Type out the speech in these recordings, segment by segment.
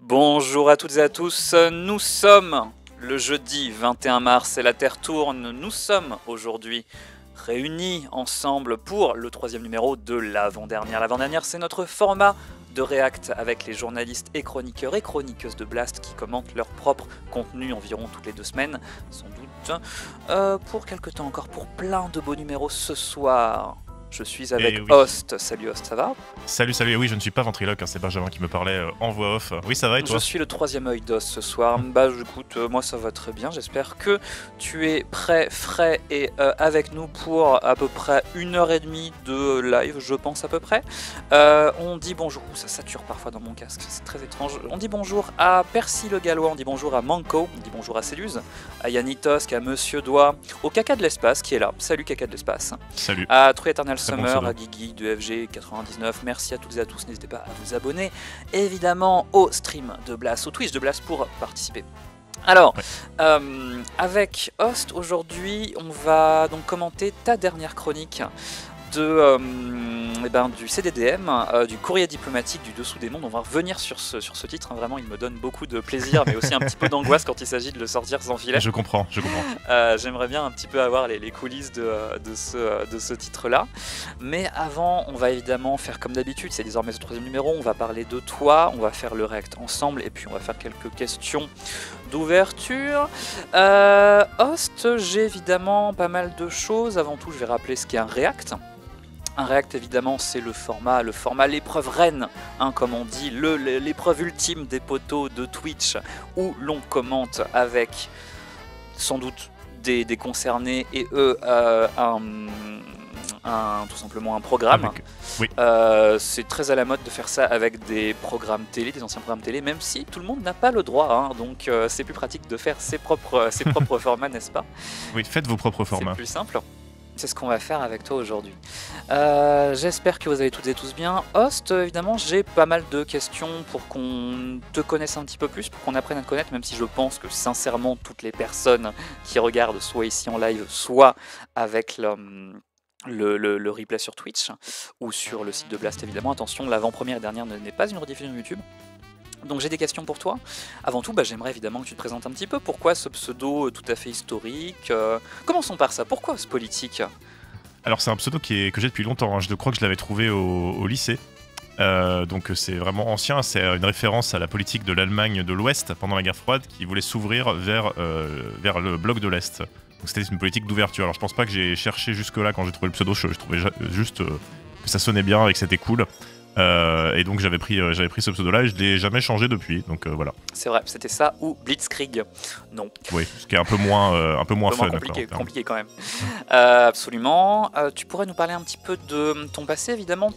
Bonjour à toutes et à tous, nous sommes le jeudi 21 mars et la Terre tourne. Nous sommes aujourd'hui réunis ensemble pour le troisième numéro de l'avant-dernière. L'avant-dernière, c'est notre format de React avec les journalistes et chroniqueurs et chroniqueuses de Blast qui commentent leur propre contenu environ toutes les 2 semaines, sans doute. Pour quelques temps encore, pour plein de beaux numéros ce soir. Je suis avec Host. Salut Host, ça va? Salut, oui, je ne suis pas ventriloque, hein, c'est Benjamin qui me parlait en voix off. Oui, ça va et toi? Je suis le troisième œil d'Host ce soir. Écoute, moi ça va très bien. J'espère que tu es prêt, frais et avec nous pour à peu près 1h30 de live, je pense à peu près. On dit bonjour, ça sature parfois dans mon casque, c'est très étrange. On dit bonjour à Percy le Gallois, on dit bonjour à Manco, on dit bonjour à Céluse, à Yannitos, à Monsieur Doigt, au Caca de l'espace qui est là. Salut Caca de l'espace. Salut. À True Eternal Summer, à Guigui de FG99, merci à toutes et à tous, n'hésitez pas à vous abonner évidemment au stream de Blast, au Twitch de Blast pour participer. Alors, avec Host aujourd'hui, on va donc commenter ta dernière chronique du CDDM, du courrier diplomatique du dessous des mondes. On va revenir sur ce titre, hein. Vraiment il me donne beaucoup de plaisir mais aussi un petit peu d'angoisse quand il s'agit de le sortir sans filet. Je comprends. J'aimerais bien un petit peu avoir les coulisses de ce titre là, mais avant on va évidemment faire comme d'habitude, c'est désormais ce troisième numéro, on va parler de toi, on va faire le react ensemble et puis on va faire quelques questions d'ouverture. Host, j'ai évidemment pas mal de choses. Avant tout je vais rappeler ce qu'est un react. Un react évidemment c'est le format l'épreuve reine, hein, comme on dit, l'épreuve ultime des poteaux de Twitch où l'on commente avec sans doute des concernés et eux tout simplement un programme. Oui. C'est très à la mode de faire ça avec des programmes télé, des anciens programmes télé, même si tout le monde n'a pas le droit, hein, donc c'est plus pratique de faire ses propres formats, n'est-ce pas? Oui, faites vos propres formats. C'est plus simple. C'est ce qu'on va faire avec toi aujourd'hui. J'espère que vous allez toutes et tous bien. Host, évidemment, j'ai pas mal de questions pour qu'on te connaisse un petit peu plus, pour qu'on apprenne à te connaître, même si je pense que sincèrement, toutes les personnes qui regardent, soit ici en live, soit avec le replay sur Twitch, ou sur le site de Blast, évidemment. Attention, l'avant-première dernière n'est pas une rediffusion YouTube. Donc j'ai des questions pour toi. Avant tout, j'aimerais évidemment que tu te présentes un petit peu. Pourquoi ce pseudo tout à fait historique? Commençons par ça. Pourquoi ce politique? Alors c'est un pseudo que j'ai depuis longtemps, hein. Je crois que je l'avais trouvé au lycée. Donc c'est vraiment ancien, c'est une référence à la politique de l'Allemagne de l'Ouest pendant la guerre froide qui voulait s'ouvrir vers le bloc de l'Est. Donc c'était une politique d'ouverture. Alors je pense pas que j'ai cherché jusque-là quand j'ai trouvé le pseudo, je trouvais juste que ça sonnait bien et que c'était cool. Et donc j'avais pris ce pseudo-là et je l'ai jamais changé depuis, donc voilà. C'est vrai, c'était ça ou Blitzkrieg. Non. Oui, ce qui est un peu moins fun. Compliqué quand même. Absolument. Tu pourrais nous parler un petit peu de ton passé, évidemment.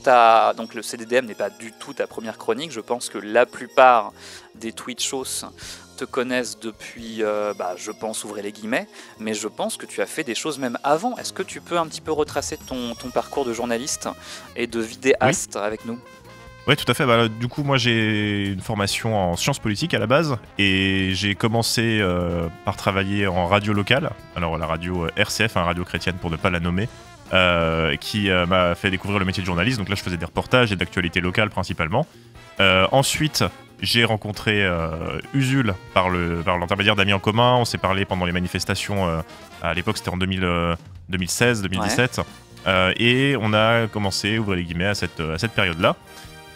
Donc le CDDM n'est pas du tout ta première chronique. Je pense que la plupart des Twitchos te connaissent depuis, je pense, ouvrez les guillemets, mais je pense que tu as fait des choses même avant. Est-ce que tu peux un petit peu retracer ton parcours de journaliste et de vidéaste avec nous? Oui, tout à fait. Du coup, moi, j'ai une formation en sciences politiques à la base et j'ai commencé par travailler en radio locale. Alors, la radio RCF, radio chrétienne pour ne pas la nommer, qui m'a fait découvrir le métier de journaliste. Donc là, je faisais des reportages et d'actualité locale principalement. Ensuite, j'ai rencontré Usul par l'intermédiaire d'amis en commun. On s'est parlé pendant les manifestations. À l'époque, c'était en 2016-2017. Et on a commencé, ouvrir les guillemets, à cette période-là.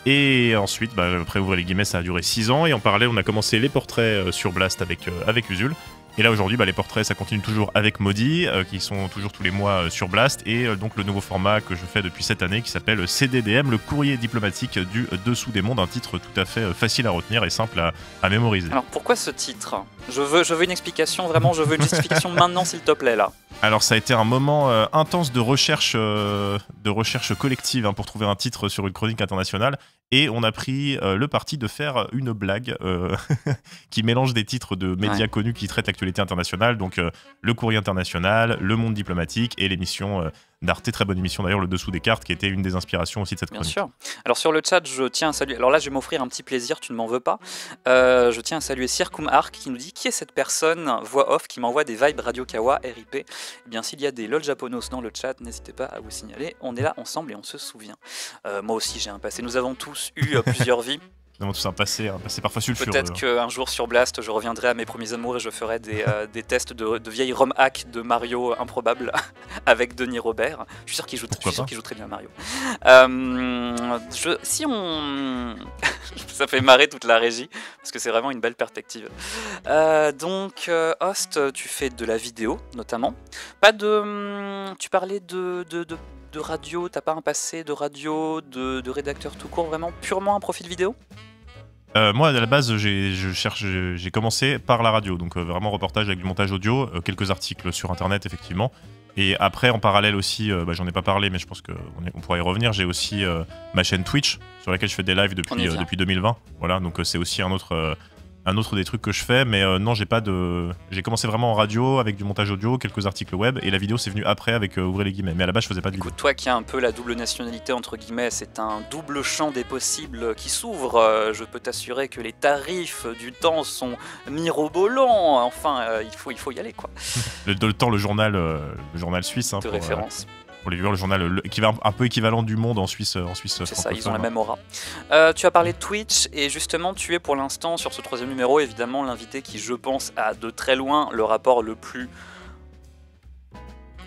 Et ensuite, après ouvrir les guillemets, ça a duré 6 ans. Et en parallèle, on a commencé les portraits sur Blast avec Usul. Et là, aujourd'hui, les portraits, ça continue toujours avec Maudit, qui sont toujours tous les mois sur Blast. Et donc, le nouveau format que je fais depuis cette année, qui s'appelle CDDM, le courrier diplomatique du dessous des mondes. Un titre tout à fait facile à retenir et simple à mémoriser. Alors, pourquoi ce titre? Je veux une explication, vraiment, je veux une justification maintenant, s'il te plaît, là. Alors ça a été un moment intense de recherche collective, hein, pour trouver un titre sur une chronique internationale, et on a pris le parti de faire une blague qui mélange des titres de médias connus qui traitent l'actualité internationale, donc le Courrier international, le Monde diplomatique et l'émission d'Arte, très bonne émission d'ailleurs, le Dessous des cartes, qui était une des inspirations aussi de cette chronique. Bien sûr. Alors sur le chat, je tiens à saluer, alors là je vais m'offrir un petit plaisir, tu ne m'en veux pas, je tiens à saluer Circum Arc qui nous dit qui est cette personne, voix off, qui m'envoie des vibes Radio Kawa, RIP. Eh bien s'il y a des LOL japonos dans le chat, n'hésitez pas à vous signaler, on est là ensemble et on se souvient. Moi aussi j'ai un passé, nous avons tous eu plusieurs vies. Nous avons tous un passé parfois sulfureux. Peut-être qu'un jour sur Blast, je reviendrai à mes premiers amours et je ferai des tests de vieilles ROM hack de Mario improbable avec Denis Robert. Je suis sûr qu'il joue très bien Mario. Si on... Ça fait marrer toute la régie, parce que c'est vraiment une belle perspective. Donc, Host, tu fais de la vidéo, notamment. Tu parlais de radio, t'as pas un passé de radio, de rédacteur tout court, vraiment purement un profil vidéo? Moi, à la base, j'ai commencé par la radio, donc vraiment reportage avec du montage audio, quelques articles sur Internet, effectivement. Et après, en parallèle aussi, j'en ai pas parlé, mais je pense qu'on pourra y revenir, j'ai aussi ma chaîne Twitch, sur laquelle je fais des lives depuis 2020. Voilà, donc c'est aussi un autre des trucs que je fais, mais non, j'ai commencé vraiment en radio, avec du montage audio, quelques articles web, et la vidéo, c'est venu après avec ouvrez les guillemets. Mais à la base, je faisais pas de vidéo. Écoute, toi qui as un peu la double nationalité, entre guillemets, c'est un double champ des possibles qui s'ouvre. Je peux t'assurer que les tarifs du temps sont mirobolants. Enfin, il faut y aller, quoi. Le temps, le journal suisse. Hein, de référence. Pour les viewers, le journal un peu équivalent du Monde en Suisse. C'est ça, ils ont la même aura. Tu as parlé de Twitch, et justement, tu es pour l'instant sur ce 3e numéro, évidemment, l'invité qui, je pense, a de très loin le rapport le plus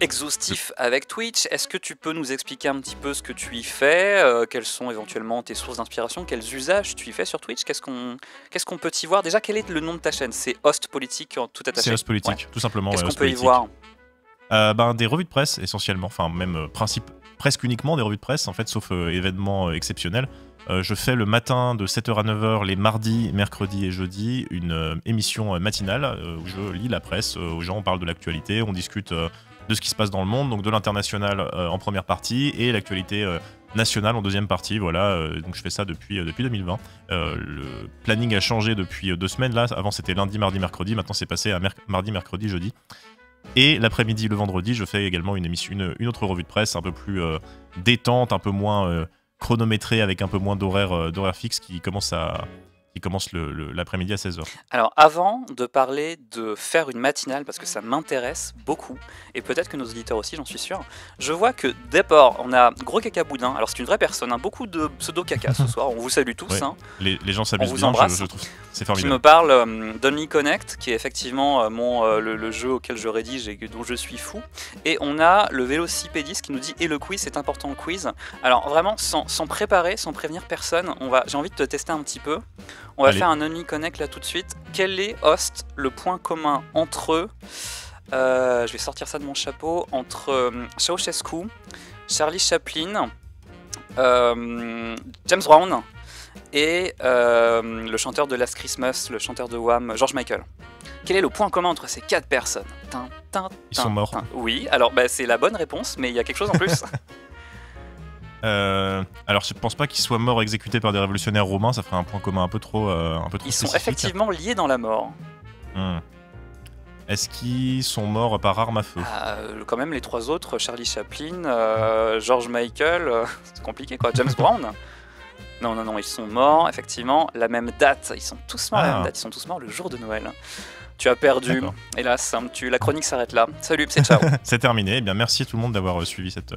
exhaustif avec Twitch. Est-ce que tu peux nous expliquer un petit peu ce que tu y fais, quelles sont éventuellement tes sources d'inspiration, quels usages tu y fais sur Twitch, qu'est-ce qu'on peut y voir? Déjà, quel est le nom de ta chaîne? C'est Host Politique, tout attaché. C'est Host Politique, tout simplement. Qu'est-ce qu'on peut y voir? Des revues de presse essentiellement, enfin même presque uniquement des revues de presse en fait, sauf événements exceptionnels. Je fais le matin de 7h à 9h les mardis, mercredis et jeudis une émission matinale où je lis la presse, aux gens, on parle de l'actualité, on discute de ce qui se passe dans le monde, donc de l'international en première partie et l'actualité nationale en deuxième partie. Voilà, donc je fais ça depuis 2020. Le planning a changé depuis 2 semaines là, avant c'était lundi, mardi, mercredi, maintenant c'est passé à mardi, mercredi, jeudi. Et l'après-midi, le vendredi, je fais également une autre revue de presse un peu plus détente, un peu moins chronométrée, avec un peu moins d'horaire fixe qui commence l'après-midi à 16h. Alors, avant de parler de faire une matinale, parce que ça m'intéresse beaucoup, et peut-être que nos auditeurs aussi, j'en suis sûr, je vois que d'abord, on a Gros Caca Boudin. Alors, c'est une vraie personne, hein, beaucoup de pseudo-caca ce soir, on vous salue tous. Ouais. Hein. Les gens s'amusent bien, je trouve c'est formidable. Qui me parle d'Only Connect, qui est effectivement le jeu auquel je rédige et dont je suis fou. Et on a le Vélocipédiste qui nous dit « Et le quiz, c'est important le quiz ». Alors, vraiment, sans préparer, sans prévenir personne, j'ai envie de te tester un petit peu. On va faire un Only Connect là tout de suite. Quel est, Host, le point commun entre eux, je vais sortir ça de mon chapeau, entre Ceausescu, Charlie Chaplin, James Brown et le chanteur de Last Christmas, le chanteur de Wham, George Michael. Quel est le point commun entre ces 4 personnes? Ils sont morts. Oui, alors c'est la bonne réponse, mais il y a quelque chose en plus. Alors je pense pas qu'ils soient morts exécutés par des révolutionnaires romains, ça ferait un point commun un peu trop Ils spécifique. sont effectivement liés dans la mort. Est-ce qu'ils sont morts par arme à feu? Quand même les 3 autres, Charlie Chaplin, George Michael, c'est compliqué quoi, James Brown. Non, ils sont morts effectivement la même date, ils sont tous morts la même date, ils sont tous morts le jour de Noël. Tu as perdu, hélas, la chronique s'arrête là. Salut, c'est ciao. C'est terminé, eh bien merci à tout le monde d'avoir suivi cette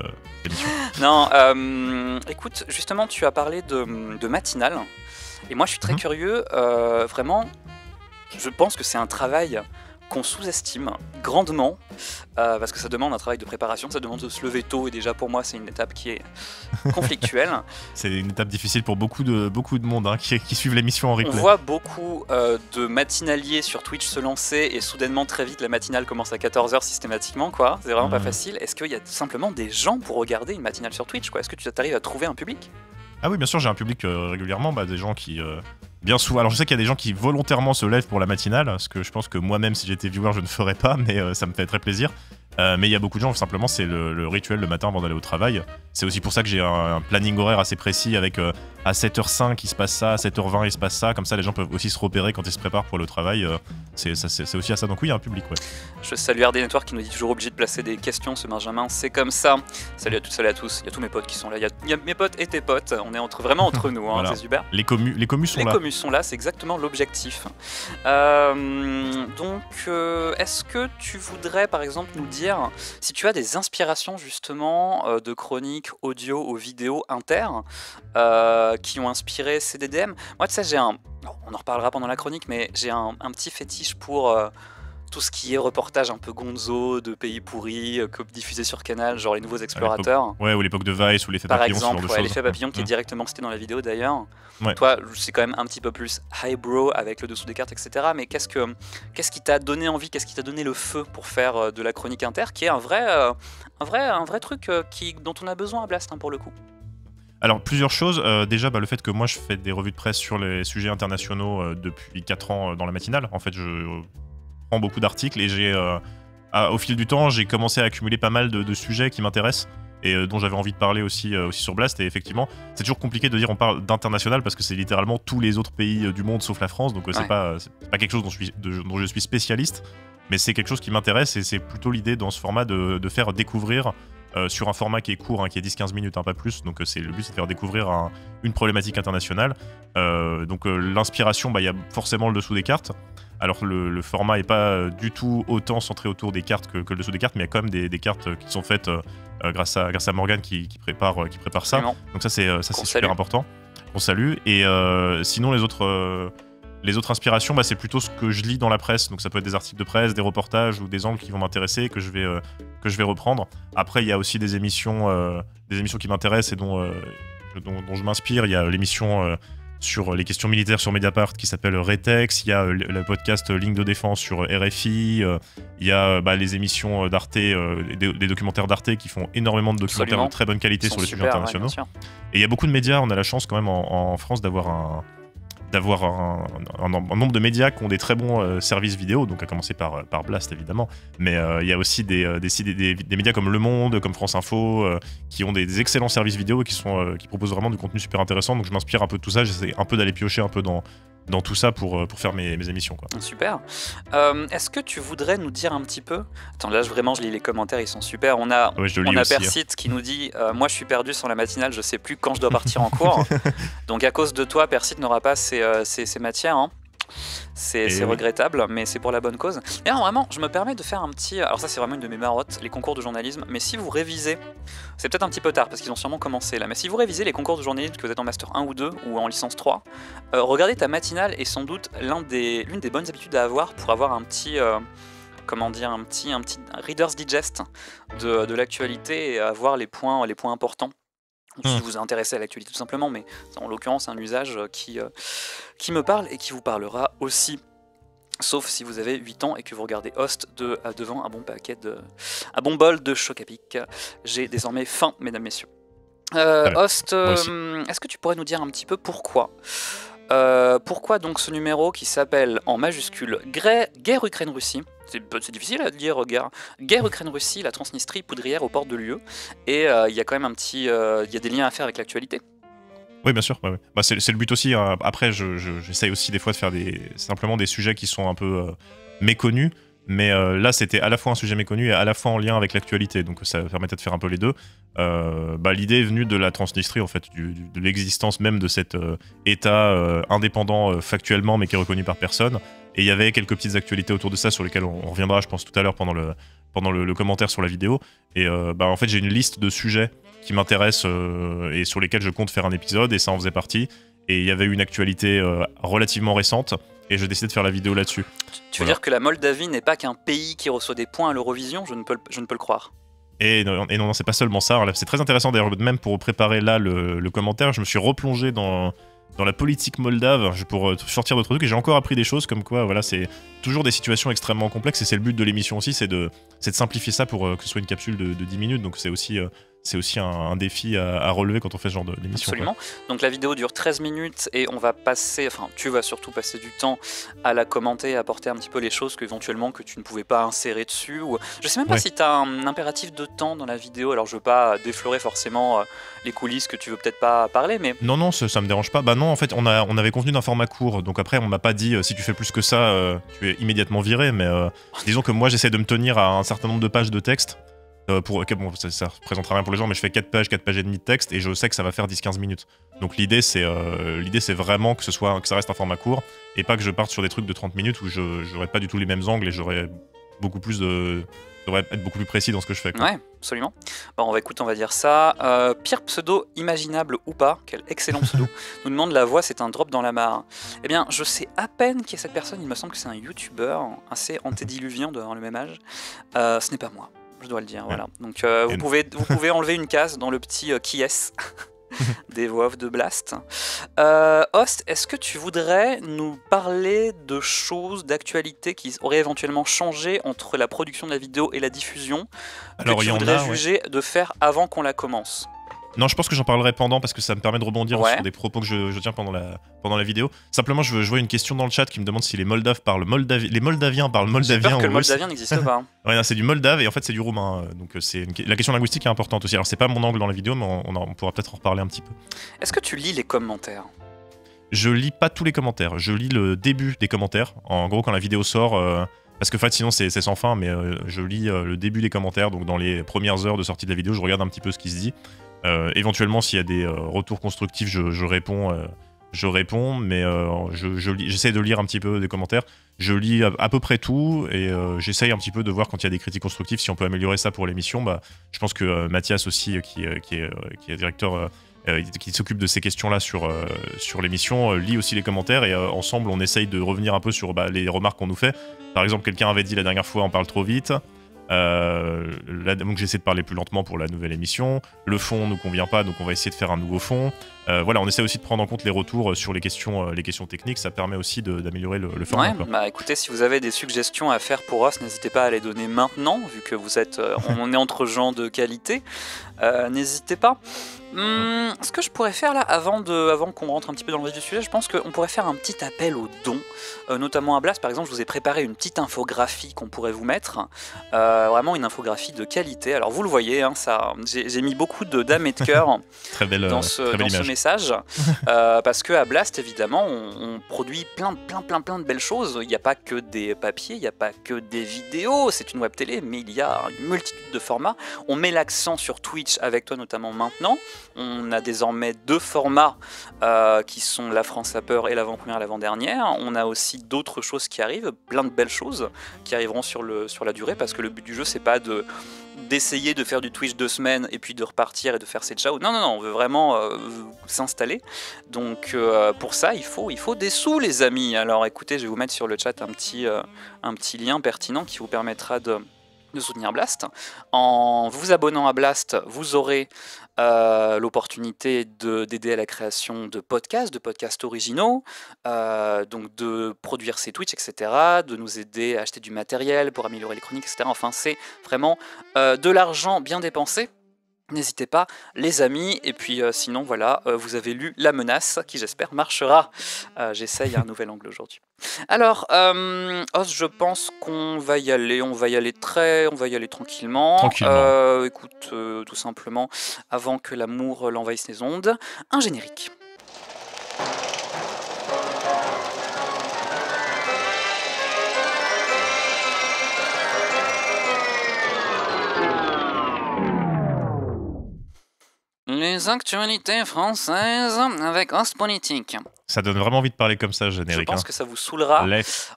émission. Non, écoute, justement tu as parlé de matinale, et moi je suis très curieux, vraiment, je pense que c'est un travail qu'on sous-estime grandement, parce que ça demande un travail de préparation, ça demande de se lever tôt, et déjà pour moi c'est une étape qui est conflictuelle. C'est une étape difficile pour beaucoup de monde hein, qui suivent l'émission en replay. On voit beaucoup de matinaliers sur Twitch se lancer, et soudainement très vite la matinale commence à 14h systématiquement, quoi. C'est vraiment pas facile. Est-ce qu'il y a tout simplement des gens pour regarder une matinale sur Twitch, quoi? Est-ce que tu arrives à trouver un public? Ah oui, bien sûr, j'ai un public régulièrement, des gens qui... Bien souvent, alors je sais qu'il y a des gens qui volontairement se lèvent pour la matinale, ce que je pense que moi-même, si j'étais viewer, je ne ferais pas, mais ça me fait très plaisir. Mais il y a beaucoup de gens, simplement, c'est le rituel le matin avant d'aller au travail. C'est aussi pour ça que j'ai un planning horaire assez précis avec à 7h05 il se passe ça, à 7h20 il se passe ça, comme ça les gens peuvent aussi se repérer quand ils se préparent pour aller au travail. C'est aussi à ça, donc oui, il y a un public, ouais. Je salue RD Network qui nous dit toujours obligé de placer des questions, ce Benjamin, c'est comme ça. Salut à toutes, salut à tous, il y a tous mes potes qui sont là, il y a mes potes et tes potes, on est vraiment entre nous, hein, voilà. C'est super. Les commus sont là. Les commus sont là, c'est exactement l'objectif. Donc, est-ce que tu voudrais par exemple nous dire si tu as des inspirations justement de chroniques chroniques audio ou vidéo inter qui ont inspiré CDDM. Moi, tu sais, on en reparlera pendant la chronique, mais j'ai un petit fétiche pour tout ce qui est reportage un peu gonzo de pays pourris diffusé sur Canal, genre les Nouveaux Explorateurs. Ouais, ou l'époque de Vice ou l'effet papillon, ce genre de choses. Par exemple, l'effet papillon qui est directement cité dans la vidéo d'ailleurs. Ouais. Toi, c'est quand même un petit peu plus highbrow avec le dessous des cartes, etc. Mais qu'est-ce qui t'a donné envie, qu'est-ce qui t'a donné le feu pour faire de la chronique inter, qui est un vrai truc dont on a besoin à Blast, hein, pour le coup. Alors, plusieurs choses. Déjà, le fait que moi, je fais des revues de presse sur les sujets internationaux depuis 4 ans dans la matinale. En fait, je prends beaucoup d'articles et au fil du temps, j'ai commencé à accumuler pas mal de sujets qui m'intéressent et dont j'avais envie de parler aussi sur Blast. Et effectivement, c'est toujours compliqué de dire on parle d'international parce que c'est littéralement tous les autres pays du monde sauf la France. Donc, c'est pas quelque chose dont je suis spécialiste, mais c'est quelque chose qui m'intéresse et c'est plutôt l'idée dans ce format de faire découvrir sur un format qui est court, qui est 10-15 minutes, pas plus. Donc le but, c'est de faire découvrir une problématique internationale. Donc l'inspiration, il y a forcément le dessous des cartes. Alors le format n'est pas du tout autant centré autour des cartes que le dessous des cartes, mais il y a quand même des cartes qui sont faites grâce à Morgane qui prépare ça. Vraiment. Donc ça c'est super important. On salue. Et sinon les autres inspirations, c'est plutôt ce que je lis dans la presse. Donc ça peut être des articles de presse, des reportages ou des angles qui vont m'intéresser que je vais reprendre. Après, il y a aussi des émissions qui m'intéressent et dont je m'inspire. Il y a l'émission sur les questions militaires sur Mediapart qui s'appelle Retex. Il y a le podcast Ligne de défense sur RFI. Il y a les émissions d'Arte, des documentaires d'Arte qui font énormément de documentaires Absolument. de très bonne qualité sur les sujets internationaux. Ouais, et il y a beaucoup de médias. On a la chance quand même en France d'avoir un nombre de médias qui ont des très bons services vidéo, donc à commencer par Blast évidemment, mais il y a aussi des médias comme Le Monde, comme France Info, qui ont des excellents services vidéo et qui proposent vraiment du contenu super intéressant, donc je m'inspire un peu de tout ça, j'essaie un peu d'aller piocher un peu dans tout ça pour faire mes émissions, quoi. Super. Est-ce que tu voudrais nous dire un petit peu... Attends, là vraiment je lis les commentaires, ils sont super. On a Persite qui nous dit moi je suis perdu sans la matinale, je sais plus quand je dois partir en cours. Donc à cause de toi, Persite n'aura pas ces matières, hein. C'est regrettable, mais c'est pour la bonne cause. Et alors vraiment, je me permets de faire un petit... Alors ça c'est vraiment une de mes marottes, les concours de journalisme, mais si vous révisez, c'est peut-être un petit peu tard parce qu'ils ont sûrement commencé là, mais si vous révisez les concours de journalisme, que vous êtes en Master 1 ou 2 ou en licence 3, regardez ta matinale est sans doute l'une des bonnes habitudes à avoir pour avoir un petit... un petit Reader's Digest de l'actualité et avoir les points importants. Si vous vous intéressez à l'actualité tout simplement, mais en l'occurrence un usage qui me parle et qui vous parlera aussi. Sauf si vous avez 8 ans et que vous regardez Host devant un bon bol de choc à pic. J'ai désormais faim, mesdames, messieurs. Host, est-ce que tu pourrais nous dire un petit peu pourquoi donc ce numéro qui s'appelle en majuscule Guerre Ukraine-Russie, c'est difficile à dire, Guerre Ukraine-Russie, la Transnistrie poudrière aux portes de l'UE, et il y a quand même il y a des liens à faire avec l'actualité. Oui, bien sûr. Ouais. C'est le but aussi. Après, j'essaye aussi des fois de faire simplement des sujets qui sont un peu méconnus. Mais là, c'était à la fois un sujet méconnu et à la fois en lien avec l'actualité. Donc ça permettait de faire un peu les deux. L'idée est venue de la Transnistrie, en fait, de l'existence même de cet État indépendant factuellement, mais qui est reconnu par personne. Et il y avait quelques petites actualités autour de ça sur lesquelles on reviendra, je pense, tout à l'heure pendant le commentaire sur la vidéo. Et en fait, j'ai une liste de sujets qui m'intéressent et sur lesquels je compte faire un épisode, et ça en faisait partie. Et il y avait une actualité relativement récente, et je décidais de faire la vidéo là-dessus. Tu veux dire que la Moldavie n'est pas qu'un pays qui reçoit des points à l'Eurovision? Je ne peux le croire. Et non, c'est pas seulement ça. C'est très intéressant d'ailleurs, même pour préparer là le commentaire, je me suis replongé dans la politique moldave pour sortir d'autres trucs, et j'ai encore appris des choses comme quoi, voilà, c'est toujours des situations extrêmement complexes, et c'est le but de l'émission aussi, c'est de simplifier ça pour que ce soit une capsule de 10 minutes, donc c'est aussi un défi à relever quand on fait ce genre d'émission. Absolument. Quoi. Donc la vidéo dure 13 minutes et on va tu vas surtout passer du temps à la commenter, à apporter un petit peu les choses éventuellement que tu ne pouvais pas insérer dessus. Je sais même pas si tu as un impératif de temps dans la vidéo, alors je veux pas déflorer forcément les coulisses que tu veux peut-être pas parler, mais... Non, ça me dérange pas. Bah non, en fait, on avait convenu d'un format court, donc après on m'a pas dit si tu fais plus que ça, tu es immédiatement viré, mais disons que moi j'essaie de me tenir à un certain nombre de pages de texte. Ça représentera rien pour les gens, mais je fais 4 pages et demie de texte, et je sais que ça va faire 10-15 minutes. Donc l'idée c'est vraiment que ça reste un format court, et pas que je parte sur des trucs de 30 minutes où j'aurai pas du tout les mêmes angles, et j'aurai beaucoup plus devrais être beaucoup plus précis dans ce que je fais, quoi. Ouais, absolument. Bon, on va dire ça. Pire pseudo imaginable ou pas, quel excellent pseudo, nous demande la voix, c'est un drop dans la mare. Eh bien, je sais à peine qui est cette personne, il me semble que c'est un youtubeur assez antédiluvien, doit avoir le même âge. Ce n'est pas moi, je dois le dire, voilà. Donc vous pouvez enlever une case dans le petit qui est des voix off de Blast. Host, est-ce que tu voudrais nous parler de choses, d'actualités qui auraient éventuellement changé entre la production de la vidéo et la diffusion, Alors, que tu voudrais juger de faire avant qu'on la commence? Non, je pense que j'en parlerai pendant parce que ça me permet de rebondir sur des propos que je tiens pendant la vidéo. Simplement, je vois une question dans le chat qui me demande si les Moldaves parlent les Moldaviens parlent moldavien ou russe. J'ai peur que le moldavien n'existe pas. Ouais, c'est du moldave et en fait c'est du roumain. Donc la question linguistique est importante aussi. Alors c'est pas mon angle dans la vidéo, mais on pourra peut-être en reparler un petit peu. Est-ce que tu lis les commentaires? Je lis pas tous les commentaires. Je lis le début des commentaires. En gros, quand la vidéo sort. Parce que en fait, sinon c'est sans fin, mais je lis le début des commentaires. Donc dans les premières heures de sortie de la vidéo, je regarde un petit peu ce qui se dit. Éventuellement, s'il y a des retours constructifs, je réponds, mais j'essaie de lire un petit peu des commentaires. Je lis à peu près tout et j'essaye un petit peu de voir quand il y a des critiques constructives, si on peut améliorer ça pour l'émission. Je pense que Mathias aussi, qui est directeur, qui s'occupe de ces questions-là sur l'émission, lit aussi les commentaires et ensemble, on essaye de revenir un peu sur les remarques qu'on nous fait. Par exemple, quelqu'un avait dit la dernière fois, on parle trop vite. Donc j'essaie de parler plus lentement pour la nouvelle émission. Le fond ne convient pas, donc on va essayer de faire un nouveau fond. Voilà, on essaie aussi de prendre en compte les retours sur les questions techniques. Ça permet aussi d'améliorer le format. Ouais, écoutez, si vous avez des suggestions à faire pour us, n'hésitez pas à les donner maintenant, vu que vous êtes, on est entre gens de qualité. N'hésitez pas. Ce que je pourrais faire là, avant qu'on rentre un petit peu dans le vif du sujet, je pense qu'on pourrait faire un petit appel aux dons, notamment à Blast. Par exemple, je vous ai préparé une petite infographie qu'on pourrait vous mettre, vraiment une infographie de qualité. Alors vous le voyez, hein, j'ai mis beaucoup d'âme et de cœur dans ce message, parce que à Blast, évidemment, on produit plein de belles choses. Il n'y a pas que des papiers, il n'y a pas que des vidéos, c'est une web télé, mais il y a une multitude de formats. On met l'accent sur Twitch avec toi notamment maintenant. On a désormais 2 formats qui sont La France a peur et l'avant-première et l'avant-dernière. On a aussi d'autres choses qui arrivent, plein de belles choses qui arriveront sur la durée, parce que le but du jeu, c'est pas d'essayer de faire du Twitch 2 semaines et puis de repartir et de faire ses ciao. Non, on veut vraiment s'installer. Donc pour ça, il faut des sous, les amis. Alors écoutez, je vais vous mettre sur le chat un petit lien pertinent qui vous permettra de soutenir Blast. En vous abonnant à Blast, vous aurez l'opportunité d'aider à la création de podcasts originaux, donc de produire ses Twitch, etc., de nous aider à acheter du matériel pour améliorer les chroniques, etc. Enfin, c'est vraiment de l'argent bien dépensé. N'hésitez pas, les amis. Et puis sinon, voilà, vous avez lu La Menace, qui j'espère marchera. J'essaye un nouvel angle aujourd'hui. Alors, Os, je pense qu'on va y aller. On va y aller tranquillement. Écoute, tout simplement, avant que l'amour l'envahisse les ondes, un générique. Les actualités françaises avec Host Politique. Ça donne vraiment envie de parler comme ça, générique. Je pense que ça vous saoulera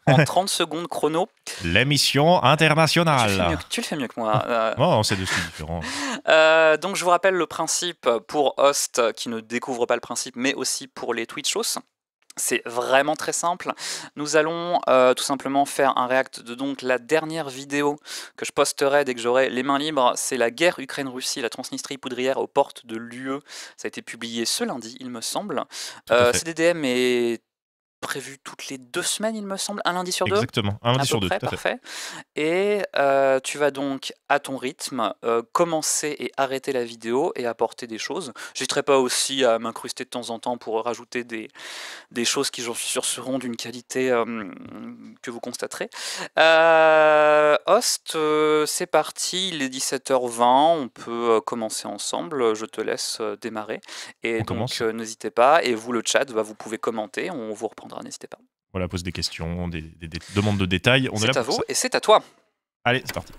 en 30 secondes chrono. L'émission internationale. Tu le fais mieux que moi. Oh, c'est deux styles différents. Donc je vous rappelle le principe pour Host qui ne découvre pas le principe, mais aussi pour les Twitchos. C'est vraiment très simple. Nous allons tout simplement faire un react de donc la dernière vidéo que je posterai dès que j'aurai les mains libres. C'est la guerre Ukraine-Russie, la Transnistrie poudrière aux portes de l'UE. Ça a été publié ce lundi, il me semble. CDDM est prévu toutes les 2 semaines, il me semble, un lundi sur 2. Exactement, un lundi sur 2, tout à fait. Parfait. Et tu vas donc, à ton rythme, commencer et arrêter la vidéo et apporter des choses. J'hésiterai pas aussi à m'incruster de temps en temps pour rajouter des choses qui, j'en suis sûr, seront d'une qualité que vous constaterez. Host, c'est parti, il est 17h20, on peut commencer ensemble, je te laisse démarrer. Et donc, n'hésitez pas, et vous, le chat, vous pouvez commenter, on vous reprendra. N'hésitez pas. Voilà, pose des questions, des demandes de détails. C'est à vous et c'est à toi. Allez, c'est parti.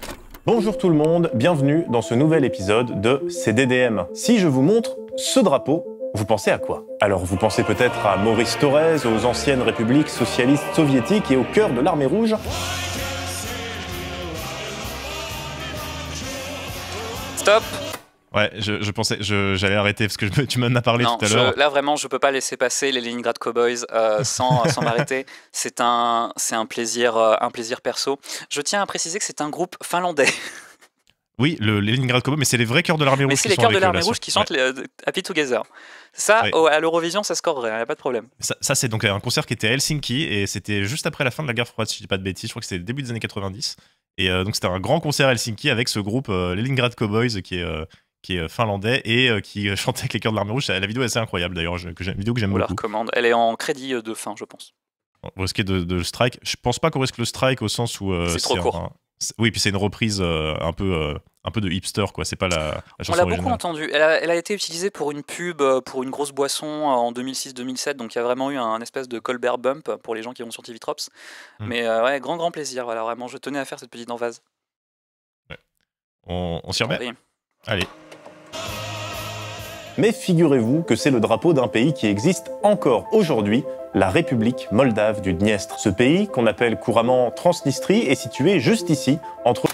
Bonjour tout le monde, bienvenue dans ce nouvel épisode de CDDM. Si je vous montre ce drapeau, vous pensez à quoi? Alors vous pensez peut-être à Maurice Thorez, aux anciennes républiques socialistes soviétiques et au cœur de l'armée rouge. Stop. Ouais, je pensais, j'allais arrêter parce que tu m'en as parlé tout à l'heure. Là vraiment, je peux pas laisser passer les Leningrad Cowboys sans m'arrêter. C'est un plaisir perso. Je tiens à préciser que c'est un groupe finlandais. Oui, le Leningrad Cowboys, mais c'est les vrais cœurs de l'armée rouge. Mais c'est les cœurs de l'armée rouge qui chantent Happy Together. Ça, à l'Eurovision, ça scorerait, il n'y a pas de problème. Ça, c'est donc un concert qui était à Helsinki et c'était juste après la fin de la guerre froide, si je dis pas de bêtises. Je crois que c'était le début des années 90. Et donc c'était un grand concert à Helsinki avec ce groupe Leningrad Cowboys qui est finlandais et qui chantait avec les cœurs de l'armée rouge. La vidéo est assez incroyable d'ailleurs, une vidéo que j'aime beaucoup. On la recommande. Elle est en crédit de fin, je pense. Au risque de strike, je pense pas qu'on risque le strike au sens où c'est trop court. Oui, puis c'est une reprise un peu de hipster, quoi. C'est pas la chanson On l'a originale. beaucoup entendue. Elle a été utilisée pour une pub pour une grosse boisson en 2006-2007, donc il y a vraiment eu un espèce de Colbert bump pour les gens qui vont sur TV Trops. Mais ouais, grand plaisir. Voilà, vraiment, je tenais à faire cette petite envase. Ouais. On s'y remet. Allez. Mais figurez-vous que c'est le drapeau d'un pays qui existe encore aujourd'hui, la République moldave du Dniestre. Ce pays, qu'on appelle couramment Transnistrie, est situé juste ici, entre...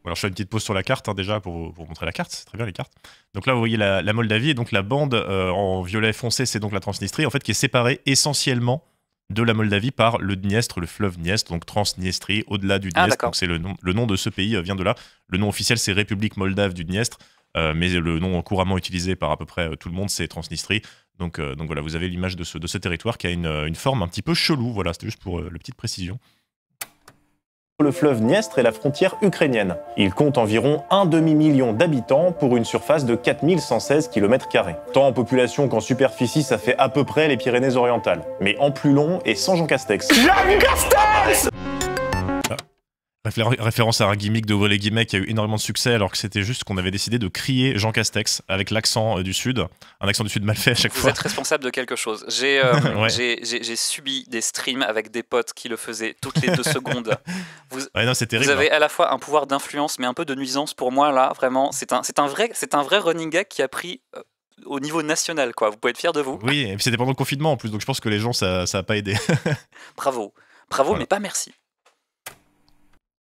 Alors je fais une petite pause sur la carte déjà pour vous montrer la carte, c'est très bien les cartes. Donc là vous voyez la Moldavie et donc la bande en violet foncé c'est donc la Transnistrie en fait qui est séparée essentiellement de la Moldavie par le Dniestre, le fleuve Dniestre, donc Transnistrie au-delà du Dniestre, donc c'est le nom de ce pays vient de là. Le nom officiel c'est République moldave du Dniestre, mais le nom couramment utilisé par à peu près tout le monde c'est Transnistrie. Donc voilà, vous avez l'image de ce territoire qui a une forme un petit peu chelou, voilà, c'était juste pour la petite précision. Le fleuve Dniestre est la frontière ukrainienne. Il compte environ un demi-million d'habitants pour une surface de 4116 km². Tant en population qu'en superficie, ça fait à peu près les Pyrénées-Orientales. Mais en plus long et sans Jean Castex. Jean Castex! Référence à un gimmick de les guillemets qui a eu énormément de succès alors que c'était juste qu'on avait décidé de crier Jean Castex avec l'accent du Sud, un accent du Sud mal fait à chaque fois. Vous êtes responsable de quelque chose. J'ai subi des streams avec des potes qui le faisaient toutes les 2 secondes. Vous avez à la fois un pouvoir d'influence mais un peu de nuisance pour moi là, vraiment. C'est un vrai running gag qui a pris au niveau national quoi. Vous pouvez être fiers de vous. Oui, et puis c'était pendant le confinement en plus donc je pense que les gens ça a pas aidé. Bravo, voilà. Mais pas merci.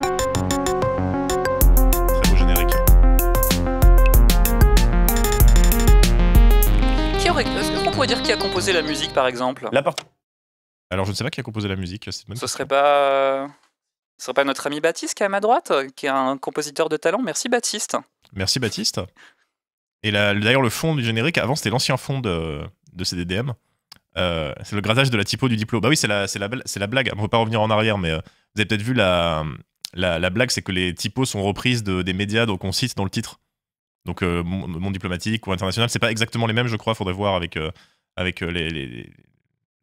Très beau générique. Est-ce qu'on pourrait dire qui a composé la musique par exemple? Alors je ne sais pas qui a composé la musique. Ce serait pas notre ami Baptiste qui est à ma droite, qui est un compositeur de talent? Merci Baptiste. Merci Baptiste. Et d'ailleurs le fond du générique, avant c'était l'ancien fond de CDDM. C'est le gradage de la typo du diplôme. Bah oui, c'est la blague. On ne peut pas revenir en arrière, mais vous avez peut-être vu la blague, c'est que les typos sont reprises des médias donc on cite dans le titre. Donc monde diplomatique ou international, c'est pas exactement les mêmes, je crois. Faudrait voir avec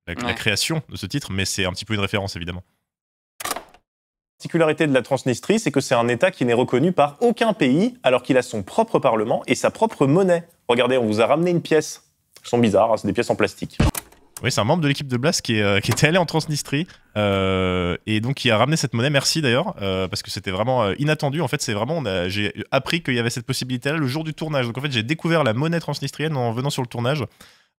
la création de ce titre, mais c'est un petit peu une référence évidemment. La particularité de la Transnistrie, c'est que c'est un État qui n'est reconnu par aucun pays, alors qu'il a son propre parlement et sa propre monnaie. Regardez, on vous a ramené une pièce. Elles sont bizarres, hein, c'est des pièces en plastique. Oui, c'est un membre de l'équipe de Blast qui était allé en Transnistrie et donc qui a ramené cette monnaie. Merci d'ailleurs, parce que c'était vraiment inattendu. En fait, j'ai appris qu'il y avait cette possibilité-là le jour du tournage. Donc en fait, j'ai découveur la monnaie transnistrienne en venant sur le tournage.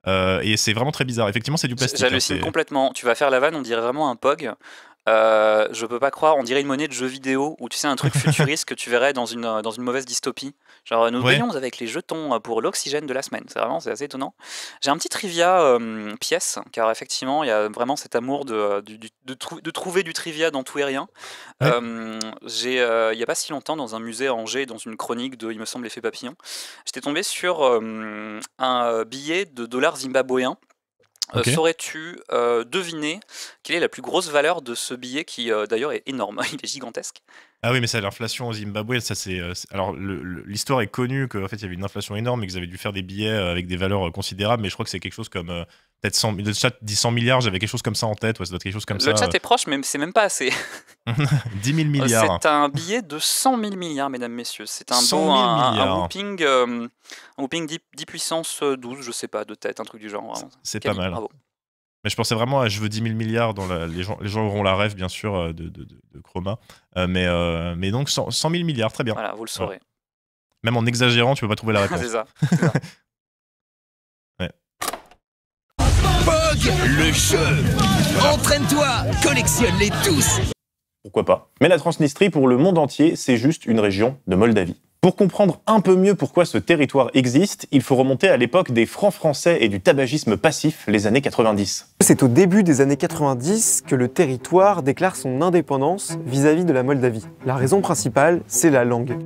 Et c'est vraiment très bizarre. Effectivement, c'est du plastique. J'hallucine complètement. Tu vas faire la vanne, on dirait vraiment un POG. Je peux pas croire, on dirait une monnaie de jeu vidéo ou tu sais un truc futuriste que tu verrais dans une mauvaise dystopie. Genre nous payons avec les jetons pour l'oxygène de la semaine. C'est assez étonnant. J'ai un petit trivia pièce, car effectivement il y a vraiment cet amour de trouver du trivia dans tout et rien. Ouais. Il y a pas si longtemps dans un musée à Angers, dans une chronique de il me semble l'effet papillon, j'étais tombé sur un billet de dollars zimbabwéen. Okay. Saurais-tu deviner quelle est la plus grosse valeur de ce billet qui d'ailleurs est énorme, il est gigantesque. Ah oui, mais c'est l'inflation au Zimbabwe, ça c'est alors l'histoire est connue qu'en fait il y avait une inflation énorme et qu'ils avaient dû faire des billets avec des valeurs considérables, mais je crois que c'est quelque chose comme peut-être 100, le chat dit 100 milliards, j'avais quelque chose comme ça en tête, ouais, ça doit être quelque chose comme ça. Le chat est proche, mais c'est même pas assez. 10 000 milliards. C'est un billet de 100 000 milliards, mesdames, messieurs. C'est un whopping 10 puissance 12, je sais pas, de tête, un truc du genre. C'est pas mal. Bravo. Mais je pensais vraiment à je veux 10 000 milliards, les gens auront la rêve, bien sûr, de Chroma. Mais donc 100 000 milliards, très bien. Voilà, vous le saurez. Ouais. Même en exagérant, tu peux pas trouver la réponse. C'est ça. Ouais. POG, le jeu. Entraîne-toi, collectionne-les tous. Pourquoi pas. Mais la Transnistrie, pour le monde entier, c'est juste une région de Moldavie. Pour comprendre un peu mieux pourquoi ce territoire existe, il faut remonter à l'époque des francs français et du tabagisme passif, les années 90. C'est au début des années 90 que le territoire déclare son indépendance vis-à-vis de la Moldavie. La raison principale, c'est la langue.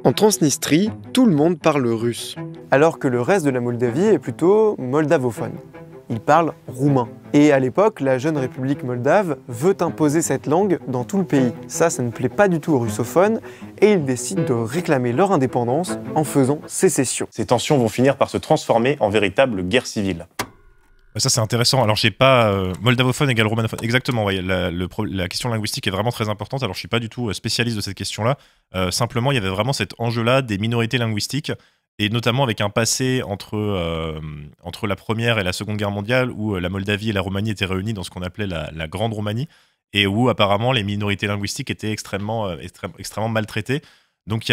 En Transnistrie, tout le monde parle russe, alors que le reste de la Moldavie est plutôt moldavophone. Ils parlent roumain. Et à l'époque, la jeune République moldave veut imposer cette langue dans tout le pays. Ça ne plaît pas du tout aux russophones et ils décident de réclamer leur indépendance en faisant sécession. Ces tensions vont finir par se transformer en véritable guerre civile. Ça c'est intéressant. Alors j'ai pas moldavophone égale romanophone. Exactement. Ouais, la question linguistique est vraiment très importante. Alors je suis pas du tout spécialiste de cette question-là. Simplement il y avait vraiment cet enjeu-là des minorités linguistiques et notamment avec un passé entre la Première et la Seconde Guerre mondiale où la Moldavie et la Roumanie étaient réunies dans ce qu'on appelait la Grande Roumanie et où apparemment les minorités linguistiques étaient extrêmement maltraitées. Donc il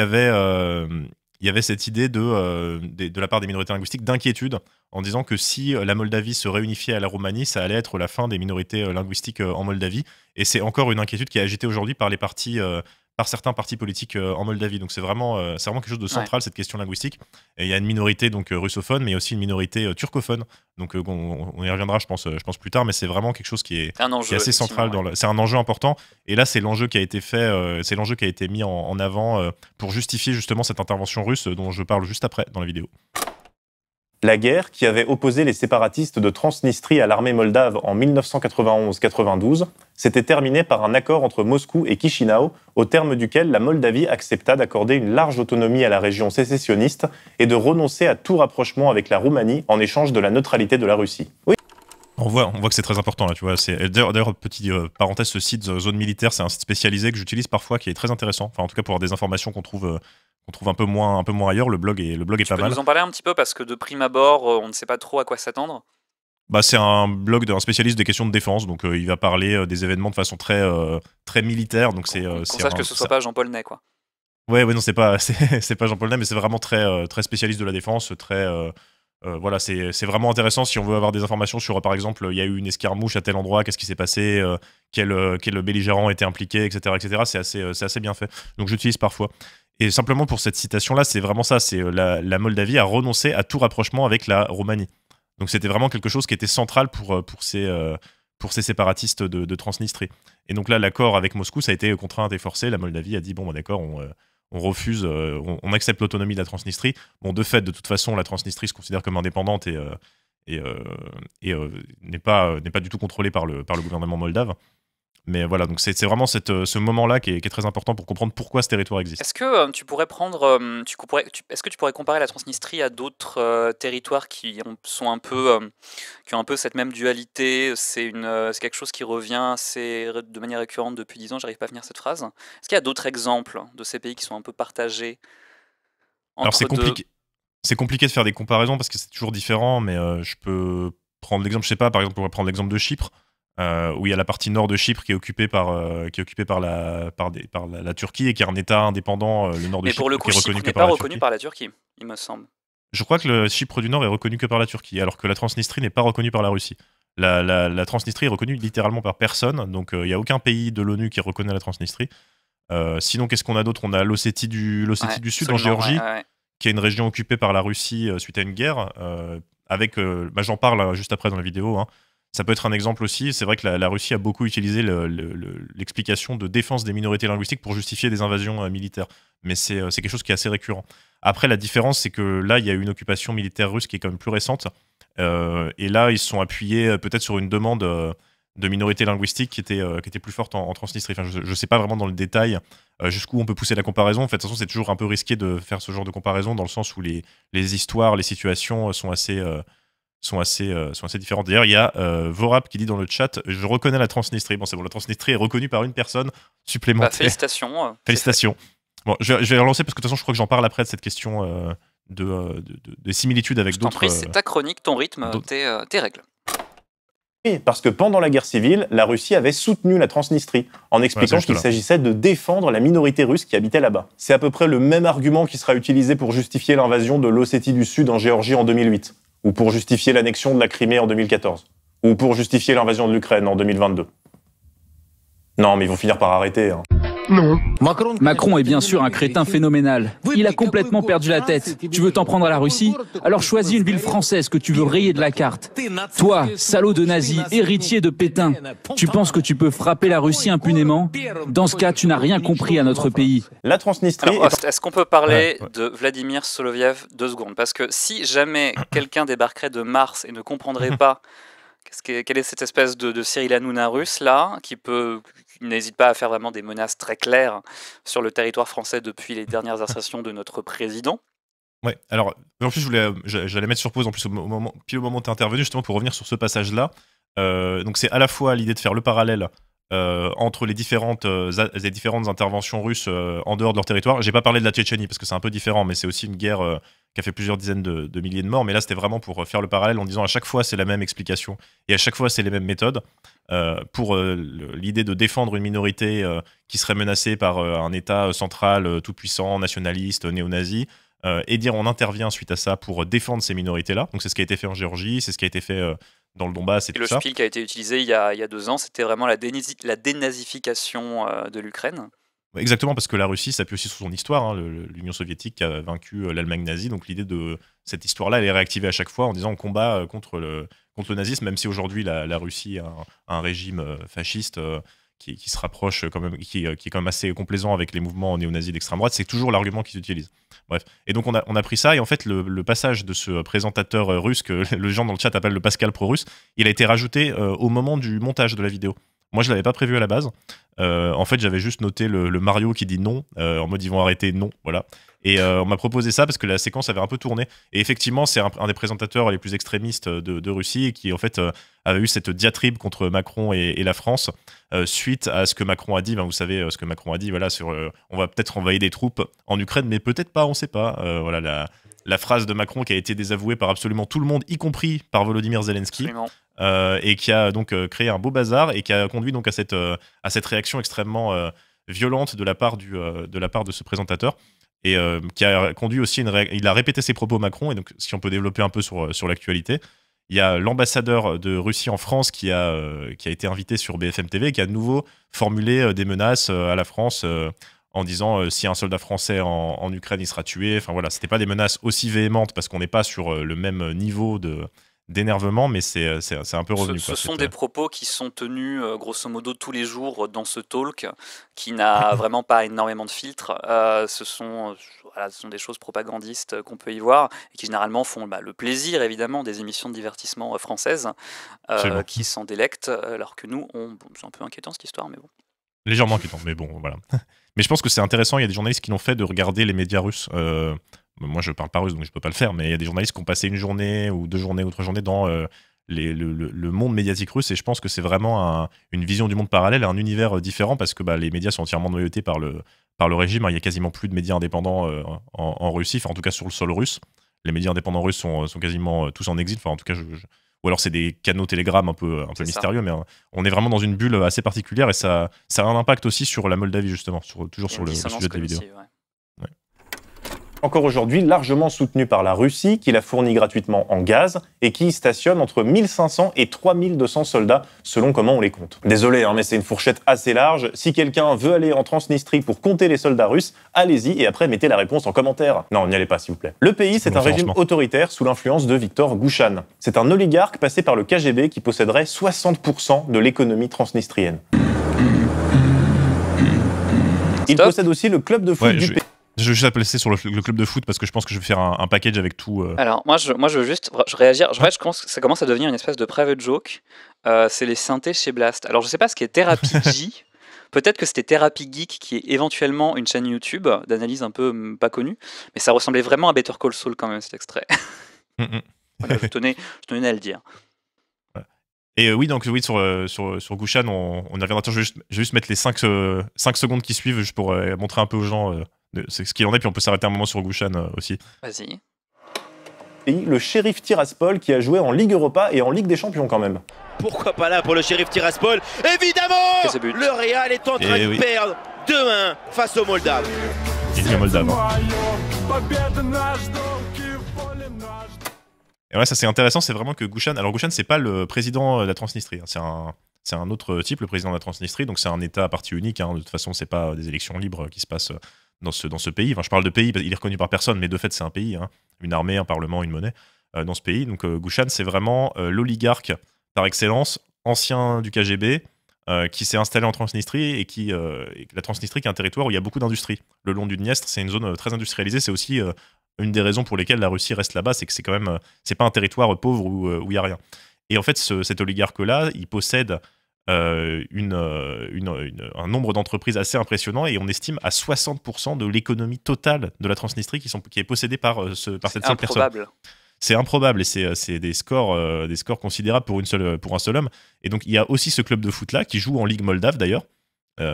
y avait cette idée de la part des minorités linguistiques d'inquiétude en disant que si la Moldavie se réunifiait à la Roumanie, ça allait être la fin des minorités linguistiques en Moldavie. Et c'est encore une inquiétude qui est agitée aujourd'hui par certains partis politiques en Moldavie. Donc c'est vraiment quelque chose de central, cette question linguistique. Et il y a une minorité donc russophone, mais aussi une minorité turcophone. Donc on y reviendra, je pense plus tard, mais c'est vraiment quelque chose qui est assez central. C'est un enjeu important. Et là, c'est l'enjeu qui a été fait, c'est l'enjeu qui a été mis en avant pour justifier justement cette intervention russe dont je parle juste après dans la vidéo. La guerre, qui avait opposé les séparatistes de Transnistrie à l'armée moldave en 1991-92, s'était terminée par un accord entre Moscou et Chisinau, au terme duquel la Moldavie accepta d'accorder une large autonomie à la région sécessionniste et de renoncer à tout rapprochement avec la Roumanie en échange de la neutralité de la Russie. Oui. On voit que c'est très important là, tu vois. D'ailleurs, petite parenthèse, ce site Zone Militaire, c'est un site spécialisé que j'utilise parfois, qui est très intéressant. Enfin, en tout cas, pour avoir des informations qu'on trouve un peu moins ailleurs. Le blog est pas mal. Tu peux nous en parler un petit peu parce que de prime abord, on ne sait pas trop à quoi s'attendre. Bah, c'est un blog d'un spécialiste des questions de défense, donc il va parler des événements de façon très militaire. Donc qu'on sache que ce soit pas Jean-Paul Ney, quoi. Ouais, non, c'est pas Jean-Paul Ney, mais c'est vraiment très spécialiste de la défense, voilà, c'est vraiment intéressant si on veut avoir des informations sur, par exemple, il y a eu une escarmouche à tel endroit, qu'est-ce qui s'est passé, quel belligérant était impliqué, etc. C'est assez bien fait. Donc j'utilise parfois. Et simplement pour cette citation-là, c'est vraiment ça, c'est la Moldavie a renoncé à tout rapprochement avec la Roumanie. Donc c'était vraiment quelque chose qui était central pour ces séparatistes de Transnistrie. Et donc là, l'accord avec Moscou, ça a été contraint et forcé. La Moldavie a dit, bon, d'accord, on refuse, on accepte l'autonomie de la Transnistrie. Bon, de fait, de toute façon, la Transnistrie se considère comme indépendante et n'est pas du tout contrôlée par le gouvernement moldave. Mais voilà, donc c'est vraiment ce moment-là qui est très important pour comprendre pourquoi ce territoire existe. Est-ce que tu pourrais est-ce que tu pourrais comparer la Transnistrie à d'autres territoires qui ont un peu cette même dualité? C'est quelque chose qui revient de manière récurrente depuis 10 ans, j'arrive pas à finir cette phrase. Est-ce qu'il y a d'autres exemples de ces pays qui sont un peu partagés entre Alors c'est compliqué de faire des comparaisons parce que c'est toujours différent, mais je peux prendre l'exemple, je sais pas, par exemple, on pourrait prendre l'exemple de Chypre. Où il y a la partie nord de Chypre qui est occupée par la Turquie et qui est un État indépendant, le nord de Chypre. Mais pour le coup, qui est Chypre reconnu n'est que par pas la reconnu Turquie. par la Turquie, il me semble. Je crois que le Chypre du Nord est reconnu que par la Turquie, alors que la Transnistrie n'est pas reconnue par la Russie. La Transnistrie est reconnue littéralement par personne, donc il n'y a aucun pays de l'ONU qui reconnaît la Transnistrie. Sinon, qu'est-ce qu'on a d'autre? On a l'Ossétie du Sud en Géorgie, qui est une région occupée par la Russie suite à une guerre, j'en parle juste après dans la vidéo, hein. Ça peut être un exemple aussi. C'est vrai que la Russie a beaucoup utilisé l'explication de défense des minorités linguistiques pour justifier des invasions militaires. Mais c'est quelque chose qui est assez récurrent. Après, la différence, c'est que là, il y a eu une occupation militaire russe qui est quand même plus récente. Et là, ils se sont appuyés peut-être sur une demande de minorités linguistiques qui était plus forte en Transnistrie. Enfin, je ne sais pas vraiment dans le détail jusqu'où on peut pousser la comparaison. En fait, de toute façon, c'est toujours un peu risqué de faire ce genre de comparaison dans le sens où les histoires, les situations sont assez différentes. D'ailleurs, il y a Vorap qui dit dans le chat « Je reconnais la Transnistrie ». Bon, c'est bon, la Transnistrie est reconnue par une personne supplémentaire. Bah, félicitations. Félicitations. Bon, je vais relancer parce que de toute façon, je crois que j'en parle après de cette question de similitudes avec d'autres. Je t'en prie, c'est ta chronique, ton rythme, tes règles. Oui, parce que pendant la guerre civile, la Russie avait soutenu la Transnistrie, en expliquant qu'il s'agissait de défendre la minorité russe qui habitait là-bas. C'est à peu près le même argument qui sera utilisé pour justifier l'invasion de l'Ossétie du Sud en Géorgie en 2008. Ou pour justifier l'annexion de la Crimée en 2014. Ou pour justifier l'invasion de l'Ukraine en 2022. Non, mais ils vont finir par arrêter. Hein. Non. Macron est bien sûr un crétin phénoménal. Il a complètement perdu la tête. Tu veux t'en prendre à la Russie? Alors choisis une ville française que tu veux rayer de la carte. Toi, salaud de nazi, héritier de Pétain, tu penses que tu peux frapper la Russie impunément? Dans ce cas, tu n'as rien compris à notre pays. La Transnistrie. Alors, est-ce qu'on peut parler de Vladimir Soloviev 2 secondes? Parce que si jamais quelqu'un débarquerait de Mars et ne comprendrait pas quelle est cette espèce de Cyril Hanouna russe là, qui n'hésite pas à faire vraiment des menaces très claires sur le territoire français depuis les dernières assertions de notre président. Ouais, alors en plus j'allais mettre sur pause en plus au moment où tu es intervenu justement pour revenir sur ce passage-là. Donc c'est à la fois l'idée de faire le parallèle entre les différentes interventions russes en dehors de leur territoire. J'ai pas parlé de la Tchétchénie parce que c'est un peu différent, mais c'est aussi une guerre qui a fait plusieurs dizaines de milliers de morts. Mais là, c'était vraiment pour faire le parallèle en disant à chaque fois c'est la même explication et à chaque fois c'est les mêmes méthodes pour l'idée de défendre une minorité qui serait menacée par un État central tout puissant, nationaliste, néo-nazi. Et dire on intervient suite à ça pour défendre ces minorités-là. Donc c'est ce qui a été fait en Géorgie, c'est ce qui a été fait dans le Donbass et tout ça. Le spiel qui a été utilisé il y a 2 ans, c'était vraiment la dénazification de l'Ukraine. Exactement, parce que la Russie s'appuie aussi sur son histoire. Hein, l'Union soviétique qui a vaincu l'Allemagne nazie. Donc l'idée de cette histoire-là, elle est réactivée à chaque fois en disant on combat contre le nazisme, même si aujourd'hui la Russie a un régime fasciste qui se rapproche quand même, qui est quand même assez complaisant avec les mouvements néo-nazis d'extrême droite. C'est toujours l'argument qu'ils utilisent. Bref. Et donc on a pris ça, et en fait le passage de ce présentateur russe que les gens dans le chat appellent le Pascal pro-russe, il a été rajouté au moment du montage de la vidéo. Moi je l'avais pas prévu à la base. En fait j'avais juste noté le Mario qui dit non, en mode ils vont arrêter non, voilà. Et on m'a proposé ça parce que la séquence avait un peu tourné. Et effectivement, c'est un des présentateurs les plus extrémistes de Russie et qui, en fait, avait eu cette diatribe contre Macron et la France suite à ce que Macron a dit. Ben, vous savez ce que Macron a dit, voilà, sur on va peut-être envoyer des troupes en Ukraine, mais peut-être pas, on sait pas. Voilà la phrase de Macron qui a été désavouée par absolument tout le monde, y compris par Volodymyr Zelensky. Et qui a donc créé un beau bazar et qui a conduit donc à cette réaction extrêmement violente de la part de ce présentateur. Et qui a conduit aussi il a répété ses propos Macron, et donc si on peut développer un peu sur l'actualité, il y a l'ambassadeur de Russie en France qui a été invité sur BFM TV, qui a de nouveau formulé des menaces à la France en disant si un soldat français en Ukraine il sera tué. Enfin voilà, c'était pas des menaces aussi véhémentes parce qu'on n'est pas sur le même niveau d'énervement, mais c'est un peu revenu. Ce sont des propos qui sont tenus grosso modo tous les jours dans ce talk, qui n'a vraiment pas énormément de filtres. Ce sont des choses propagandistes qu'on peut y voir, et qui généralement font le plaisir évidemment des émissions de divertissement françaises qui s'en délectent, alors que nous, c'est un peu inquiétant cette histoire, mais bon. Légèrement inquiétant, mais bon, voilà. Mais je pense que c'est intéressant, il y a des journalistes qui l'ont fait, de regarder les médias russes. Moi, je parle pas russe, donc je peux pas le faire, mais il y a des journalistes qui ont passé 1 journée ou 2 journées ou 3 journées dans le monde médiatique russe, et je pense que c'est vraiment une vision du monde parallèle, un univers différent, parce que les médias sont entièrement noyautés par le régime. Il y a quasiment plus de médias indépendants en Russie, enfin en tout cas sur le sol russe. Les médias indépendants russes sont quasiment tous en exil, enfin en tout cas ou alors c'est des canaux Telegram un peu mystérieux, mais on est vraiment dans une bulle assez particulière, et ça a un impact aussi sur la Moldavie justement, toujours sur le sujet de la vidéo. Encore aujourd'hui largement soutenu par la Russie, qui la fournit gratuitement en gaz et qui stationne entre 1500 et 3200 soldats, selon comment on les compte. Désolé, mais c'est une fourchette assez large. Si quelqu'un veut aller en Transnistrie pour compter les soldats russes, allez-y, et après mettez la réponse en commentaire. Non, n'y allez pas s'il vous plaît. Le pays, c'est un régime autoritaire sous l'influence de Viktor Gouchan. C'est un oligarque passé par le KGB qui posséderait 60% de l'économie transnistrienne. Il possède aussi le club de foot du pays. Je vais juste la placer sur le club de foot parce que je pense que je vais faire un package avec tout. Alors, moi, je veux juste réagir. En fait, ça commence à devenir une espèce de private joke. C'est les synthés chez Blast. Alors, je sais pas ce qu'est Therapy G. Peut-être que c'était Therapy Geek, qui est éventuellement une chaîne YouTube d'analyse un peu pas connue. Mais ça ressemblait vraiment à Better Call Saul quand même, cet extrait. Voilà, je tenais à le dire. Et oui, donc oui, sur Gouchan, on y reviendra. Je vais juste mettre les 5 secondes qui suivent juste pour montrer un peu aux gens ce qu'il en est, puis on peut s'arrêter un moment sur Gouchan aussi. Vas-y. Et le Sheriff Tiraspol qui a joué en Ligue Europa et en Ligue des Champions quand même. Pourquoi pas là pour le Sheriff Tiraspol? Évidemment, le Real est en train de perdre 2-1 face aux Moldaves. Et les Moldaves. Et ouais, ça c'est intéressant, c'est vraiment que Gouchan... Alors Gouchan, c'est pas le président de la Transnistrie, hein. c'est un autre type, le président de la Transnistrie, donc c'est un État à parti unique, hein. De toute façon, c'est pas des élections libres qui se passent dans ce pays. Enfin, je parle de pays, il est reconnu par personne, mais de fait, c'est un pays, hein. Une armée, un parlement, une monnaie dans ce pays. Donc Gushan, c'est vraiment l'oligarque par excellence, ancien du KGB, qui s'est installé en Transnistrie et la Transnistrie qui est un territoire où il y a beaucoup d'industrie. Le long du Dniestre, c'est une zone très industrialisée. C'est aussi une des raisons pour lesquelles la Russie reste là-bas, c'est que c'est quand même, c'est pas un territoire pauvre où il y a rien. Et en fait, cet oligarque-là, il possède un nombre d'entreprises assez impressionnant, et on estime à 60% de l'économie totale de la Transnistrie qui est possédée par cette seule personne. C'est improbable, et c'est des scores considérables pour un seul homme. Et donc il y a aussi ce club de foot là qui joue en Ligue moldave d'ailleurs,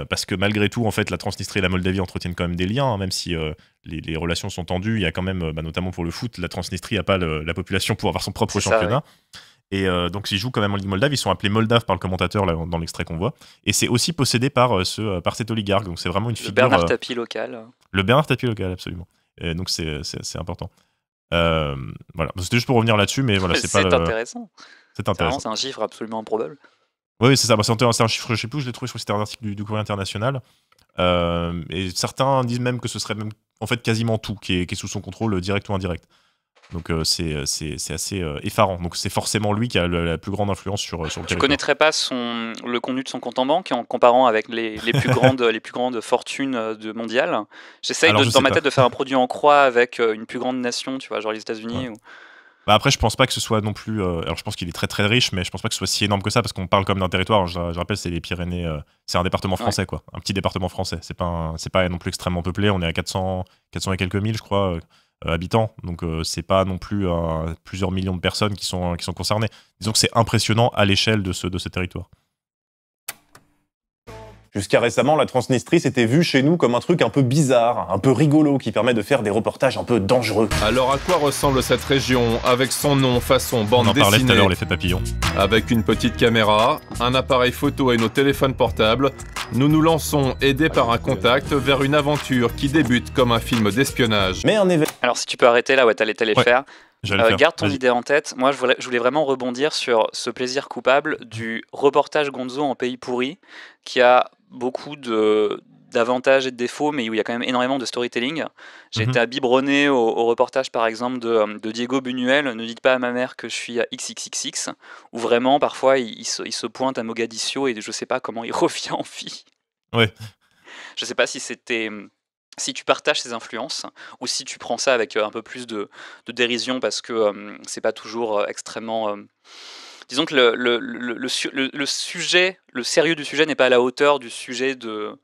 parce que malgré tout, en fait, la Transnistrie et la Moldavie entretiennent quand même des liens, hein, même si les relations sont tendues. Il y a quand même, notamment pour le foot, la Transnistrie n'a pas la population pour avoir son propre championnat. Oui. Et donc ils jouent quand même en Ligue moldave. Ils sont appelés Moldaves par le commentateur là, dans l'extrait qu'on voit. Et c'est aussi possédé par cet oligarque. Donc c'est vraiment une figure. Le Bernard Tapie local. Le Bernard Tapie local, absolument. Et donc c'est important. Voilà, c'était juste pour revenir là-dessus, mais voilà, c'est intéressant. C'est intéressant. C'est un chiffre absolument improbable. Oui, c'est ça. C'est un chiffre, je sais plus, je l'ai trouvé, je crois que c'était un article du Courrier International. Et certains disent même que ce serait même en fait quasiment tout qui est sous son contrôle, direct ou indirect. Donc c'est assez effarant. Donc c'est forcément lui qui a la plus grande influence sur le territoire. Tu connaîtrais pas le contenu de son compte en banque en comparant avec les plus grandes fortunes mondiales. J'essaye dans ma tête de faire un produit en croix avec une plus grande nation, tu vois, genre les États-Unis. Ouais. Après, je pense pas que ce soit non plus. Alors, je pense qu'il est très très riche, mais je pense pas que ce soit si énorme que ça, parce qu'on parle comme d'un territoire. Je rappelle, c'est les Pyrénées. C'est un département français, quoi. Un petit département français. C'est pas non plus extrêmement peuplé. On est à 400 et quelques mille, je crois. Habitants, donc c'est pas non plus plusieurs millions de personnes qui sont concernées. Disons que c'est impressionnant à l'échelle de ce territoire. Jusqu'à récemment, la Transnistrie s'était vue chez nous comme un truc un peu bizarre, un peu rigolo, qui permet de faire des reportages un peu dangereux. Alors à quoi ressemble cette région, avec son nom façon bande dessinée? On en parlait tout à l'heure, l'effet papillon. Avec une petite caméra, un appareil photo et nos téléphones portables, nous nous lançons, aidés par un contact, vers une aventure qui débute comme un film d'espionnage. Mais un événement... Alors si tu peux arrêter là, ouais, t'allais faire. Garde ton Vas-y. idée en tête. Moi, je voulais vraiment rebondir sur ce plaisir coupable du reportage Gonzo en pays pourri, qui a beaucoup d'avantages et de défauts, mais où il y a quand même énormément de storytelling. J'ai été biberonné au reportage, par exemple, de Diego Buñuel, Ne dites pas à ma mère que je suis à XXXX, où vraiment, parfois, il se pointe à Mogadiscio et je sais pas comment il revient en vie. Ouais. Je sais pas si c'était... Si tu partages ces influences, ou si tu prends ça avec un peu plus de dérision, parce que c'est pas toujours extrêmement... Disons que le sujet, le sérieux du sujet n'est pas à la hauteur du sujet de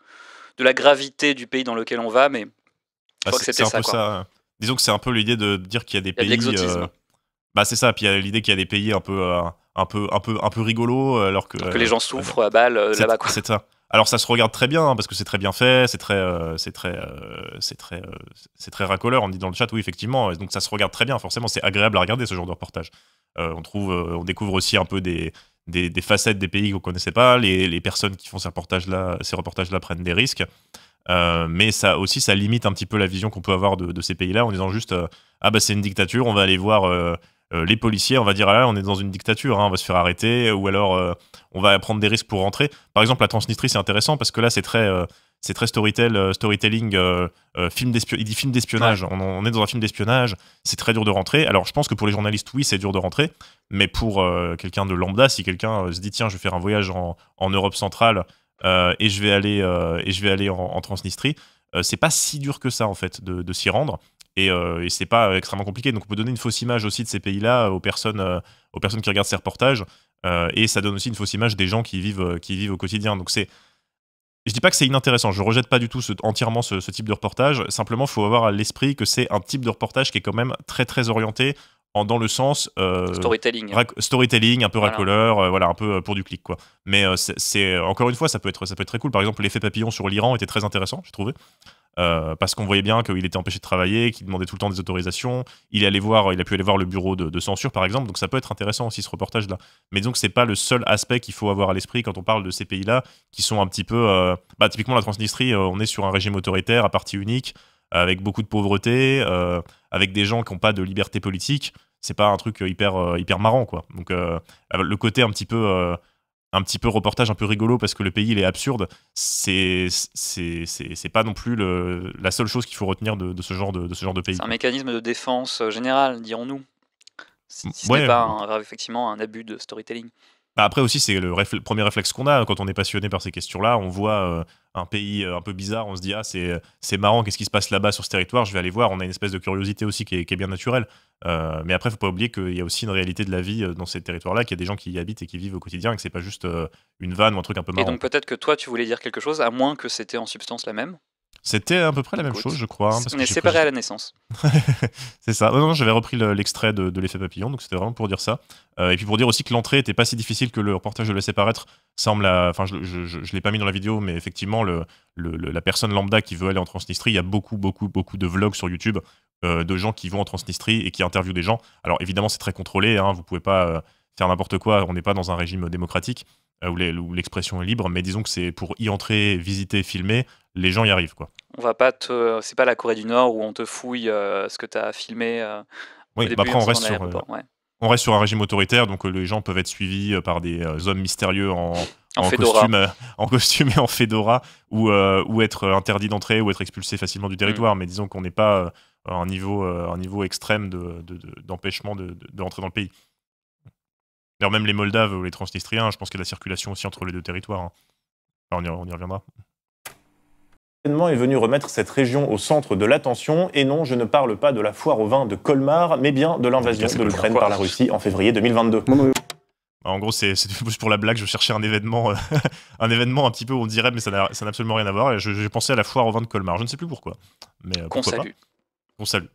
la gravité du pays dans lequel on va, mais je crois que c'était ça, quoi. Ça. Disons que c'est un peu l'idée de dire qu'il y a des pays... Il y a de l'exotisme. C'est ça, puis il y a l'idée qu'il y a des pays un peu rigolos, alors que... les gens souffrent à balles là-bas, quoi. C'est ça. Alors ça se regarde très bien, hein, parce que c'est très bien fait, c'est très racoleur, on dit dans le chat, oui effectivement, et donc ça se regarde très bien, forcément c'est agréable à regarder ce genre de reportage. On découvre aussi un peu des facettes des pays qu'on connaissait pas, les personnes qui font ces reportages-là prennent des risques, mais ça limite un petit peu la vision qu'on peut avoir de ces pays-là en disant juste c'est une dictature, on va aller voir les policiers, on va dire on est dans une dictature, hein, on va se faire arrêter, ou alors on va prendre des risques pour rentrer. Par exemple, la Transnistrie, c'est intéressant parce que là, c'est très storytelling, film d'espionnage. Ouais. On est dans un film d'espionnage, c'est très dur de rentrer. Alors, je pense que pour les journalistes, oui, c'est dur de rentrer, mais pour quelqu'un de lambda, si quelqu'un se dit tiens, je vais faire un voyage en Europe centrale et je vais aller en Transnistrie, c'est pas si dur que ça en fait de s'y rendre. Et c'est pas extrêmement compliqué, donc on peut donner une fausse image aussi de ces pays-là aux personnes qui regardent ces reportages, et ça donne aussi une fausse image des gens qui vivent au quotidien. Donc je dis pas que c'est inintéressant, je rejette pas du tout entièrement ce type de reportage, simplement il faut avoir à l'esprit que c'est un type de reportage qui est quand même très très orienté dans le sens storytelling, un peu racoleur, voilà, un peu pour du clic, quoi. Mais c'est encore une fois, ça peut être très cool. Par exemple, l'effet papillon sur l'Iran était très intéressant, j'ai trouvé. Parce qu'on voyait bien qu'il était empêché de travailler, qu'il demandait tout le temps des autorisations. Il a pu aller voir le bureau de censure, par exemple. Donc ça peut être intéressant aussi, ce reportage-là. Mais disons que c'est pas le seul aspect qu'il faut avoir à l'esprit quand on parle de ces pays-là, qui sont un petit peu... typiquement, la Transnistrie, on est sur un régime autoritaire à parti unique, avec beaucoup de pauvreté, avec des gens qui n'ont pas de liberté politique. C'est pas un truc hyper marrant, quoi. Donc le côté un petit peu un petit peu reportage un peu rigolo parce que le pays il est absurde, c'est pas non plus la seule chose qu'il faut retenir de ce genre de pays. C'est un mécanisme de défense général, dirons-nous. Si ce n'est pas effectivement un abus de storytelling. Bah après aussi, c'est le premier réflexe qu'on a quand on est passionné par ces questions-là. On voit un pays un peu bizarre, on se dit « Ah, c'est marrant, qu'est-ce qui se passe là-bas sur ce territoire ? Je vais aller voir. » On a une espèce de curiosité aussi qui est bien naturelle. Mais après, il ne faut pas oublier qu'il y a aussi une réalité de la vie dans ces territoires-là, qu'il y a des gens qui y habitent et qui vivent au quotidien, et que c'est pas juste une vanne ou un truc un peu marrant. Et donc peut-être que toi, tu voulais dire quelque chose, à moins que c'était en substance la même. C'était à peu près la même chose, je crois. On est séparés à la naissance. C'est ça. Non, j'avais repris l'extrait de l'effet papillon, donc c'était vraiment pour dire ça. Et puis pour dire aussi que l'entrée était pas si difficile que le reportage de Laisser paraître semble. Enfin, je l'ai pas mis dans la vidéo, mais effectivement, la personne lambda qui veut aller en Transnistrie, il y a beaucoup de vlogs sur YouTube de gens qui vont en Transnistrie et qui interviewent des gens. Alors évidemment, c'est très contrôlé, hein, vous pouvez pas faire n'importe quoi, on n'est pas dans un régime démocratique où l'expression est libre, mais disons que c'est pour y entrer, visiter, filmer, les gens y arrivent, quoi. On va pas c'est pas la Corée du Nord où on te fouille ce que tu as filmé. Oui, début, après on reste sur un régime autoritaire, donc les gens peuvent être suivis par des hommes mystérieux en costume et en fedora, ou être interdits d'entrée ou être expulsés facilement du territoire. Mais disons qu'on n'est pas à un niveau extrême d'empêchement d'entrer dans le pays. D'ailleurs, même les Moldaves ou les Transnistriens, je pense qu'il y a de la circulation aussi entre les deux territoires. Hein. Enfin, on y reviendra. L'événement est venu remettre cette région au centre de l'attention, et non, je ne parle pas de la foire au vin de Colmar, mais bien de l'invasion de l'Ukraine par la Russie en février 2022. En gros, c'est juste pour la blague, je cherchais un événement un petit peu où on dirait, mais ça n'a absolument rien à voir, et j'ai pensé à la foire au vin de Colmar, je ne sais plus pourquoi. Mais qu'on salue. Qu'on salue.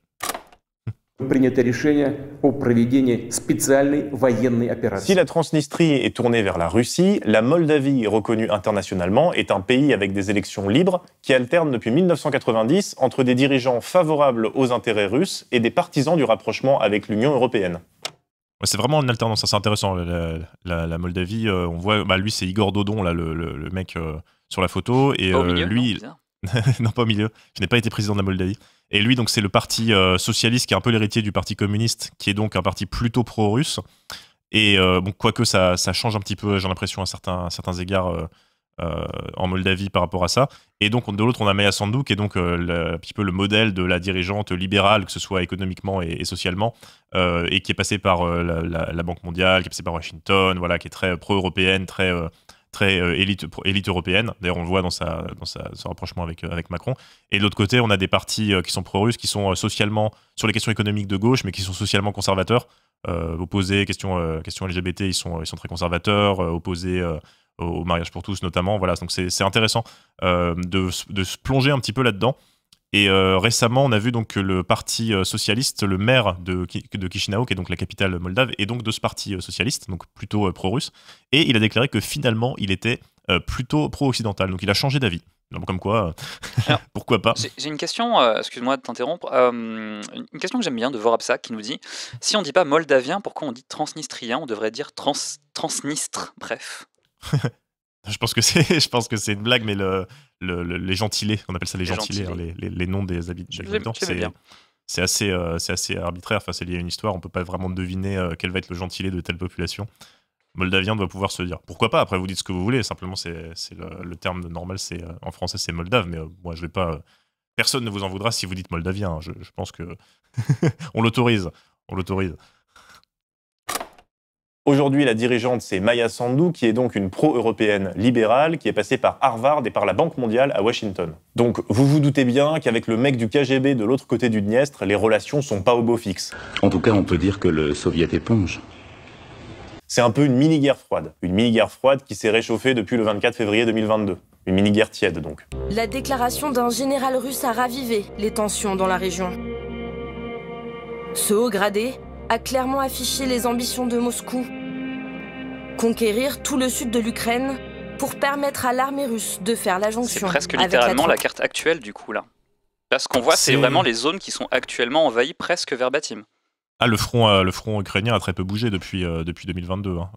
Si la Transnistrie est tournée vers la Russie, la Moldavie, reconnue internationalement, est un pays avec des élections libres qui alternent depuis 1990 entre des dirigeants favorables aux intérêts russes et des partisans du rapprochement avec l'Union européenne. Ouais, c'est vraiment une alternance, c'est intéressant. La Moldavie, on voit, lui c'est Igor Dodon, là, le mec sur la photo, et au milieu, lui... Non, pas au milieu. Je n'ai pas été président de la Moldavie. Et lui, donc, c'est le parti socialiste qui est un peu l'héritier du parti communiste, qui est donc un parti plutôt pro-russe. Et bon, quoique ça change un petit peu, j'ai l'impression, à certains égards en Moldavie par rapport à ça. Et donc, de l'autre, on a Maia Sandu, qui est donc un petit peu le modèle de la dirigeante libérale, que ce soit économiquement et socialement, et qui est passée par la Banque mondiale, qui est passée par Washington, voilà, qui est très pro-européenne, très élite européenne. D'ailleurs, on le voit dans son rapprochement avec Macron. Et de l'autre côté, on a des partis qui sont pro-russes, qui sont socialement, sur les questions économiques de gauche, mais qui sont socialement conservateurs. Opposés, question LGBT, ils sont très conservateurs, opposés au mariage pour tous notamment. Voilà, donc c'est intéressant de se plonger un petit peu là-dedans. Et récemment, on a vu donc que le parti socialiste, le maire de Chisinau, qui est donc la capitale moldave, est donc de ce parti socialiste, donc plutôt pro-russe. Et il a déclaré que finalement, il était plutôt pro-occidental. Donc il a changé d'avis. Donc comme quoi, pourquoi pas. J'ai une question, excuse-moi de t'interrompre, une question que j'aime bien de Vorabsa qui nous dit « Si on ne dit pas moldavien, pourquoi on dit transnistrien ? On devrait dire transnistre, bref. » Je pense que c'est une blague, mais les gentilés, on appelle ça les gentilés, hein, les noms des habitants, c'est assez arbitraire. Enfin, c'est lié à une histoire, on peut pas vraiment deviner quel va être le gentilé de telle population. Moldavien doit pouvoir se dire. Pourquoi pas ? Après, vous dites ce que vous voulez. Simplement, c'est le terme normal. C'est en français, c'est moldave, mais moi, je vais pas. Personne ne vous en voudra si vous dites moldavien. Hein. Je pense que on l'autorise. Aujourd'hui, la dirigeante, c'est Maia Sandu, qui est donc une pro-européenne libérale, qui est passée par Harvard et par la Banque mondiale à Washington. Donc, vous vous doutez bien qu'avec le mec du KGB de l'autre côté du Dniestre, les relations sont pas au beau fixe. En tout cas, on peut dire que le soviet éponge. C'est un peu une mini-guerre froide. Une mini-guerre froide qui s'est réchauffée depuis le 24 février 2022. Une mini-guerre tiède, donc. La déclaration d'un général russe a ravivé les tensions dans la région. Ce haut gradé a clairement affiché les ambitions de Moscou. Conquérir tout le sud de l'Ukraine pour permettre à l'armée russe de faire la jonction. C'est presque littéralement la carte actuelle du coup là. Là, ce qu'on voit, c'est vraiment les zones qui sont actuellement envahies presque verbatim. Ah, le front ukrainien a très peu bougé depuis 2022. Hein.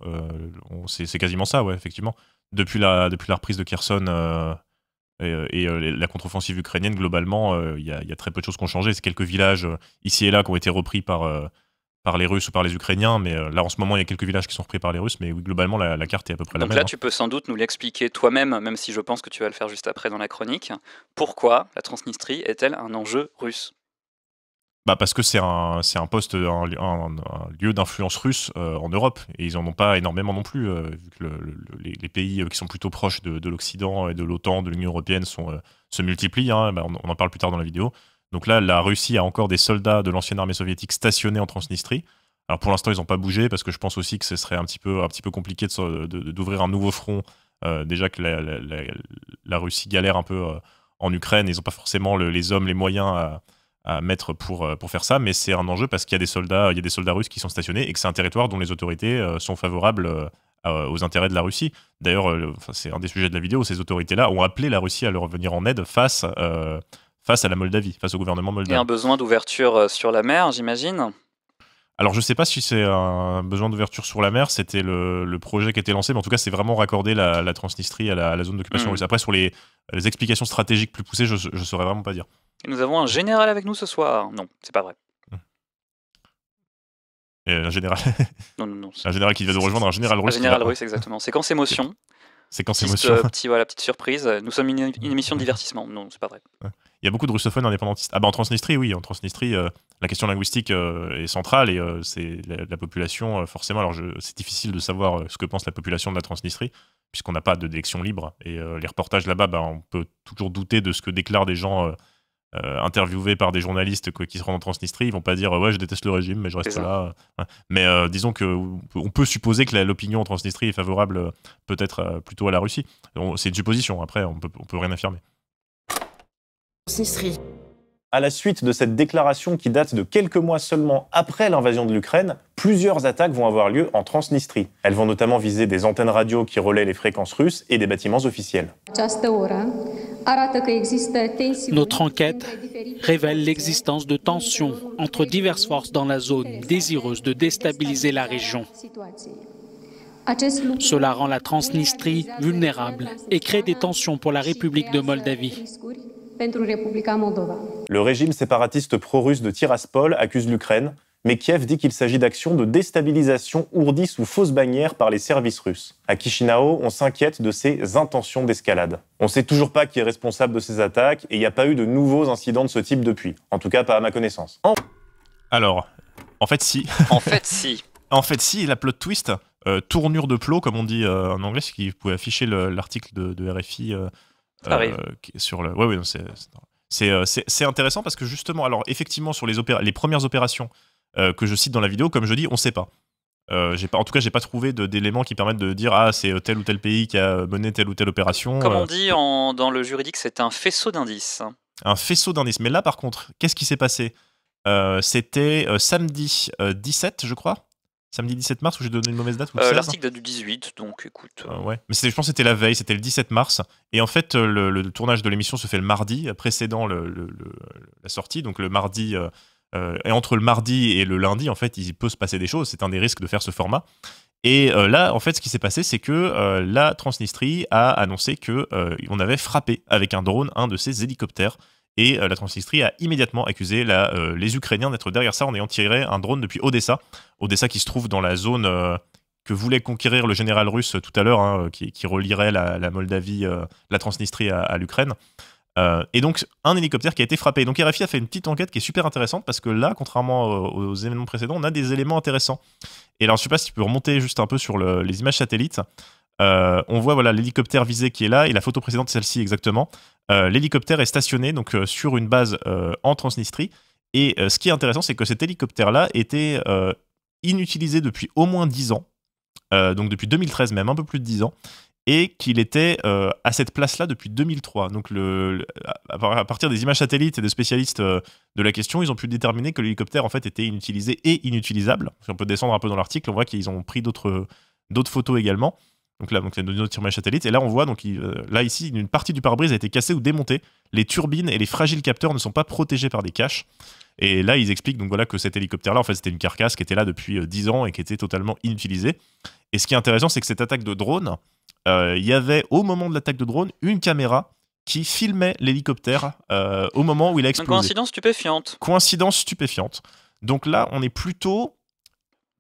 C'est quasiment ça, ouais, effectivement. Depuis la reprise de Kherson et la contre-offensive ukrainienne, globalement, il y a très peu de choses qui ont changé. C'est quelques villages ici et là qui ont été repris par par les Russes ou par les Ukrainiens, mais là en ce moment il y a quelques villages qui sont repris par les Russes, mais oui, globalement la carte est à peu près la même. Donc là tu peux sans doute nous l'expliquer toi-même, même si je pense que tu vas le faire juste après dans la chronique. Pourquoi la Transnistrie est-elle un enjeu russe ? Bah parce que c'est un lieu d'influence russe en Europe, et ils en ont pas énormément non plus, vu que les pays qui sont plutôt proches de l'Occident et de l'OTAN, de l'Union Européenne se multiplient, hein, bah on en parle plus tard dans la vidéo. Donc là, la Russie a encore des soldats de l'ancienne armée soviétique stationnés en Transnistrie. Alors pour l'instant, ils n'ont pas bougé, parce que je pense aussi que ce serait un petit peu compliqué d'ouvrir un nouveau front, déjà que la Russie galère un peu en Ukraine, ils n'ont pas forcément les hommes, les moyens à mettre pour faire ça, mais c'est un enjeu parce qu'il y a des soldats russes qui sont stationnés et que c'est un territoire dont les autorités sont favorables aux intérêts de la Russie. D'ailleurs, c'est un des sujets de la vidéo, ces autorités-là ont appelé la Russie à leur venir en aide face à la Moldavie, face au gouvernement moldave. Et un besoin d'ouverture sur la mer, j'imagine ? Alors je sais pas si c'est un besoin d'ouverture sur la mer, c'était le projet qui était lancé, mais en tout cas c'est vraiment raccorder la Transnistrie à la zone d'occupation russe. Après sur les explications stratégiques plus poussées, je saurais vraiment pas dire. Et nous avons un général avec nous ce soir. Non, c'est pas vrai. Un général. Non. Un général qui vient de rejoindre un général russe. Un général russe, exactement. Séquence émotion. Séquence émotion. Petite surprise. Nous sommes une émission de divertissement. Non, c'est pas vrai. Il y a beaucoup de russophones indépendantistes. Ah bah en Transnistrie, oui. En Transnistrie, la question linguistique est centrale et c'est la population, forcément. Alors c'est difficile de savoir ce que pense la population de la Transnistrie, puisqu'on n'a pas d'élection libre. Et les reportages là-bas, on peut toujours douter de ce que déclarent des gens interviewés par des journalistes qui se rendent en Transnistrie. Ils vont pas dire ouais, je déteste le régime, mais je reste là. Mais disons qu'on peut supposer que l'opinion en Transnistrie est favorable peut-être plutôt à la Russie. C'est une supposition. Après, on peut rien affirmer. Transnistrie. À la suite de cette déclaration qui date de quelques mois seulement après l'invasion de l'Ukraine, plusieurs attaques vont avoir lieu en Transnistrie. Elles vont notamment viser des antennes radio qui relaient les fréquences russes et des bâtiments officiels. Notre enquête révèle l'existence de tensions entre diverses forces dans la zone désireuses de déstabiliser la région. Cela rend la Transnistrie vulnérable et crée des tensions pour la République de Moldavie. Le régime séparatiste pro-russe de Tiraspol accuse l'Ukraine, mais Kiev dit qu'il s'agit d'actions de déstabilisation ourdies sous fausse bannière par les services russes. À Chisinau, on s'inquiète de ces intentions d'escalade. On ne sait toujours pas qui est responsable de ces attaques et il n'y a pas eu de nouveaux incidents de ce type depuis. En tout cas, pas à ma connaissance. Alors, en fait, si. En fait, si, la plot twist, tournure de plot, comme on dit en anglais, c'est qu'il pouvait afficher l'article de RFI sur le. Ouais, c'est intéressant parce que justement, alors effectivement, sur les premières opérations que je cite dans la vidéo, comme je dis, on ne sait pas. En tout cas, j'ai pas trouvé d'éléments qui permettent de dire c'est tel ou tel pays qui a mené telle ou telle opération. Comme on dit dans le juridique, c'est un faisceau d'indices. Un faisceau d'indices. Mais là, par contre, qu'est-ce qui s'est passé ? C'était samedi 17, je crois. Samedi 17 mars, où j'ai donné une mauvaise date. L'article date du 18, donc écoute. Ouais. Mais je pense que c'était la veille, c'était le 17 mars. Et en fait, le tournage de l'émission se fait le mardi, précédant la sortie. Donc le mardi, et entre le mardi et le lundi, en fait, il peut se passer des choses. C'est un des risques de faire ce format. Et là, en fait, ce qui s'est passé, c'est que la Transnistrie a annoncé qu'on avait frappé avec un drone un de ses hélicoptères. Et la Transnistrie a immédiatement accusé les Ukrainiens d'être derrière ça en ayant tiré un drone depuis Odessa. Odessa qui se trouve dans la zone que voulait conquérir le général russe tout à l'heure, qui relierait la Moldavie, la Transnistrie à l'Ukraine. Et donc, un hélicoptère qui a été frappé. Donc RFI a fait une petite enquête qui est super intéressante parce que là, contrairement aux événements précédents, on a des éléments intéressants. Et alors, je ne sais pas si tu peux remonter juste un peu sur les images satellites. On voit l'hélicoptère visé qui est là et la photo précédente, celle-ci exactement. L'hélicoptère est stationné donc, sur une base en Transnistrie. Et ce qui est intéressant, c'est que cet hélicoptère-là était inutilisé depuis au moins 10 ans. Donc depuis 2013 même, un peu plus de 10 ans. Et qu'il était à cette place-là depuis 2003. Donc à partir des images satellites et de spécialistes de la question, ils ont pu déterminer que l'hélicoptère en fait était inutilisé et inutilisable. Si on peut descendre un peu dans l'article, on voit qu'ils ont pris d'autres photos également. Donc là, il y a une autre image satellite. Et là, on voit, là ici, une partie du pare-brise a été cassée ou démontée. Les turbines et les fragiles capteurs ne sont pas protégés par des caches. Et là, ils expliquent donc, que cet hélicoptère-là, en fait, c'était une carcasse qui était là depuis 10 ans et qui était totalement inutilisée. Et ce qui est intéressant, c'est que cette attaque de drone, il y avait, au moment de l'attaque de drone, une caméra qui filmait l'hélicoptère au moment où il a explosé. Une coïncidence stupéfiante. Coïncidence stupéfiante. Donc là, on est plutôt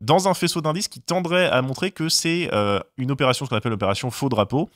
dans un faisceau d'indices qui tendrait à montrer que c'est une opération, ce qu'on appelle l'opération faux drapeau,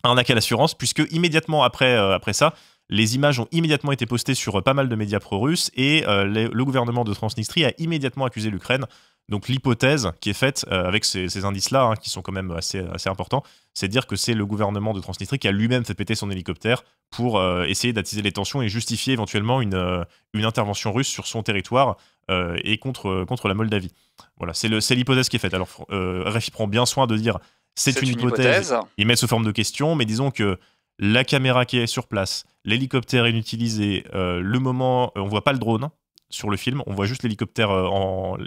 arnaque à l'assurance, puisque immédiatement après ça, les images ont immédiatement été postées sur pas mal de médias pro-russes et le gouvernement de Transnistrie a immédiatement accusé l'Ukraine. Donc l'hypothèse qui est faite avec ces indices-là, hein, qui sont quand même assez importants, c'est de dire que c'est le gouvernement de Transnistrie qui a lui-même fait péter son hélicoptère pour essayer d'attiser les tensions et justifier éventuellement une intervention russe sur son territoire et contre la Moldavie. Voilà, c'est l'hypothèse qui est faite. Alors RFI prend bien soin de dire c'est une hypothèse, ils mettent sous forme de question, mais disons que la caméra qui est sur place, l'hélicoptère inutilisé, le moment, on voit pas le drone sur le film, on voit juste l'hélicoptère en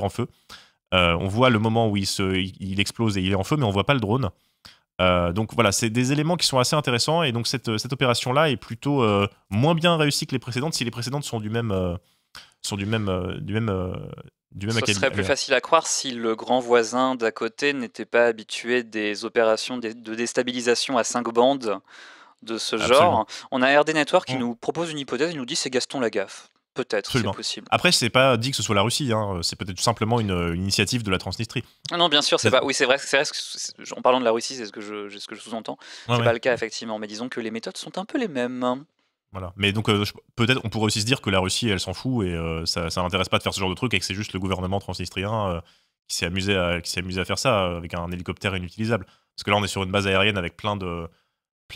feu. On voit le moment où il explose et il est en feu, mais on voit pas le drone. Donc voilà, c'est des éléments qui sont assez intéressants et donc cette opération-là est plutôt moins bien réussie que les précédentes, si les précédentes sont du même Ce serait plus facile à croire si le grand voisin d'à côté n'était pas habitué des opérations de déstabilisation à 5 bandes de ce genre. On a RD Network qui nous propose une hypothèse, il nous dit c'est Gaston Lagaffe. Peut-être, c'est possible. Après, c'est pas dit que ce soit la Russie, hein. C'est peut-être tout simplement une initiative de la Transnistrie. Non, bien sûr, c'est pas. Oui, c'est vrai que en parlant de la Russie, c'est ce que je sous-entends. C'est pas le cas effectivement, mais disons que les méthodes sont un peu les mêmes. Voilà. Mais donc peut-être on pourrait aussi se dire que la Russie elle s'en fout et ça n'intéresse pas de faire ce genre de truc et que c'est juste le gouvernement transnistrien qui s'est amusé à faire ça avec un hélicoptère inutilisable. Parce que là on est sur une base aérienne avec plein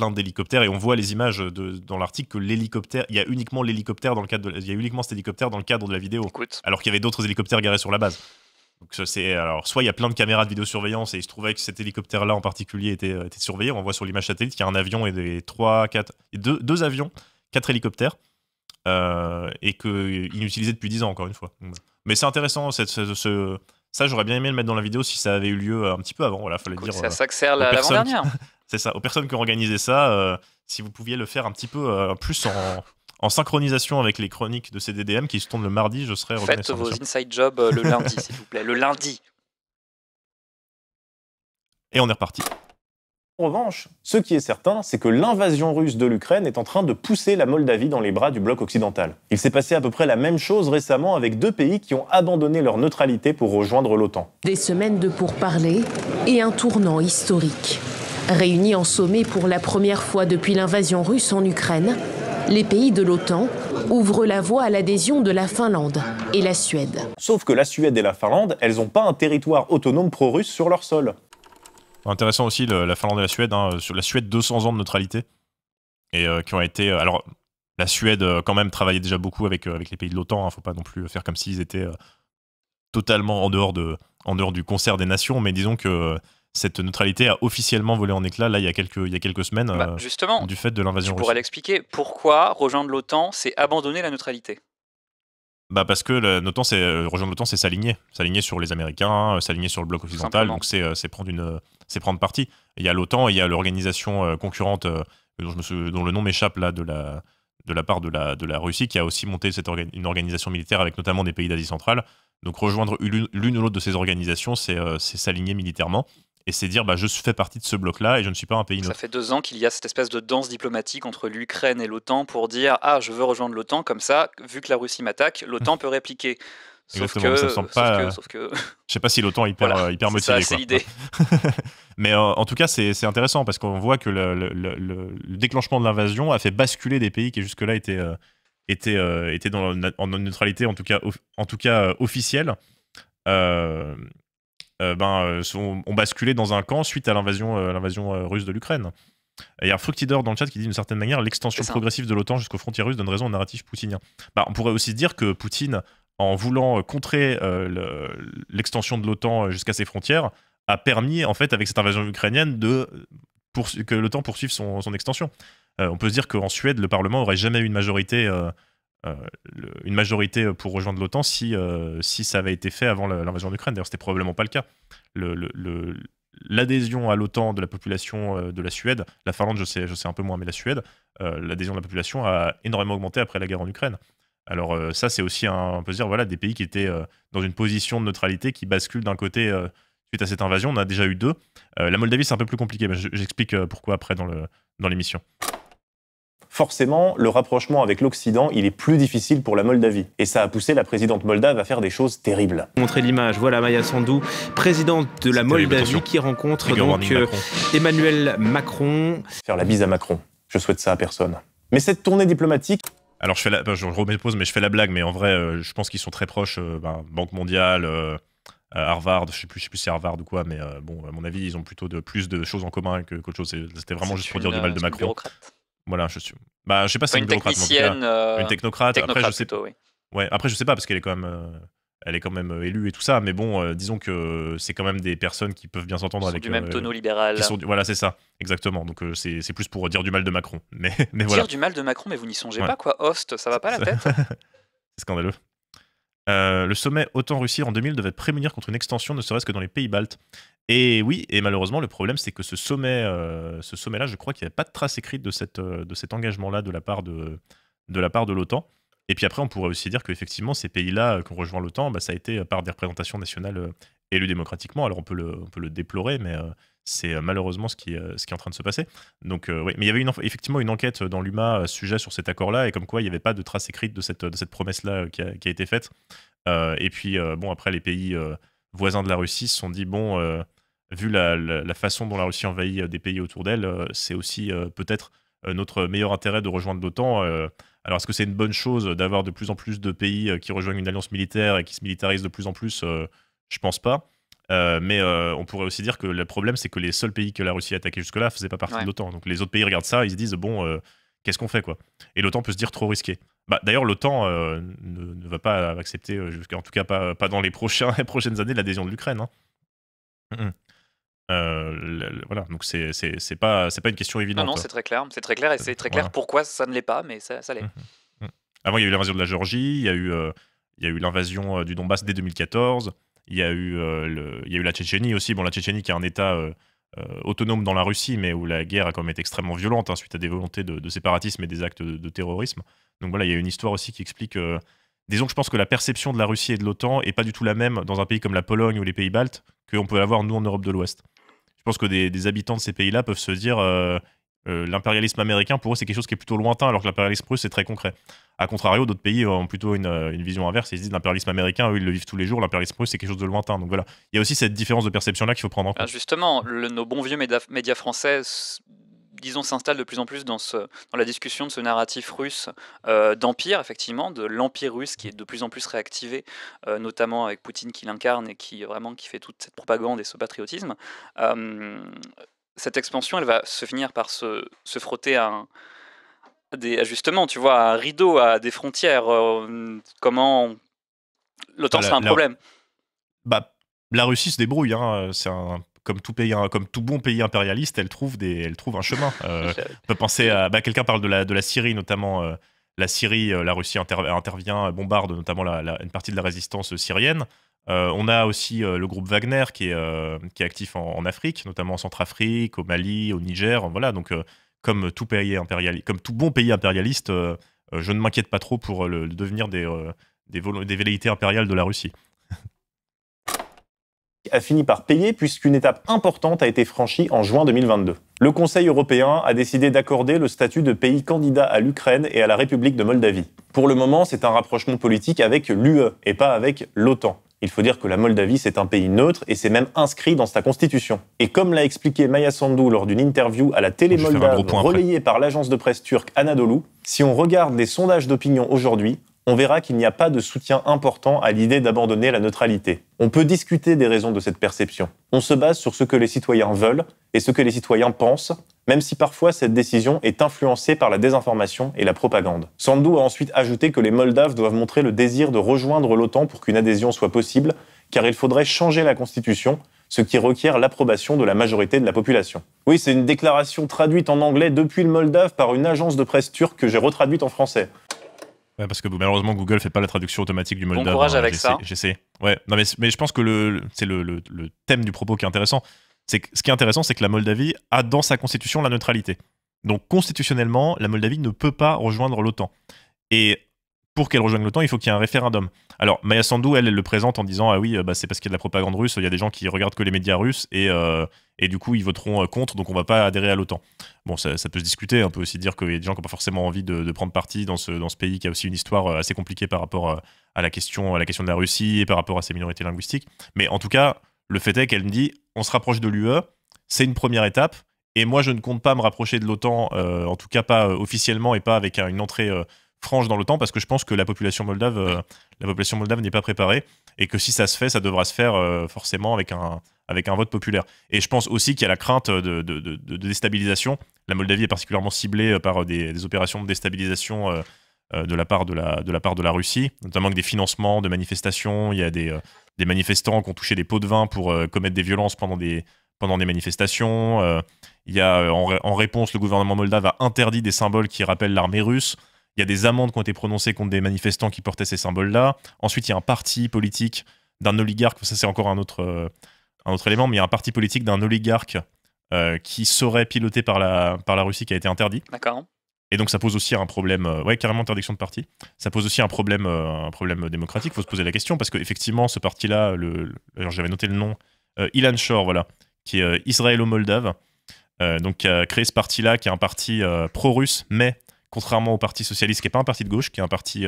d'hélicoptères et on voit les images dans l'article que l'hélicoptère, il y a uniquement l'hélicoptère dans le cadre il y a uniquement cet hélicoptère dans le cadre de la vidéo. Écoute. Alors qu'il y avait d'autres hélicoptères garés sur la base. Donc alors soit il y a plein de caméras de vidéosurveillance et il se trouvait que cet hélicoptère là en particulier était surveillé. On voit sur l'image satellite qu'il y a un avion et deux avions, 4 hélicoptères et inutilisés depuis 10 ans encore une fois. Mais c'est intéressant ça j'aurais bien aimé le mettre dans la vidéo si ça avait eu lieu un petit peu avant. Voilà, fallait dire. Ça que sert l'avant-dernière. C'est ça, aux personnes qui ont organisé ça, si vous pouviez le faire un petit peu plus en synchronisation avec les chroniques de CDDM qui se tournent le mardi, je serais reconnaissant. Faites vos inside jobs le lundi, s'il vous plaît, le lundi. Et on est reparti. En revanche, ce qui est certain, c'est que l'invasion russe de l'Ukraine est en train de pousser la Moldavie dans les bras du bloc occidental. Il s'est passé à peu près la même chose récemment avec 2 pays qui ont abandonné leur neutralité pour rejoindre l'OTAN. Des semaines de pourparlers et un tournant historique. Réunis en sommet pour la première fois depuis l'invasion russe en Ukraine, les pays de l'OTAN ouvrent la voie à l'adhésion de la Finlande et la Suède. Sauf que la Suède et la Finlande, elles n'ont pas un territoire autonome pro-russe sur leur sol. Intéressant aussi la Finlande et la Suède, hein, sur la Suède 200 ans de neutralité et qui ont été alors la Suède quand même travaillait déjà beaucoup avec les pays de l'OTAN, hein, faut pas non plus faire comme s'ils étaient totalement en dehors du concert des nations, mais disons que cette neutralité a officiellement volé en éclats là il y a quelques semaines justement, du fait de l'invasion russe. Tu pourrais l'expliquer, pourquoi rejoindre l'OTAN c'est abandonner la neutralité? Parce que rejoindre l'OTAN, c'est s'aligner sur les Américains, s'aligner sur le bloc occidental, donc c'est prendre parti. Il y a l'OTAN et il y a l'organisation concurrente dont le nom m'échappe là de la part de la Russie qui a aussi monté une organisation militaire avec notamment des pays d'Asie centrale. Donc rejoindre l'une ou l'autre de ces organisations, c'est s'aligner militairement. Et c'est dire, je fais partie de ce bloc-là et je ne suis pas un pays neutre. Ça fait 2 ans qu'il y a cette espèce de danse diplomatique entre l'Ukraine et l'OTAN pour dire « Ah, je veux rejoindre l'OTAN, comme ça, vu que la Russie m'attaque, l'OTAN peut répliquer. » Sauf que... Je sais pas si l'OTAN est hyper motivé. C'est l'idée. Mais en tout cas, c'est intéressant parce qu'on voit que le déclenchement de l'invasion a fait basculer des pays qui jusque-là étaient en neutralité, en tout cas officielle. Ont basculé dans un camp suite à l'invasion russe de l'Ukraine. Il y a un Fructidor dans le chat qui dit d'une certaine manière l'extension progressive de l'OTAN jusqu'aux frontières russes donne raison au narratif poutinien. On pourrait aussi se dire que Poutine, en voulant contrer l'extension de l'OTAN jusqu'à ses frontières, a permis en fait avec cette invasion ukrainienne que l'OTAN poursuive son extension. On peut se dire qu'en Suède, le Parlement n'aurait jamais eu une majorité pour rejoindre l'OTAN si ça avait été fait avant l'invasion d'Ukraine. D'ailleurs, c'était probablement pas le cas. L'adhésion à l'OTAN de la population de la Suède, la Finlande, je sais un peu moins, mais la Suède, l'adhésion de la population a énormément augmenté après la guerre en Ukraine. Alors ça, c'est aussi on peut se dire, voilà, des pays qui étaient dans une position de neutralité qui basculent d'un côté suite à cette invasion. On a déjà eu 2. La Moldavie, c'est un peu plus compliqué, mais j'explique pourquoi après dans l'émission. Forcément, le rapprochement avec l'Occident, il est plus difficile pour la Moldavie. Et ça a poussé la présidente moldave à faire des choses terribles. Montrer l'image, voilà Maya Sandu, présidente de la Moldavie, qui rencontre donc Emmanuel Macron. Faire la bise à Macron, je souhaite ça à personne. Mais cette tournée diplomatique... Alors je remets pause, mais je fais la blague, mais en vrai, je pense qu'ils sont très proches, Banque mondiale, Harvard, je sais plus si c'est Harvard ou quoi, mais bon, à mon avis, ils ont plutôt plus de choses en commun qu'autre chose. C'était vraiment juste pour dire du mal de Macron. Bureaucrate. Voilà, je sais pas si c'est une bureaucrate, mais en tout cas, une technocrate. Après, je sais plutôt, oui. Ouais, après, je sais pas, parce qu'elle est quand même, élue et tout ça, mais bon, disons que c'est quand même des personnes qui peuvent bien s'entendre avec... du même tonneau libéral. Voilà, c'est ça, exactement. Donc c'est plus pour dire du mal de Macron. Mais dire voilà. du mal de Macron, mais vous n'y songez pas, quoi. Host, ça va pas la tête. C'est scandaleux. Le sommet OTAN-Russie en 2000 devait prémunir contre une extension, ne serait-ce que dans les pays baltes. Et oui, et malheureusement, le problème, c'est que ce sommet-là, je crois qu'il n'y avait pas de trace écrite de cet engagement-là de la part de l'OTAN. Et puis après, on pourrait aussi dire qu'effectivement, ces pays-là qui ont rejoint l'OTAN, ça a été par des représentations nationales élues démocratiquement. Alors on peut le déplorer, mais c'est malheureusement ce qui est en train de se passer. Donc oui, mais il y avait effectivement une enquête dans l'UMA sujet sur cet accord-là, et comme quoi il n'y avait pas de trace écrite de cette promesse-là qui a été faite. Et puis bon, après, les pays voisins de la Russie se sont dit, bon, vu la façon dont la Russie envahit des pays autour d'elle, c'est aussi peut-être notre meilleur intérêt de rejoindre l'OTAN. Alors, est-ce que c'est une bonne chose d'avoir de plus en plus de pays qui rejoignent une alliance militaire et qui se militarisent de plus en plus? Je pense pas. Mais on pourrait aussi dire que le problème, c'est que les seuls pays que la Russie a attaqués jusque-là faisaient pas partie de l'OTAN. Donc les autres pays regardent ça, ils se disent, bon, qu'est-ce qu'on fait, quoi? Et l'OTAN peut se dire trop risqué. D'ailleurs, l'OTAN ne va pas accepter, en tout cas pas dans les prochaines années, l'adhésion de l'Ukraine. Hein. Voilà, donc c'est pas une question évidente. Non, c'est très clair, et c'est très clair pourquoi ça ne l'est pas, mais ça l'est. Avant, il y a eu l'invasion de la Géorgie, il y a eu l'invasion du Donbass dès 2014, il y a eu la Tchétchénie aussi. Bon, la Tchétchénie qui est un État autonome dans la Russie, mais où la guerre a quand même été extrêmement violente suite à des volontés de séparatisme et des actes de terrorisme. Donc voilà, il y a une histoire aussi qui explique... disons que je pense que la perception de la Russie et de l'OTAN est pas du tout la même dans un pays comme la Pologne ou les pays baltes qu'on peut avoir nous en Europe de l'Ouest. Je pense que des habitants de ces pays-là peuvent se dire l'impérialisme américain, pour eux, c'est quelque chose qui est plutôt lointain, alors que l'impérialisme russe, c'est très concret. A contrario, d'autres pays ont plutôt une vision inverse. Ils se disent l'impérialisme américain, eux, ils le vivent tous les jours, l'impérialisme russe, c'est quelque chose de lointain. Donc voilà, il y a aussi cette différence de perception-là qu'il faut prendre en compte. Justement, nos bons vieux médias français, disons, s'installent de plus en plus dans la discussion de ce narratif russe d'empire, effectivement, de l'empire russe qui est de plus en plus réactivé, notamment avec Poutine qui l'incarne et qui fait toute cette propagande et ce patriotisme. Cette expansion, elle va se finir par se frotter à justement, tu vois, à un rideau, à des frontières. Comment l'OTAN sera un problème? La Russie se débrouille, hein. Comme tout bon pays impérialiste, elle trouve un chemin. On peut penser à... quelqu'un parle de la Syrie, notamment. La Syrie, la Russie intervient, bombarde notamment une partie de la résistance syrienne. On a aussi le groupe Wagner qui est actif en Afrique, notamment en Centrafrique, au Mali, au Niger. Voilà, donc comme tout bon pays impérialiste, je ne m'inquiète pas trop pour le devenir des velléités impériales de la Russie. A fini par payer puisqu'une étape importante a été franchie en juin 2022. Le Conseil européen a décidé d'accorder le statut de pays candidat à l'Ukraine et à la République de Moldavie. Pour le moment, c'est un rapprochement politique avec l'UE et pas avec l'OTAN. Il faut dire que la Moldavie, c'est un pays neutre et c'est même inscrit dans sa constitution. Et comme l'a expliqué Maya Sandu lors d'une interview à la télé moldave relayée par l'agence de presse turque Anadolu, si on regarde les sondages d'opinion aujourd'hui, on verra qu'il n'y a pas de soutien important à l'idée d'abandonner la neutralité. On peut discuter des raisons de cette perception. On se base sur ce que les citoyens veulent et ce que les citoyens pensent, même si parfois cette décision est influencée par la désinformation et la propagande. Sandu a ensuite ajouté que les Moldaves doivent montrer le désir de rejoindre l'OTAN pour qu'une adhésion soit possible, car il faudrait changer la constitution, ce qui requiert l'approbation de la majorité de la population. Oui, c'est une déclaration traduite en anglais depuis le Moldave par une agence de presse turque que j'ai retraduite en français. Ouais, parce que malheureusement Google fait pas la traduction automatique du moldave. Bon courage avec ça. J'essaie. Ouais, non mais je pense que c'est le thème du propos qui est intéressant. Ce qui est intéressant, c'est que la Moldavie a dans sa constitution la neutralité. Donc constitutionnellement, la Moldavie ne peut pas rejoindre l'OTAN. Et pour qu'elle rejoigne l'OTAN, il faut qu'il y ait un référendum. Alors, Maya Sandu, elle le présente en disant « Ah oui, c'est parce qu'il y a de la propagande russe, il y a des gens qui regardent que les médias russes, et du coup, ils voteront contre, donc on va pas adhérer à l'OTAN. » Bon, ça peut se discuter, on peut aussi dire qu'il y a des gens qui n'ont pas forcément envie de prendre parti dans ce pays qui a aussi une histoire assez compliquée par rapport à la question de la Russie et par rapport à ses minorités linguistiques. Mais en tout cas, le fait est qu'elle me dit « On se rapproche de l'UE, c'est une première étape, et moi, je ne compte pas me rapprocher de l'OTAN, en tout cas pas officiellement et pas avec une entrée... franche dans l'OTAN, parce que je pense que la population moldave n'est pas préparée, et que si ça se fait, ça devra se faire forcément avec un vote populaire. Et je pense aussi qu'il y a la crainte de déstabilisation. La Moldavie est particulièrement ciblée par des opérations de déstabilisation de la part de la Russie, notamment avec des financements de manifestations. Il y a des manifestants qui ont touché des pots de vin pour commettre des violences pendant des manifestations. Il y a, en réponse, le gouvernement moldave a interdit des symboles qui rappellent l'armée russe. Il y a des amendes qui ont été prononcées contre des manifestants qui portaient ces symboles-là. Ensuite, il y a un parti politique d'un oligarque, ça c'est encore un autre élément, mais il y a un parti politique d'un oligarque qui serait piloté par la Russie qui a été interdit. D'accord. Et donc ça pose aussi un problème, carrément interdiction de parti. Ça pose aussi un problème démocratique, il faut se poser la question, parce qu'effectivement, ce parti-là, j'avais noté le nom, Ilan Shor, voilà, qui est israélo-moldave, donc qui a créé ce parti-là, qui est un parti pro-russe, mais contrairement au Parti socialiste, qui n'est pas un parti de gauche, qui est un parti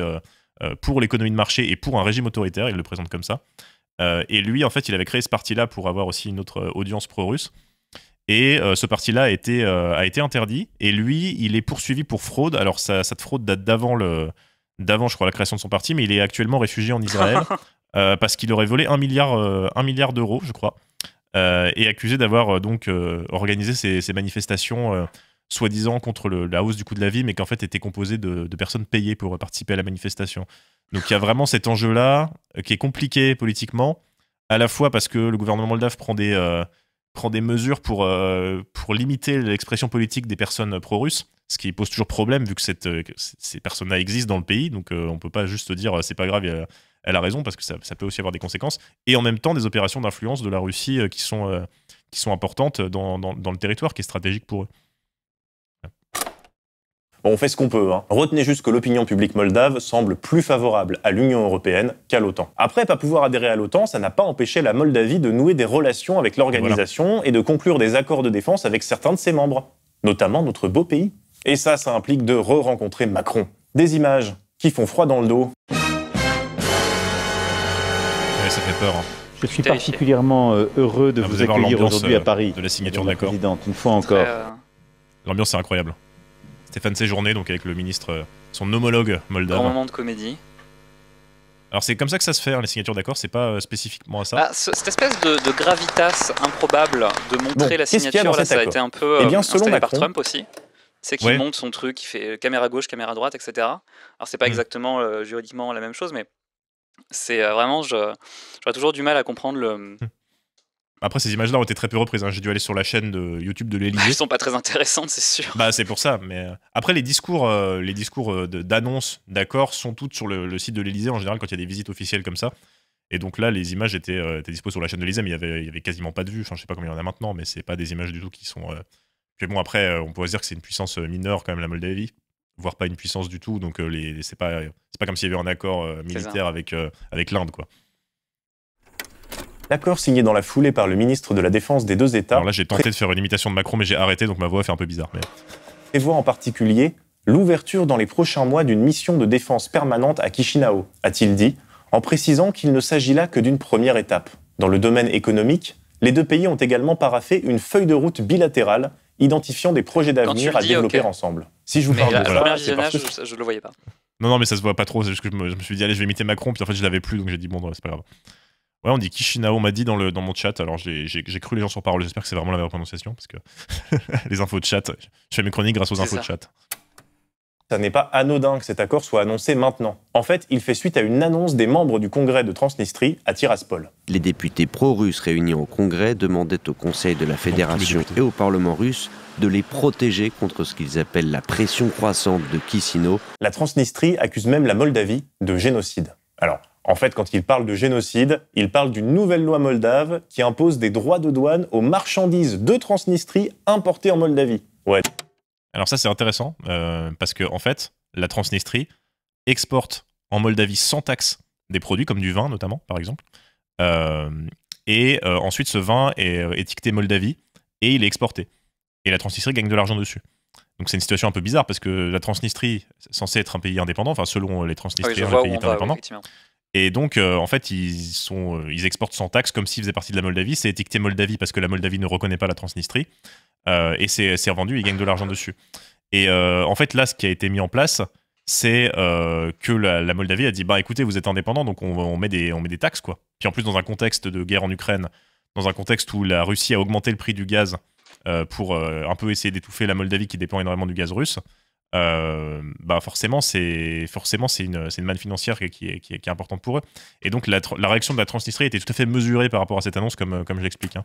pour l'économie de marché et pour un régime autoritaire, il le présente comme ça. Et lui, en fait, il avait créé ce parti-là pour avoir aussi une autre audience pro-russe. Et ce parti-là a été interdit. Et lui, il est poursuivi pour fraude. Alors, cette fraude date d'avant, je crois, la création de son parti, mais il est actuellement réfugié en Israël parce qu'il aurait volé 1 milliard d'euros, je crois, et accusé d'avoir donc organisé ces manifestations soi-disant contre la hausse du coût de la vie, mais qu'en fait était composé de personnes payées pour participer à la manifestation. Donc il y a vraiment cet enjeu-là qui est compliqué politiquement, à la fois parce que le gouvernement moldave prend des mesures pour limiter l'expression politique des personnes pro-russes, ce qui pose toujours problème vu que ces personnes-là existent dans le pays, donc on peut pas juste dire c'est pas grave, elle a raison, parce que ça peut aussi avoir des conséquences, et en même temps des opérations d'influence de la Russie qui sont importantes dans le territoire, qui est stratégique pour eux. Bon, on fait ce qu'on peut. Retenez juste que l'opinion publique moldave semble plus favorable à l'Union européenne qu'à l'OTAN. Après, pas pouvoir adhérer à l'OTAN, ça n'a pas empêché la Moldavie de nouer des relations avec l'organisation et de conclure des accords de défense avec certains de ses membres, notamment notre beau pays. Et ça implique de re-rencontrer Macron. Des images qui font froid dans le dos. Ouais, ça fait peur. Je suis particulièrement heureux de vous accueillir aujourd'hui à Paris. De la signature d'accord. Une fois encore. L'ambiance est incroyable. Stéphane Séjourné, donc avec le ministre, son homologue moldave. Grand moment de comédie. Alors c'est comme ça que ça se fait, les signatures d'accord, c'est pas spécifiquement à ça. Cette espèce de gravitas improbable de montrer la signature, là, ça a été un peu installé par Trump aussi. C'est qu'il monte son truc, il fait caméra gauche, caméra droite, etc. Alors c'est pas exactement juridiquement la même chose, mais c'est vraiment, j'aurais toujours du mal à comprendre le... Après, ces images-là ont été très peu reprises. J'ai dû aller sur la chaîne de YouTube de l'Élysée. Elles sont pas très intéressantes, c'est sûr. C'est pour ça. Mais après, les discours d'annonce, d'accord, sont toutes sur le site de l'Élysée en général quand il y a des visites officielles comme ça. Et donc là, les images étaient dispo sur la chaîne de l'Élysée, mais il y avait quasiment pas de vues. Enfin, je sais pas combien il y en a maintenant, mais c'est pas des images du tout qui sont. Puis bon, après, on pourrait se dire que c'est une puissance mineure quand même, la Moldavie, voire pas une puissance du tout. Donc c'est pas comme s'il y avait un accord militaire avec l'Inde, quoi. L'accord signé dans la foulée par le ministre de la Défense des deux États... Alors là, j'ai tenté de faire une imitation de Macron, mais j'ai arrêté, donc ma voix fait un peu bizarre. prévoit en particulier l'ouverture dans les prochains mois d'une mission de défense permanente à Chisinau, a-t-il dit, en précisant qu'il ne s'agit là que d'une première étape. Dans le domaine économique, les deux pays ont également paraphé une feuille de route bilatérale identifiant des projets d'avenir à développer ensemble. Si je vous parle de ça, premier visionnage, je le voyais pas. Non, mais ça se voit pas trop, c'est juste que je me suis dit, allez, je vais imiter Macron, puis en fait, je l'avais plus, donc j'ai dit, bon, c'est pas grave. Ouais, on dit Chisinau, on m'a dit dans mon chat, alors j'ai cru les gens sur parole, j'espère que c'est vraiment la meilleure prononciation, parce que les infos de chat, je fais mes chroniques grâce aux infos de chat. Ça n'est pas anodin que cet accord soit annoncé maintenant. En fait, il fait suite à une annonce des membres du Congrès de Transnistrie à Tiraspol. Les députés pro-russes réunis au Congrès demandaient au Conseil de la Fédération et au Parlement russe de les protéger contre ce qu'ils appellent la pression croissante de Chisinau. La Transnistrie accuse même la Moldavie de génocide. Alors, en fait, quand il parle de génocide, il parle d'une nouvelle loi moldave qui impose des droits de douane aux marchandises de Transnistrie importées en Moldavie. Ouais. Alors ça, c'est intéressant, parce que en fait, la Transnistrie exporte en Moldavie sans taxe des produits, comme du vin notamment, par exemple. Ensuite, ce vin est étiqueté Moldavie et il est exporté. Et la Transnistrie gagne de l'argent dessus. Donc c'est une situation un peu bizarre parce que la Transnistrie est censée être un pays indépendant, enfin selon les Transnistriens, le pays est indépendant. Et donc, en fait, ils exportent sans taxe comme s'ils faisaient partie de la Moldavie. C'est étiqueté Moldavie parce que la Moldavie ne reconnaît pas la Transnistrie. Et c'est revendu, ils gagnent de l'argent dessus. Et en fait, là, ce qui a été mis en place, c'est que la Moldavie a dit bah écoutez, vous êtes indépendant, donc on met des taxes, quoi. Puis en plus, dans un contexte de guerre en Ukraine, dans un contexte où la Russie a augmenté le prix du gaz pour un peu essayer d'étouffer la Moldavie qui dépend énormément du gaz russe, bah forcément c'est une manne financière qui est importante pour eux. Et donc la réaction de la Transnistrie était tout à fait mesurée par rapport à cette annonce, comme je l'explique.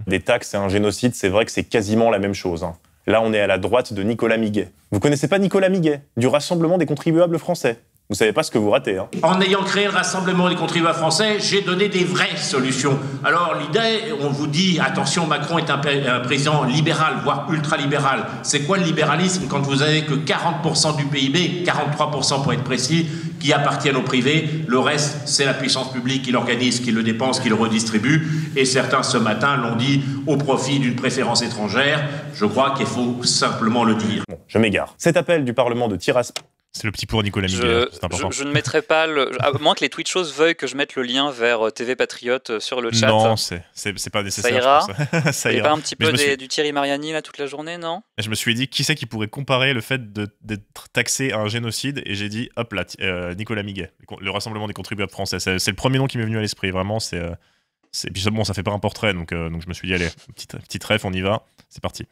Des taxes et un génocide, c'est vrai que c'est quasiment la même chose. Là, on est à la droite de Nicolas Miguet. Vous connaissez pas Nicolas Miguet, du Rassemblement des contribuables français? Vous savez pas ce que vous ratez. En ayant créé le Rassemblement des contribuables français, j'ai donné des vraies solutions. Alors l'idée, on vous dit, attention, Macron est un président libéral, voire ultra-libéral. C'est quoi le libéralisme quand vous avez que 40% du PIB, 43% pour être précis, qui appartiennent au privé? Le reste, c'est la puissance publique qui l'organise, qui le dépense, qui le redistribue. Et certains, ce matin, l'ont dit au profit d'une préférence étrangère. Je crois qu'il faut simplement le dire. Bon, je m'égare. Cet appel du Parlement de Tiraspol... C'est le petit pour Nicolas Miguel, c'est important. Je ne mettrai pas à moins que les Twitchos veuillent que je mette le lien vers TV Patriote sur le chat. Non, c'est pas nécessaire. Ça ira. Pas un petit peu du Thierry Mariani là toute la journée, non? Je me suis dit, qui c'est qui pourrait comparer le fait d'être taxé à un génocide? Et j'ai dit, hop là, Nicolas Miguet, le Rassemblement des contribuables français. C'est le premier nom qui m'est venu à l'esprit, vraiment. Puis bon, ça fait pas un portrait, donc je me suis dit, allez, petite ref, on y va, c'est parti.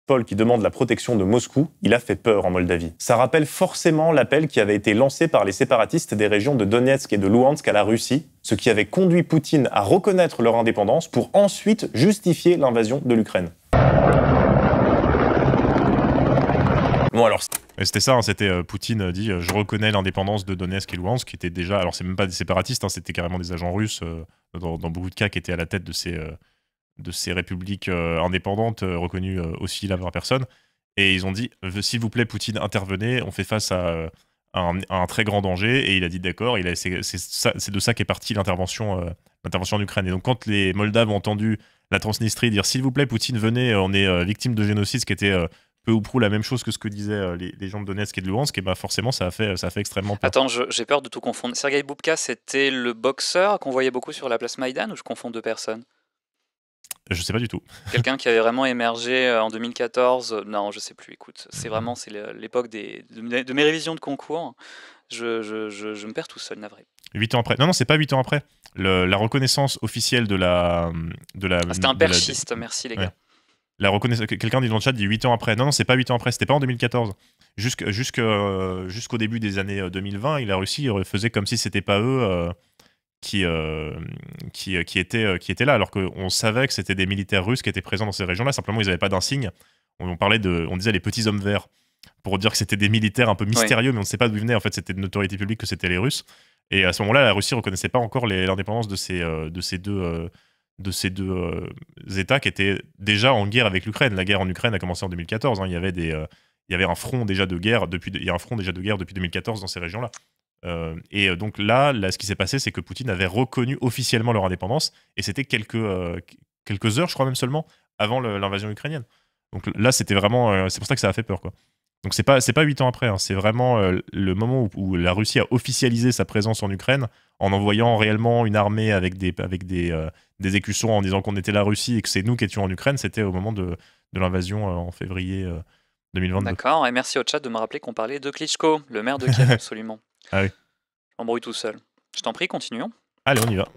Paul qui demande la protection de Moscou, il a fait peur en Moldavie. Ça rappelle forcément l'appel qui avait été lancé par les séparatistes des régions de Donetsk et de Louhansk à la Russie, ce qui avait conduit Poutine à reconnaître leur indépendance pour ensuite justifier l'invasion de l'Ukraine. Bon alors... C'était ça, c'était Poutine dit je reconnais l'indépendance de Donetsk et Louhansk, qui étaient déjà, alors c'est même pas des séparatistes, c'était carrément des agents russes dans beaucoup de cas qui étaient à la tête de ces républiques indépendantes reconnues aussi là par personne. Et ils ont dit s'il vous plaît Poutine, intervenez, on fait face à un très grand danger. Et il a dit d'accord. C'est de ça qu'est partie l'intervention en Ukraine. Et donc quand les Moldaves ont entendu la Transnistrie dire s'il vous plaît Poutine, venez, on est victime de génocide, ce qui était peu ou prou la même chose que ce que disaient les gens de Donetsk et de Louhansk, et bah forcément ça a fait extrêmement peur. Attends, j'ai peur de tout confondre. Sergueï Boubka, c'était le boxeur qu'on voyait beaucoup sur la place Maïdan, ou je confonds deux personnes? Je sais pas du tout. Quelqu'un qui avait vraiment émergé en 2014. Non, je sais plus. Écoute, c'est l'époque de mes révisions de concours. Je me perds tout seul, navré. 8 ans après. Non, c'est pas 8 ans après. La reconnaissance officielle de la. C'était un perchiste, merci les gars. Ouais. Quelqu'un dit dans le chat dit 8 ans après. Non, c'est pas 8 ans après. C'était pas en 2014. Jusqu'au début des années 2020, la Russie faisait comme si c'était pas eux. Qui étaient là, alors qu'on savait que c'était des militaires russes qui étaient présents dans ces régions-là. Simplement, ils n'avaient pas d'insigne. On disait les petits hommes verts, pour dire que c'était des militaires un peu mystérieux, mais on ne sait pas d'où ils venaient. En fait, c'était de notoriété publique que c'était les Russes. Et à ce moment-là, la Russie ne reconnaissait pas encore l'indépendance de ces deux États qui étaient déjà en guerre avec l'Ukraine. La guerre en Ukraine a commencé en 2014. Il y avait un front déjà de guerre depuis 2014 dans ces régions-là. Et donc là, ce qui s'est passé, c'est que Poutine avait reconnu officiellement leur indépendance, et c'était quelques heures, je crois même seulement, avant l'invasion ukrainienne. Donc là, c'était vraiment... c'est pour ça que ça a fait peur, quoi. Donc c'est pas 8 ans après, c'est vraiment le moment où la Russie a officialisé sa présence en Ukraine, en envoyant réellement une armée avec des écussons, en disant qu'on était la Russie et que c'est nous qui étions en Ukraine. C'était au moment de l'invasion en février 2022. D'accord, et merci au chat de me rappeler qu'on parlait de Klitschko, le maire de Kiev, absolument. Ah oui. Je m'embrouille tout seul. Je t'en prie, continuons. Allez, on y va.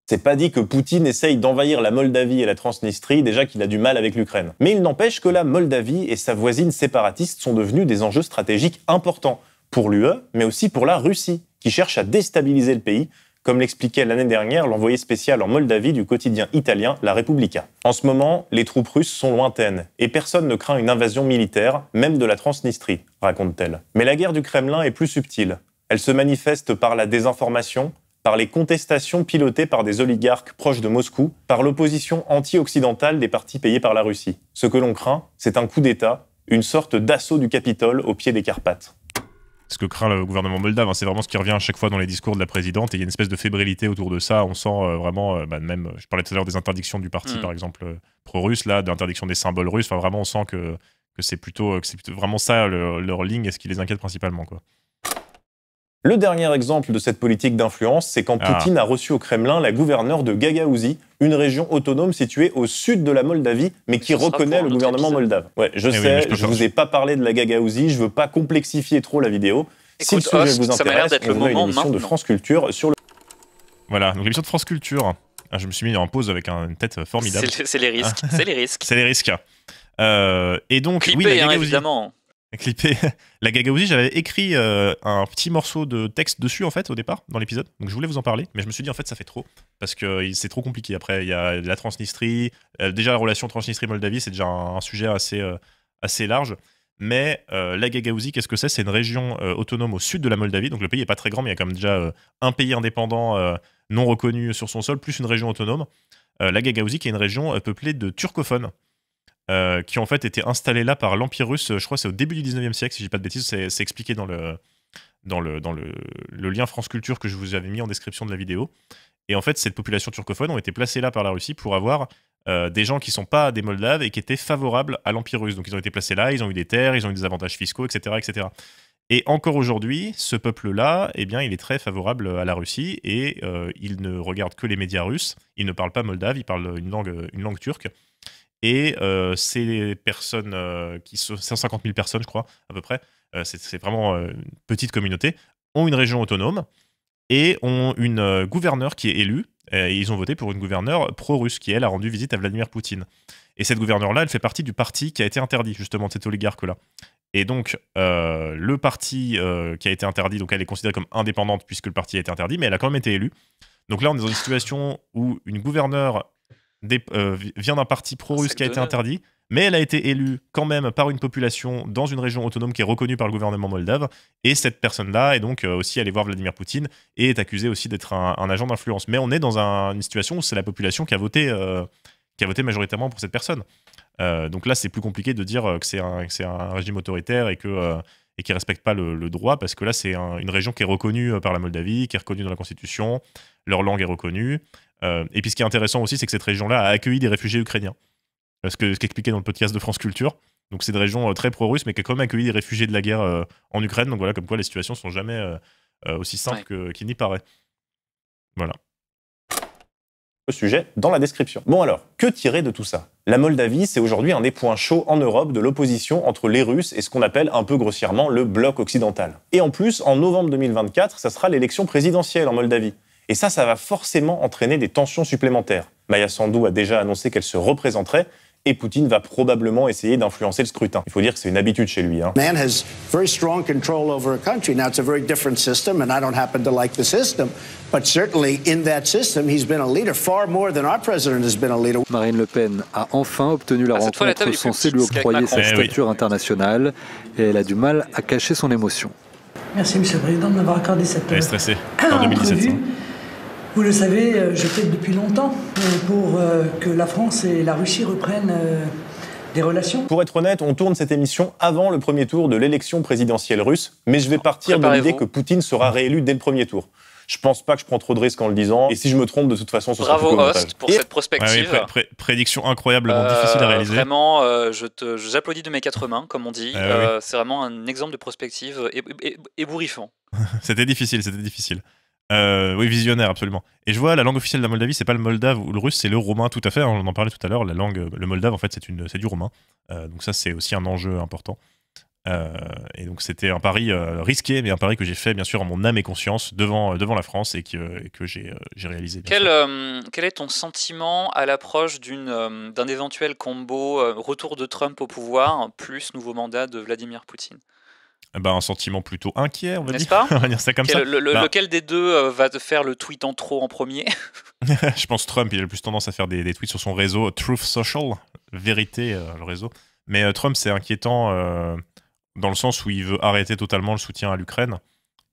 C'est pas dit que Poutine essaye d'envahir la Moldavie et la Transnistrie, déjà qu'il a du mal avec l'Ukraine. Mais il n'empêche que la Moldavie et sa voisine séparatiste sont devenus des enjeux stratégiques importants pour l'UE, mais aussi pour la Russie, qui cherche à déstabiliser le pays, comme l'expliquait l'année dernière l'envoyé spécial en Moldavie du quotidien italien La Repubblica. En ce moment, les troupes russes sont lointaines, et personne ne craint une invasion militaire, même de la Transnistrie, raconte-t-elle. Mais la guerre du Kremlin est plus subtile. Elle se manifeste par la désinformation, par les contestations pilotées par des oligarques proches de Moscou, par l'opposition anti-occidentale des partis payés par la Russie. Ce que l'on craint, c'est un coup d'État, une sorte d'assaut du Capitole au pied des Carpates. ce que craint le gouvernement moldave. Hein. C'est vraiment ce qui revient à chaque fois dans les discours de la présidente. Et il y a une espèce de fébrilité autour de ça. On sent vraiment, même, je parlais tout à l'heure des interdictions du parti, par exemple, pro-russe, là, d'interdiction des symboles russes. Enfin, vraiment, on sent que c'est plutôt vraiment ça leur ligne et ce qui les inquiète principalement, quoi. Le dernier exemple de cette politique d'influence, c'est quand Poutine a reçu au Kremlin la gouverneure de Gagaouzie, une région autonome située au sud de la Moldavie, mais qui reconnaît le gouvernement moldave. Ouais, je sais, je vous ai pas parlé de la Gagaouzie, je veux pas complexifier trop la vidéo. Si le sujet vous intéresse, on a une émission de France Culture sur le... Voilà, donc l'émission de France Culture. Je me suis mis en pause avec une tête formidable. C'est les risques, c'est les risques. C'est les risques. Et donc, clippé, oui, la Gagaouzie, évidemment. Clippé. La Gagaouzie, j'avais écrit un petit morceau de texte dessus, en fait, au départ, dans l'épisode. Donc je voulais vous en parler, mais je me suis dit, en fait, ça fait trop. Parce que c'est trop compliqué. Après, il y a la Transnistrie. Déjà, la relation Transnistrie-Moldavie, c'est déjà un sujet assez large. Mais la Gagaouzie, qu'est-ce que c'est? C'est une région autonome au sud de la Moldavie. Donc le pays n'est pas très grand, mais il y a quand même déjà un pays indépendant non reconnu sur son sol, plus une région autonome. La Gagaouzie, qui est une région peuplée de turcophones. Qui ont en fait été installés là par l'Empire russe, je crois que c'est au début du 19e siècle, si je dis pas de bêtises, c'est expliqué dans le lien France Culture que je vous avais mis en description de la vidéo. Et en fait, cette population turcophone ont été placés là par la Russie pour avoir des gens qui sont pas des Moldaves et qui étaient favorables à l'Empire russe. Donc ils ont été placés là, ils ont eu des terres, ils ont eu des avantages fiscaux, etc. etc. Et encore aujourd'hui, ce peuple-là, eh bien, il est très favorable à la Russie et il ne regarde que les médias russes, il ne parle pas moldave, il parle une langue turque. Et ces personnes, qui sont 150 000 personnes, je crois, à peu près, c'est vraiment une petite communauté, ont une région autonome et ont une gouverneure qui est élue. Et ils ont voté pour une gouverneure pro-russe qui, elle, a rendu visite à Vladimir Poutine. Et cette gouverneure-là, elle fait partie du parti qui a été interdit, justement, de cet oligarque-là. Et donc, le parti qui a été interdit, donc elle est considérée comme indépendante puisque le parti a été interdit, mais elle a quand même été élue. Donc là, on est dans une situation où une gouverneure vient d'un parti pro-russe qui a été interdit, mais elle a été élue quand même par une population dans une région autonome qui est reconnue par le gouvernement moldave, et cette personne-là est donc aussi allée voir Vladimir Poutine et est accusée aussi d'être un agent d'influence. Mais on est dans une situation où c'est la population qui a voté majoritairement pour cette personne. Donc là, c'est plus compliqué de dire que c'est un régime autoritaire et qui ne respecte pas le droit, parce que là, c'est une région qui est reconnue par la Moldavie, qui est reconnue dans la Constitution, leur langue est reconnue. Et puis ce qui est intéressant aussi, c'est que cette région-là a accueilli des réfugiés ukrainiens. Ce qu'expliquait dans le podcast de France Culture. Donc c'est une région très pro-russe, mais qui a quand même accueilli des réfugiés de la guerre en Ukraine. Donc voilà, comme quoi les situations sont jamais aussi simples qu'il n'y paraît. Voilà. Le sujet dans la description. Bon alors, que tirer de tout ça? La Moldavie, c'est aujourd'hui un des points chauds en Europe de l'opposition entre les Russes et ce qu'on appelle un peu grossièrement le bloc occidental. Et en plus, en novembre 2024, ça sera l'élection présidentielle en Moldavie. Et ça va forcément entraîner des tensions supplémentaires. Maia Sandu a déjà annoncé qu'elle se représenterait, et Poutine va probablement essayer d'influencer le scrutin. Il faut dire que c'est une habitude chez lui. Man has very strong control over a country. Now it's a very different system, and I don't happen to like the system, but certainly in that system, he's been a leader far more than our president has been a leader. Marine Le Pen a enfin obtenu la rencontre censée lui octroyer sa stature internationale, et elle a du mal à cacher son émotion. Merci, Monsieur le Président, de m'avoir accordé cette stressé en 2017. Vous le savez, je plaide depuis longtemps pour que la France et la Russie reprennent des relations. Pour être honnête, on tourne cette émission avant le premier tour de l'élection présidentielle russe, mais je vais partir de l'idée que Poutine sera réélu dès le premier tour. Je pense pas que je prends trop de risques en le disant, et si je me trompe, de toute façon, ce sera Bravo Host pour cette prospective. Prédiction incroyablement difficile à réaliser. Vraiment, j'applaudis de mes 4 mains, comme on dit. C'est vraiment un exemple de prospective ébouriffant. C'était difficile. Oui, visionnaire, absolument. Et je vois, la langue officielle de la Moldavie, c'est pas le moldave ou le russe, c'est le roumain, tout à fait. On en parlait tout à l'heure. Le moldave, en fait, c'est du roumain. Donc ça, c'est aussi un enjeu important. Et donc c'était un pari risqué, mais un pari que j'ai fait, bien sûr, en mon âme et conscience, devant la France, et que j'ai réalisé. Quel est ton sentiment à l'approche d'un éventuel combo retour de Trump au pouvoir, plus nouveau mandat de Vladimir Poutine? Un sentiment plutôt inquiet, on va N'est-ce dire. pas? On va dire ça comme ça. Lequel des deux va te faire le tweet en trop en premier? Je pense Trump, il a le plus tendance à faire des tweets sur son réseau Truth Social, vérité, le réseau. Mais Trump, c'est inquiétant dans le sens où il veut arrêter totalement le soutien à l'Ukraine.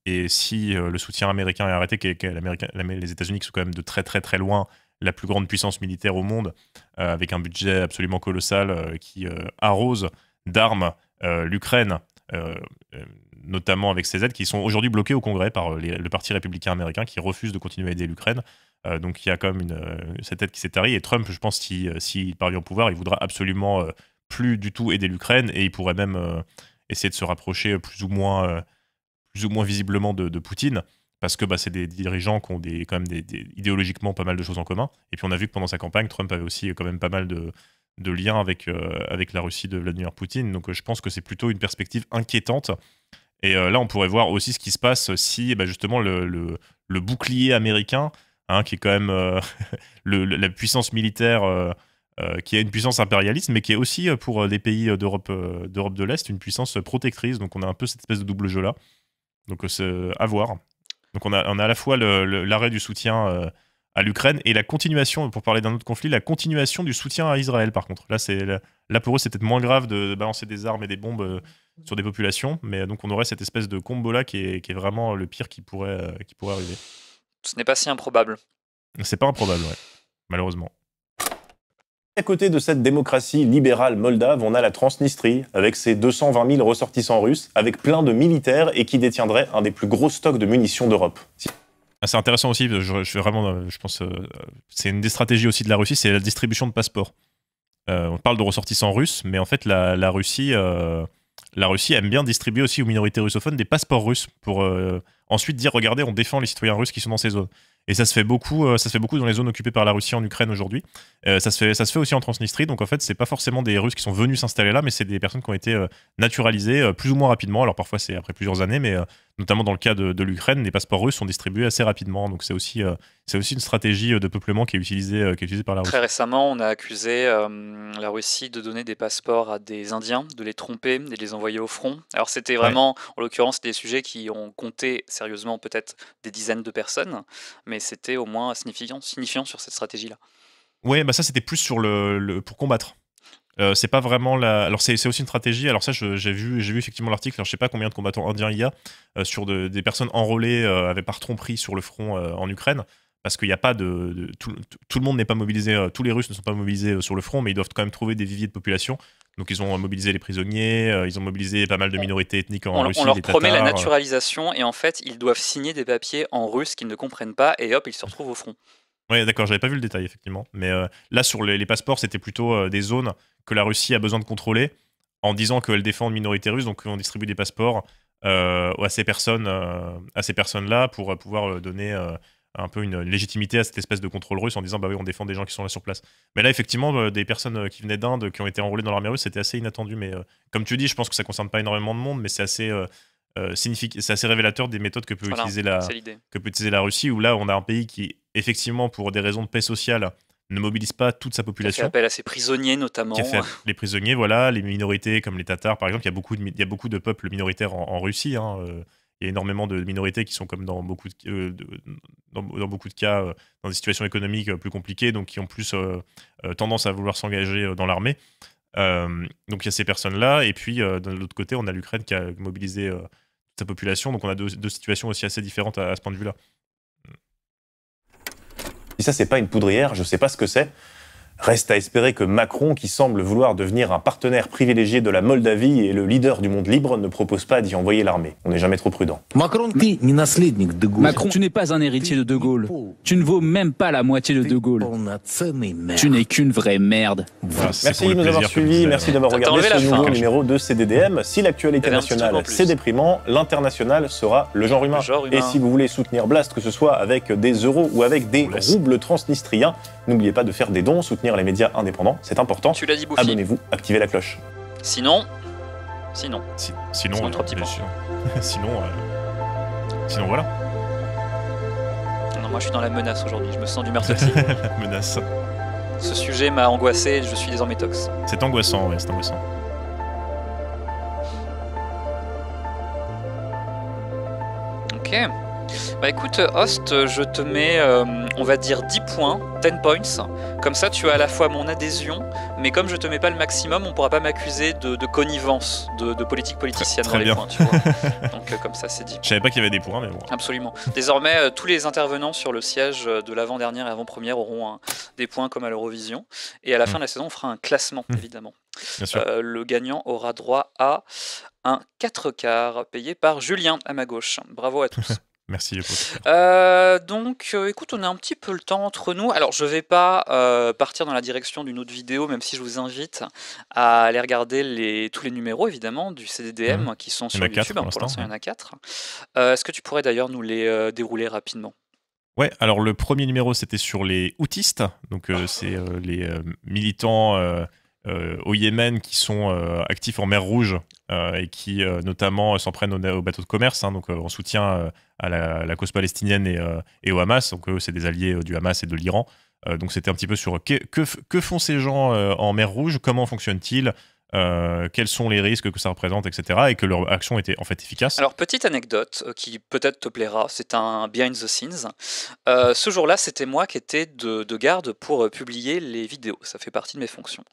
Et si le soutien américain est arrêté, les États-Unis qui sont quand même de très très très loin la plus grande puissance militaire au monde, avec un budget absolument colossal qui arrose d'armes l'Ukraine, notamment avec ces aides qui sont aujourd'hui bloquées au Congrès par le Parti républicain américain qui refuse de continuer à aider l'Ukraine. Donc il y a quand même cette aide qui s'est tarie, et Trump, je pense, s'il parvient au pouvoir, il voudra absolument plus du tout aider l'Ukraine, et il pourrait même essayer de se rapprocher plus ou moins visiblement de Poutine, parce que c'est des dirigeants qui ont quand même idéologiquement pas mal de choses en commun. Et puis on a vu que pendant sa campagne, Trump avait aussi quand même pas mal de liens avec la Russie de Vladimir Poutine. Donc je pense que c'est plutôt une perspective inquiétante. Et là, on pourrait voir aussi ce qui se passe si justement le bouclier américain, qui est quand même la puissance militaire, qui est une puissance impérialiste, mais qui est aussi pour des pays d'Europe de l'Est une puissance protectrice. Donc on a un peu cette espèce de double jeu là. Donc c'est à voir. Donc on a à la fois l'arrêt du soutien à l'Ukraine et la continuation, pour parler d'un autre conflit, la continuation du soutien à Israël par contre. Là pour eux c'est peut-être moins grave de balancer des armes et des bombes sur des populations, mais donc on aurait cette espèce de combo là qui est vraiment le pire qui pourrait arriver. Ce n'est pas si improbable. C'est pas improbable, ouais, malheureusement. À côté de cette démocratie libérale moldave, on a la Transnistrie, avec ses 220 000 ressortissants russes, avec plein de militaires et qui détiendrait un des plus gros stocks de munitions d'Europe. C'est intéressant aussi, je pense c'est une des stratégies aussi de la Russie, c'est la distribution de passeports. On parle de ressortissants russes, mais en fait la Russie aime bien distribuer aussi aux minorités russophones des passeports russes pour ensuite dire regardez, on défend les citoyens russes qui sont dans ces zones. Et ça se fait beaucoup dans les zones occupées par la Russie en Ukraine aujourd'hui. Ça se fait aussi en Transnistrie. Donc en fait, c'est pas forcément des Russes qui sont venus s'installer là, mais c'est des personnes qui ont été naturalisées plus ou moins rapidement. Alors parfois c'est après plusieurs années, mais notamment dans le cas de l'Ukraine, les passeports russes sont distribués assez rapidement. Donc c'est aussi une stratégie de peuplement qui est utilisée par la Russie. Très récemment, on a accusé la Russie de donner des passeports à des Indiens, de les tromper et de les envoyer au front. Alors c'était vraiment, en l'occurrence, des sujets qui ont compté sérieusement peut-être des dizaines de personnes, mais c'était au moins signifiant sur cette stratégie-là. Oui, ça c'était plus sur pour combattre. C'est pas vraiment alors c'est aussi une stratégie. Alors ça, j'ai vu effectivement l'article. Alors je sais pas combien de combattants indiens il y a sur des personnes enrôlées par tromperie sur le front en Ukraine, parce qu'il n'y a pas tout le monde n'est pas mobilisé. Tous les Russes ne sont pas mobilisés sur le front, mais ils doivent quand même trouver des viviers de population. Donc ils ont mobilisé les prisonniers, ils ont mobilisé pas mal de minorités ethniques en Russie. On leur promet la naturalisation et en fait ils doivent signer des papiers en russe qu'ils ne comprennent pas et hop ils se retrouvent au front. Oui, d'accord, j'avais pas vu le détail effectivement, mais là sur les passeports c'était plutôt des zones que la Russie a besoin de contrôler en disant qu'elle défend une minorité russe, donc on distribue des passeports à ces personnes-là pour pouvoir donner un peu une légitimité à cette espèce de contrôle russe en disant bah oui on défend des gens qui sont là sur place. Mais là effectivement des personnes qui venaient d'Inde qui ont été enrôlées dans l'armée russe, c'était assez inattendu, mais comme tu dis je pense que ça concerne pas énormément de monde, mais c'est assez c'est assez révélateur des méthodes que peut utiliser la Russie, où là on a un pays qui effectivement pour des raisons de paix sociale ne mobilise pas toute sa population. Qui fait appel à ses prisonniers notamment. Qui a fait les prisonniers, voilà, les minorités comme les Tatars par exemple, il y a beaucoup de peuples minoritaires en Russie. Il y a énormément de minorités qui sont comme dans beaucoup de cas dans des situations économiques plus compliquées, donc qui ont plus tendance à vouloir s'engager dans l'armée. Donc il y a ces personnes-là, et puis de l'autre côté, on a l'Ukraine qui a mobilisé toute sa population, donc on a deux situations aussi assez différentes à ce point de vue-là. Si ça, c'est pas une poudrière, je sais pas ce que c'est. Reste à espérer que Macron, qui semble vouloir devenir un partenaire privilégié de la Moldavie et le leader du monde libre, ne propose pas d'y envoyer l'armée. On n'est jamais trop prudent. Macron, tu n'es pas un héritier de De Gaulle. Tu ne vaux même pas la moitié de De Gaulle. Tu n'es qu'une vraie merde. Voilà, merci de nous avoir suivis, merci d'avoir regardé ce nouveau numéro de CDDM. Si l'actualité nationale c'est déprimant, l'international sera le genre humain. Et si vous voulez soutenir Blast, que ce soit avec des euros ou avec des roubles transnistriens, n'oubliez pas de faire des dons, soutenir les médias indépendants, c'est important. Tu l'as dit, Bouffi. Abonnez-vous, activez la cloche. Sinon, sinon voilà. Non, moi je suis dans la menace aujourd'hui, je me sens du mercredi. La menace. Ce sujet m'a angoissé, je suis désormais tox. C'est angoissant, ouais, c'est angoissant. Ok. Bah écoute, Host, je te mets, on va dire 10 points, 10 points. Comme ça, tu as à la fois mon adhésion, mais comme je te mets pas le maximum, on pourra pas m'accuser de connivence, de politique politicienne très dans les bien. points, tu vois. Donc comme ça, c'est dit. Je savais pas qu'il y avait des points, mais bon. Absolument. Désormais, tous les intervenants sur le siège de l'avant-dernière et avant-première auront des points comme à l'Eurovision. Et à la fin de la saison, on fera un classement, évidemment. Bien sûr. Le gagnant aura droit à un 4/4 payé par Julien à ma gauche. Bravo à tous. Merci les potes. Donc, écoute, on a un petit peu le temps entre nous. Alors, je vais pas partir dans la direction d'une autre vidéo, même si je vous invite à aller regarder tous les numéros, évidemment, du CDDM qui sont sur YouTube. Pour l'instant, il y en a 4. Est-ce que tu pourrais d'ailleurs nous les dérouler rapidement ? Ouais, alors le premier numéro, c'était sur les Houthis. Donc, c'est les militants au Yémen qui sont actifs en mer Rouge et qui notamment s'en prennent aux bateaux de commerce, donc en soutien à la cause palestinienne et au Hamas. Donc eux, c'est des alliés du Hamas et de l'Iran. Donc c'était un petit peu sur que font ces gens en mer Rouge, comment fonctionnent-ils, quels sont les risques que ça représente, etc. Et que leur action était en fait efficace. Alors, petite anecdote qui peut-être te plaira, c'est un behind the scenes. Ce jour-là, c'était moi qui étais de garde pour publier les vidéos. Ça fait partie de mes fonctions.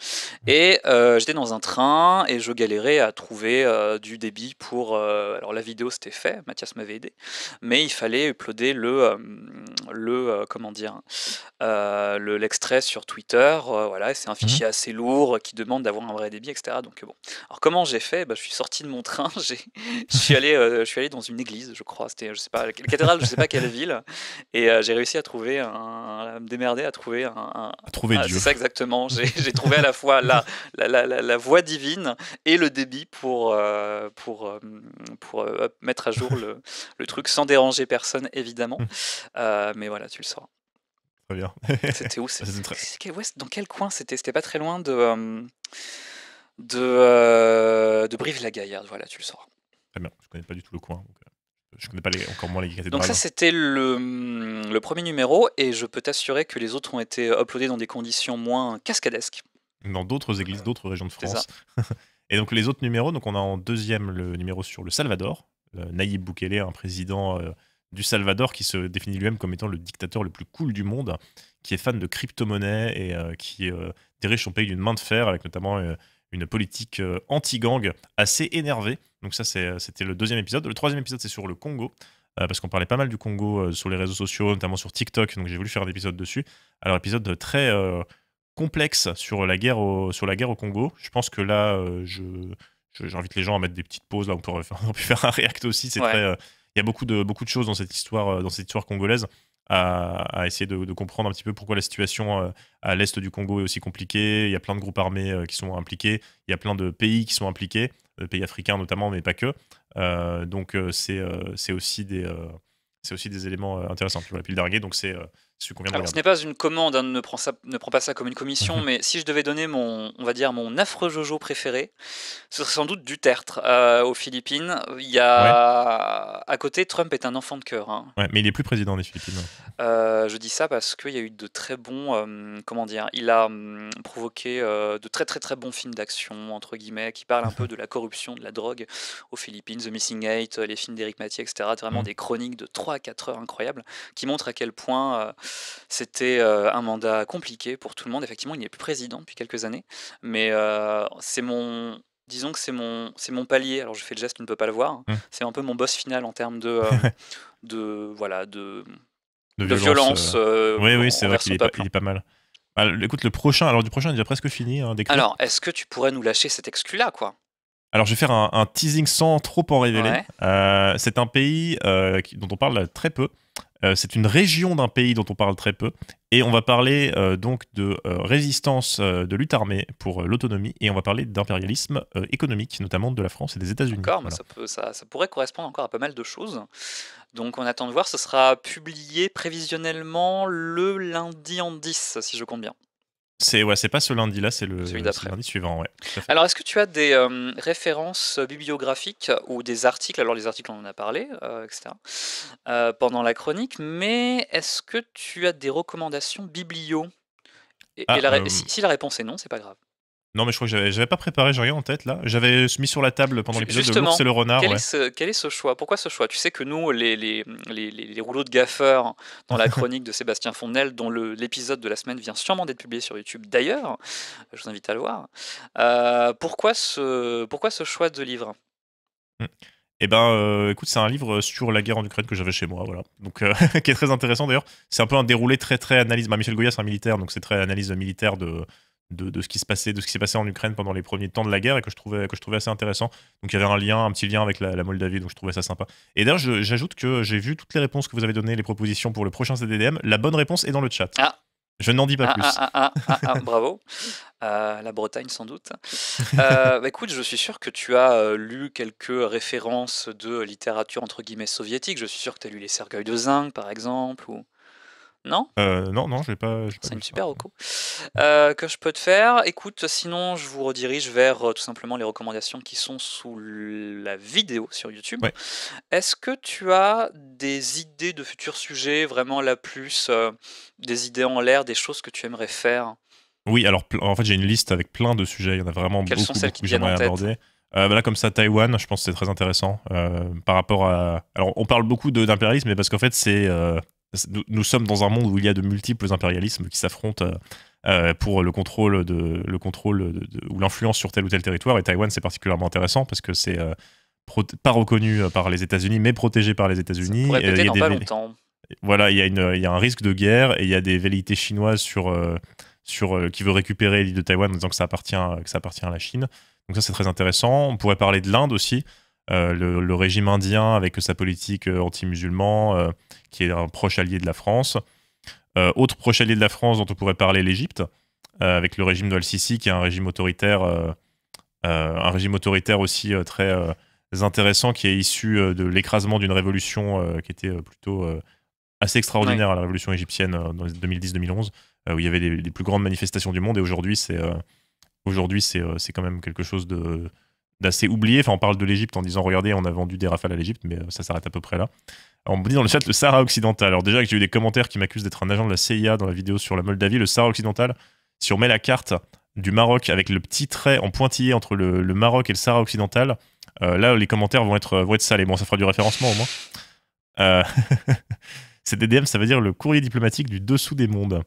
Et j'étais dans un train et je galérais à trouver du débit pour... alors, la vidéo, c'était fait, Mathias m'avait aidé. Mais il fallait uploader l'extrait sur Twitter. Voilà, c'est un fichier assez lourd qui demande d'avoir un vrai débit, etc. Donc bon. Alors comment j'ai fait ? Je suis sorti de mon train, je suis allé dans une église, je crois, c'était, je sais pas, la cathédrale, je sais pas quelle ville, et j'ai réussi à me démerder à trouver Dieu. C'est ça exactement. J'ai trouvé à la fois la voix divine et le débit pour mettre à jour le truc sans déranger personne, évidemment. Mais voilà, tu le sauras. Très bien. C'était où dans quel coin c'était ? C'était pas très loin de Brive-la-Gaillarde, voilà, tu le sauras. Très bien, je connais pas du tout le coin, donc je connais pas encore moins les cathédrales. Donc ça, c'était le premier numéro, et je peux t'assurer que les autres ont été uploadés dans des conditions moins cascadesques. Dans d'autres églises, d'autres régions de France. Et donc les autres numéros, donc on a en deuxième le numéro sur le Salvador, Nayib Bukele, un président du Salvador qui se définit lui-même comme étant le dictateur le plus cool du monde, qui est fan de crypto-monnaie et qui dirige son pays d'une main de fer, avec notamment une politique anti-gang assez énervée. Donc ça, c'était le deuxième épisode. Le troisième épisode, c'est sur le Congo, parce qu'on parlait pas mal du Congo sur les réseaux sociaux, notamment sur TikTok, donc j'ai voulu faire un épisode dessus. Alors, épisode très complexe sur la guerre au Congo. Je pense que là, j'invite les gens à mettre des petites pauses. Là, on peut faire un react aussi. C'est très... Il y a beaucoup de choses dans cette histoire congolaise à essayer de comprendre un petit peu pourquoi la situation à l'est du Congo est aussi compliquée. Il y a plein de groupes armés qui sont impliqués. Il y a plein de pays qui sont impliqués, pays africains notamment, mais pas que. Donc c'est aussi des éléments intéressants. Tu vois, la pile d'arguer, donc c'est celui qu'on vient de regarder. Ce n'est pas une commande, ne prends pas ça comme une commission, mais si je devais donner mon affreux Jojo préféré, ce serait sans doute Duterte aux Philippines. Il y a à côté, Trump est un enfant de cœur. Hein. Ouais, mais il est plus président des Philippines. Je dis ça parce qu'il y a eu de très bons, il a provoqué de très très très bons films d'action entre guillemets qui parlent un peu de la corruption, de la drogue aux Philippines, The Missing Eight, les films d'Éric Mathieu, etc. C'est vraiment des chroniques de 3 à 4 heures incroyables qui montrent à quel point c'était un mandat compliqué pour tout le monde. Effectivement, il n'est plus président depuis quelques années, mais disons que c'est mon palier. Alors je fais le geste, tu ne peux pas le voir. C'est un peu mon boss final en termes de violence. Oui, c'est vrai qu'il est pas mal. Écoute, du prochain est déjà presque fini. Alors, est-ce que tu pourrais nous lâcher cet exclu-là, quoi ? Alors, je vais faire un teasing sans trop en révéler. C'est un pays dont on parle très peu. C'est une région d'un pays dont on parle très peu. Et on va parler donc de résistance, de lutte armée pour l'autonomie. Et on va parler d'impérialisme économique, notamment de la France et des États-Unis. D'accord, voilà. Mais ça pourrait correspondre encore à pas mal de choses. Donc, on attend de voir. Ce sera publié prévisionnellement le lundi en 10, si je compte bien. C'est pas ce lundi-là, c'est le lundi suivant. Ouais, alors, est-ce que tu as des références bibliographiques ou des articles ? Alors, les articles, on en a parlé, etc. Pendant la chronique, mais est-ce que tu as des recommandations biblio ? Si la réponse est non, c'est pas grave. Non, mais je crois que j'avais pas préparé, j'ai rien en tête là. J'avais mis sur la table pendant l'épisode de l'ours et le renard. Quel est ce choix? Pourquoi ce choix? Tu sais que nous, les rouleaux de gaffeurs dans la chronique de Sébastien Fournel, dont l'épisode de la semaine vient sûrement d'être publié sur YouTube d'ailleurs, je vous invite à le voir. Pourquoi ce choix de livre? Eh ben, écoute, c'est un livre sur la guerre en Ukraine que j'avais chez moi, voilà. Donc, qui est très intéressant d'ailleurs. C'est un peu un déroulé très analyse. Michel Goya, c'est un militaire, donc c'est très analyse militaire de ce qui s'est passé en Ukraine pendant les premiers temps de la guerre et que je trouvais assez intéressant. Donc il y avait un petit lien avec la Moldavie, donc je trouvais ça sympa. Et d'ailleurs, j'ajoute que j'ai vu toutes les réponses que vous avez données, les propositions pour le prochain CDDM. La bonne réponse est dans le chat. Je n'en dis pas plus. Bravo. La Bretagne sans doute. Écoute, je suis sûr que tu as lu quelques références de littérature entre guillemets soviétique. Je suis sûr que tu as lu les Cercueils de zinc par exemple ou... Non, je vais pas. C'est une super reco que je peux te faire. Écoute, sinon, je vous redirige vers tout simplement les recommandations qui sont sous la vidéo sur YouTube. Ouais. Est-ce que tu as des idées de futurs sujets, vraiment la plus, des idées en l'air, des choses que tu aimerais faire? Oui, alors en fait, j'ai une liste avec plein de sujets. Il y en a vraiment Quelles sont celles qui que te viennent en j'aimerais tête? aborder. Là, comme ça, Taïwan, je pense que c'est très intéressant par rapport à. Alors, on parle beaucoup d'impérialisme, mais parce qu'en fait, nous sommes dans un monde où il y a de multiples impérialismes qui s'affrontent pour le contrôle ou l'influence sur tel ou tel territoire. Et Taïwan, c'est particulièrement intéressant parce que c'est pas reconnu par les États-Unis, mais protégé par les États-Unis. Ça pourrait péter dans pas longtemps. Voilà, il y a un risque de guerre et il y a des velléités chinoises qui veut récupérer l'île de Taïwan en disant que ça appartient à la Chine. Donc ça, c'est très intéressant. On pourrait parler de l'Inde aussi. Le régime indien avec sa politique anti-musulman, qui est un proche allié de la France. Autre proche allié de la France dont on pourrait parler, l'Égypte, avec le régime de Al-Sisi, qui est un régime autoritaire aussi très intéressant, qui est issu de l'écrasement d'une révolution qui était plutôt assez extraordinaire, à la révolution égyptienne dans 2010-2011, où il y avait les plus grandes manifestations du monde. Et aujourd'hui, c'est quand même quelque chose d'assez oublié. Enfin, on parle de l'Égypte en disant regardez, on a vendu des rafales à l'Égypte, mais ça s'arrête à peu près là. Alors, on me dit dans le chat le Sahara occidental. Alors déjà que j'ai eu des commentaires qui m'accusent d'être un agent de la CIA dans la vidéo sur la Moldavie. Le Sahara occidental, si on met la carte du Maroc avec le petit trait en pointillé entre le Maroc et le Sahara occidental, là les commentaires vont être salés. Bon, ça fera du référencement au moins. CDDM, ça veut dire le courrier diplomatique du dessous des mondes.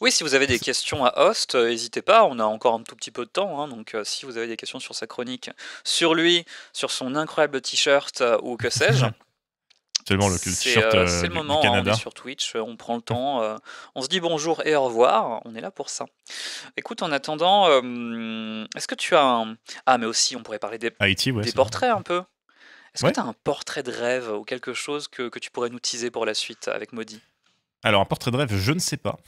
Oui, si vous avez des questions à Host, n'hésitez pas, on a encore un tout petit peu de temps, hein, donc si vous avez des questions sur sa chronique, sur lui, sur son incroyable t-shirt ou que sais-je, Seulement le t-shirt c'est le moment, du Canada. On est sur Twitch, on prend le temps, on se dit bonjour et au revoir, on est là pour ça. Écoute, en attendant, est-ce que tu as mais aussi, on pourrait parler des portraits un peu. Est-ce que tu as un portrait de rêve ou quelque chose que tu pourrais nous teaser pour la suite avec Maudit? Alors, un portrait de rêve, je ne sais pas.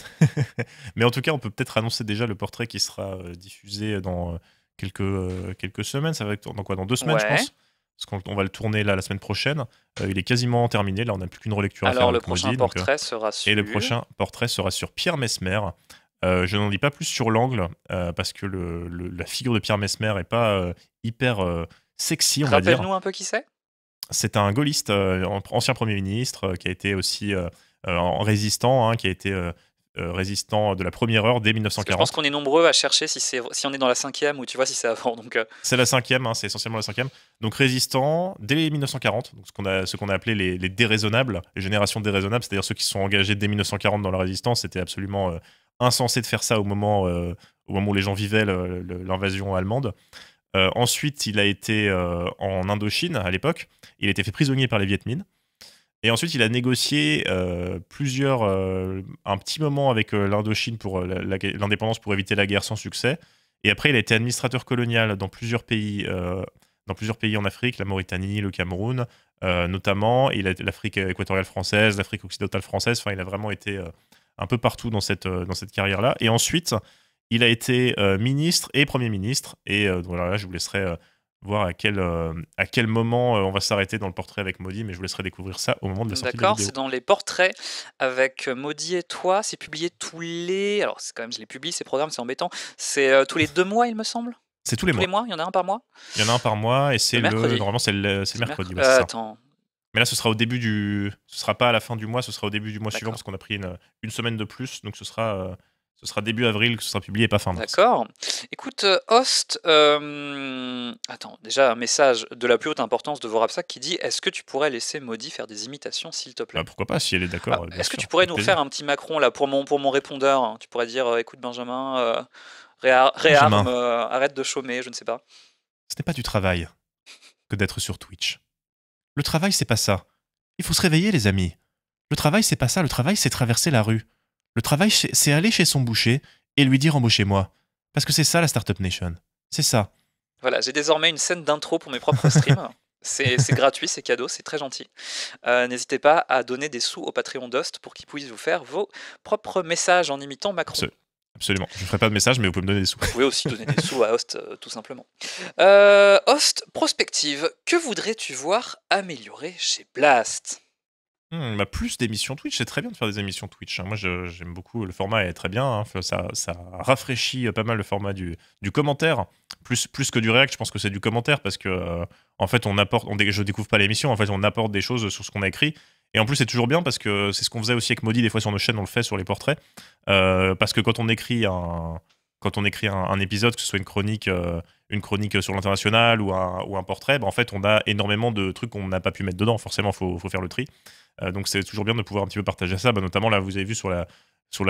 Mais en tout cas, on peut peut-être annoncer déjà le portrait qui sera diffusé dans quelques semaines. Ça va être dans 2 semaines, je pense. Parce qu'on va le tourner là la semaine prochaine. Il est quasiment terminé. Là, on n'a plus qu'une relecture à faire. Alors, le prochain portrait sera sur... Et le prochain portrait sera sur Pierre Messmer. Je n'en dis pas plus sur l'angle, parce que la figure de Pierre Messmer n'est pas hyper sexy, on va dire. Rappelle-nous un peu qui c'est. C'est un gaulliste, ancien Premier ministre, qui a été aussi résistant, qui a été résistant de la première heure dès 1940. Je pense qu'on est nombreux à chercher si on est dans la 5e ou tu vois si c'est avant. Donc c'est la 5e, c'est essentiellement la 5e. Donc résistant dès 1940, donc ce qu'on a appelé les déraisonnables, les générations déraisonnables, c'est-à-dire ceux qui se sont engagés dès 1940 dans la résistance. C'était absolument insensé de faire ça au moment où les gens vivaient l'invasion allemande. Ensuite, il a été en Indochine à l'époque. Il a été fait prisonnier par les Viet Minh. Et ensuite, il a négocié un petit moment avec l'Indochine pour l'indépendance pour éviter la guerre sans succès. Et après, il a été administrateur colonial dans plusieurs pays en Afrique, la Mauritanie, le Cameroun, notamment. Il a l'Afrique équatoriale française, l'Afrique occidentale française. Enfin, il a vraiment été un peu partout dans cette carrière-là. Et ensuite, il a été ministre et Premier ministre. Et voilà, là, je vous laisserai voir à quel moment on va s'arrêter dans le portrait avec Maudit, mais je vous laisserai découvrir ça au moment de la sortie de la vidéo. D'accord, c'est dans les portraits avec Maudit et toi, c'est publié tous les... Alors, c'est quand même, je les publie, ces programmes, c'est embêtant. C'est tous les 2 mois, il me semble. C'est tous les mois. Il y en a un par mois. Il y en a un par mois, et c'est normalement, c'est le mercredi. Ouais, attends. Mais là, ce sera au début ce sera pas à la fin du mois, ce sera au début du mois suivant, parce qu'on a pris une semaine de plus, donc ce sera ce sera début avril que ce sera publié, pas fin mars. D'accord. Écoute, Host, attends, déjà un message de la plus haute importance de Vorapsak qui dit: est-ce que tu pourrais laisser Maudit faire des imitations, s'il te plaît? Bah, pourquoi pas, si elle est d'accord. Est-ce que tu pourrais nous faire un petit Macron là pour mon répondeur, hein? Tu pourrais dire écoute Benjamin, réarme, arrête de chômer, je ne sais pas. Ce n'est pas du travail que d'être sur Twitch. Le travail, c'est pas ça. Il faut se réveiller, les amis. Le travail, c'est pas ça. Le travail, c'est traverser la rue. Le travail, c'est aller chez son boucher et lui dire embauchez-moi. Parce que c'est ça la Startup Nation. C'est ça. Voilà, j'ai désormais une scène d'intro pour mes propres streams. C'est gratuit, c'est cadeau, c'est très gentil. N'hésitez pas à donner des sous au Patreon d'Host pour qu'il puisse vous faire vos propres messages en imitant Macron. Absolument. Je ne ferai pas de message, mais vous pouvez me donner des sous. Vous pouvez aussi donner des sous à Host, tout simplement. Host, prospective, que voudrais-tu voir améliorer chez Blast? Plus d'émissions Twitch, c'est très bien de faire des émissions Twitch. Moi, j'aime beaucoup, le format est très bien. Hein. Ça rafraîchit pas mal le format du commentaire. Plus que du react, je pense que c'est du commentaire parce que, en fait, je découvre pas l'émission, en fait, on apporte des choses sur ce qu'on a écrit. Et en plus, c'est toujours bien parce que c'est ce qu'on faisait aussi avec Maudit, des fois sur nos chaînes, on le fait sur les portraits. Parce que quand on écrit un épisode, que ce soit une chronique sur l'international ou un portrait, en fait, on a énormément de trucs qu'on n'a pas pu mettre dedans. Forcément, faut faire le tri. Donc, c'est toujours bien de pouvoir un petit peu partager ça. Notamment, là, vous avez vu sur la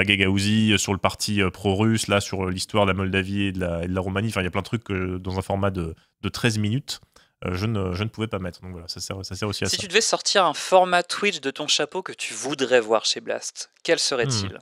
Gagaouzie, sur le parti pro-russe, là, sur l'histoire de la Moldavie et de la Roumanie. Enfin, il y a plein de trucs que, dans un format de 13 minutes, je ne pouvais pas mettre. Donc voilà, ça sert aussi à ça. Si tu devais sortir un format Twitch de ton chapeau que tu voudrais voir chez Blast, quel serait-il?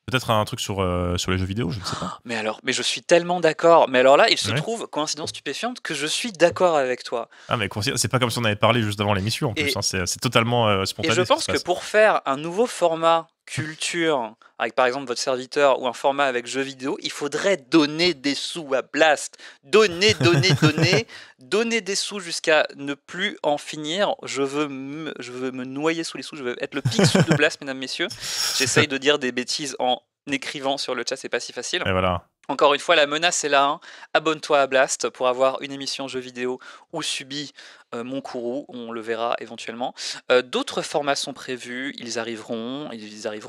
Peut-être un truc sur les jeux vidéo, je ne sais pas. Mais je suis tellement d'accord. Mais alors là, il se trouve, coïncidence stupéfiante, que je suis d'accord avec toi. Ah, mais c'est pas comme si on avait parlé juste avant l'émission en plus. Hein, c'est totalement spontané. Et je pense que pour faire un nouveau format culture, avec par exemple votre serviteur, ou un format avec jeux vidéo, il faudrait donner des sous à Blast. Donner des sous jusqu'à ne plus en finir. Je veux me noyer sous les sous, je veux être le Picsou de Blast, mesdames, messieurs. J'essaye de dire des bêtises en écrivant sur le chat, c'est pas si facile. Et voilà. Encore une fois, la menace est là. Hein. Abonne-toi à Blast pour avoir une émission jeux vidéo ou subis mon courroux, on le verra éventuellement. D'autres formats sont prévus, ils arriveront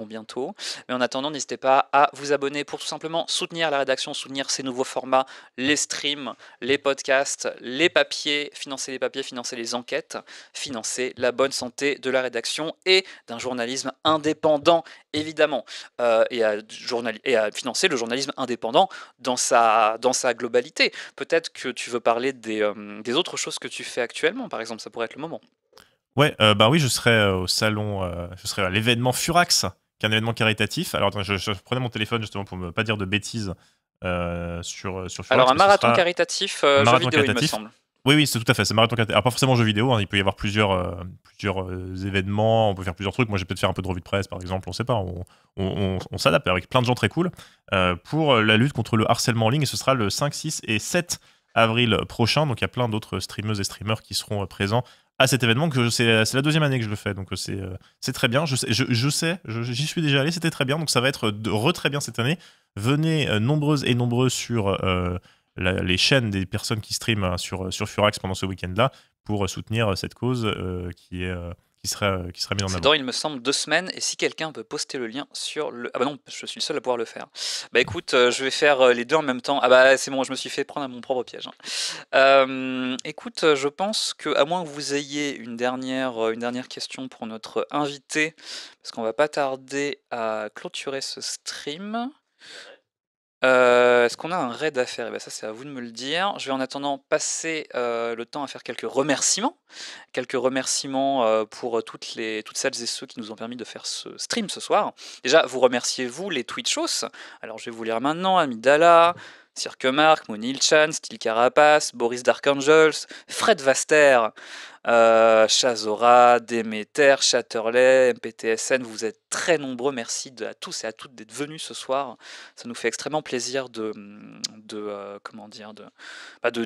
bientôt. Mais en attendant, n'hésitez pas à vous abonner pour tout simplement soutenir la rédaction, soutenir ces nouveaux formats, les streams, les podcasts, les papiers, financer les enquêtes, financer la bonne santé de la rédaction et d'un journalisme indépendant, évidemment, et à financer le journalisme indépendant dans sa globalité. Peut-être que tu veux parler des autres choses que tu fais actuellement, par exemple, ça pourrait être le moment. Ouais, oui, je serai au salon, je serai à l'événement Furax, qui est un événement caritatif. Alors, attends, je prenais mon téléphone justement pour ne pas dire de bêtises sur Furax. Alors, un marathon caritatif, jeux vidéo, il me semble. Oui, c'est tout à fait, c'est marathon caritatif. Alors, pas forcément jeux vidéo, hein, il peut y avoir plusieurs événements, on peut faire plusieurs trucs. Moi, j'ai peut-être faire un peu de revue de presse, par exemple, on sait pas. On s'adapte avec plein de gens très cool pour la lutte contre le harcèlement en ligne. Et ce sera le 5, 6 et 7 avril prochain. Donc, il y a plein d'autres streameuses et streamers qui seront présents à cet événement. C'est la 2e année que je le fais, donc c'est très bien. J'y suis déjà allé, c'était très bien. Donc, ça va être très bien cette année. Venez nombreuses et nombreux sur les chaînes des personnes qui streament sur Furax pendant ce week-end-là pour soutenir cette cause qui serait mise en avant. C'est dans, il me semble, 2 semaines, et si quelqu'un peut poster le lien sur le... Ah bah non, je suis le seul à pouvoir le faire. Bah écoute, je vais faire les deux en même temps. Ah bah c'est bon, je me suis fait prendre à mon propre piège. Écoute, je pense que, à moins que vous ayez une dernière question pour notre invité, parce qu'on va pas tarder à clôturer ce stream. Est-ce qu'on a un raid à faire? Et ben ça, c'est à vous de me le dire. Je vais en attendant passer le temps à faire quelques remerciements. Pour toutes celles et ceux qui nous ont permis de faire ce stream ce soir. Déjà, vous remerciez, vous, les Twitchos. Alors, je vais vous lire maintenant. Amidala, Cirque Mark, Monil Chan, Steel Carapace, Boris Darkangels, Fred Vaster, Chazora, Demeter, Chatterley, MPTSN, vous êtes très nombreux, merci à tous et à toutes d'être venus ce soir, ça nous fait extrêmement plaisir de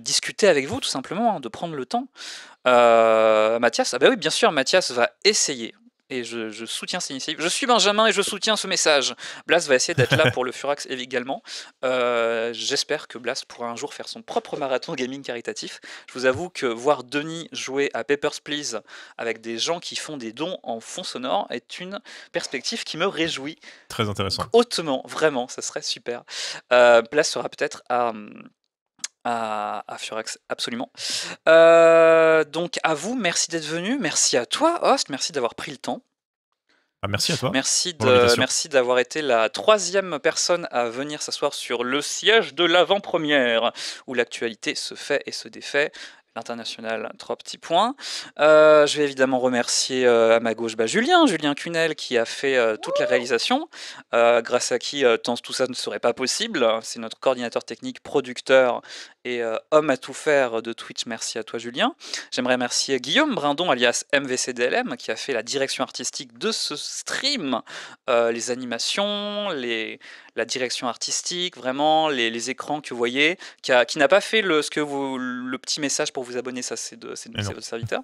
discuter avec vous tout simplement, hein, de prendre le temps. Mathias, ah bah oui bien sûr, Mathias va essayer et je soutiens cette initiative. Je suis Benjamin et je soutiens ce message. Blast va essayer d'être là pour le Furax également. J'espère que Blast pourra un jour faire son propre marathon gaming caritatif. Je vous avoue que voir Denis jouer à Papers, Please avec des gens qui font des dons en fond sonore est une perspective qui me réjouit. Très intéressant. Hautement, vraiment, ça serait super. Blast sera peut-être à Furax, absolument. Donc à vous, merci d'être venu, merci à toi Host, merci d'avoir pris le temps. Merci à toi. Merci d'avoir été la 3e personne à venir s'asseoir sur le siège de l'avant-première, où l'actualité se fait et se défait. L'international, 3 petits points. Je vais évidemment remercier à ma gauche Julien Cunel qui a fait toute la réalisation, grâce à qui tout ça ne serait pas possible. C'est notre coordinateur technique, producteur et homme à tout faire de Twitch. Merci à toi Julien. J'aimerais remercier Guillaume Brindon alias MVCDLM qui a fait la direction artistique de ce stream, les animations, la direction artistique, vraiment les écrans que vous voyez, qui n'a pas fait le petit message pour vous abonner, ça c'est votre serviteur.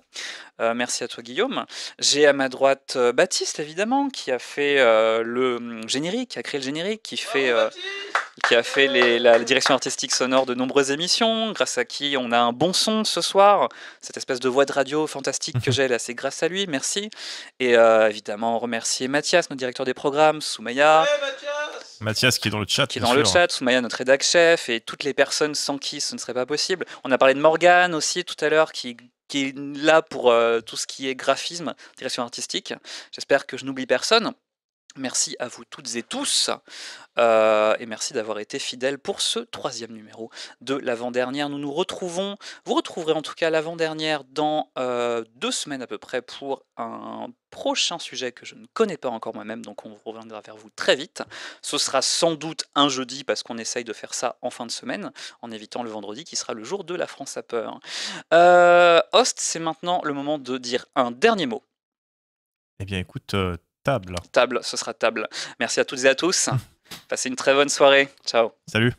Merci à toi Guillaume. J'ai à ma droite Baptiste évidemment qui a fait le générique, qui a créé le générique, qui a fait la direction artistique sonore de nombreuses émissions, grâce à qui on a un bon son ce soir, cette espèce de voix de radio fantastique que j'ai là, c'est grâce à lui, merci. Et évidemment remercier Mathias, notre directeur des programmes, Soumaya. Mathias qui est dans le chat. Soumaya, notre rédac chef, et toutes les personnes sans qui ce ne serait pas possible. On a parlé de Morgane aussi tout à l'heure, qui est là pour tout ce qui est graphisme, direction artistique. J'espère que je n'oublie personne. Merci à vous toutes et tous, et merci d'avoir été fidèles pour ce 3e numéro de l'avant-dernière. Nous nous retrouvons, vous retrouverez en tout cas l'avant-dernière dans 2 semaines à peu près pour un prochain sujet que je ne connais pas encore moi-même, donc on reviendra vers vous très vite. Ce sera sans doute un jeudi parce qu'on essaye de faire ça en fin de semaine, en évitant le vendredi qui sera le jour de la France a peur. Host, c'est maintenant le moment de dire un dernier mot. Eh bien écoute... Table, ce sera table. Merci à toutes et à tous. Passez une très bonne soirée. Ciao. Salut.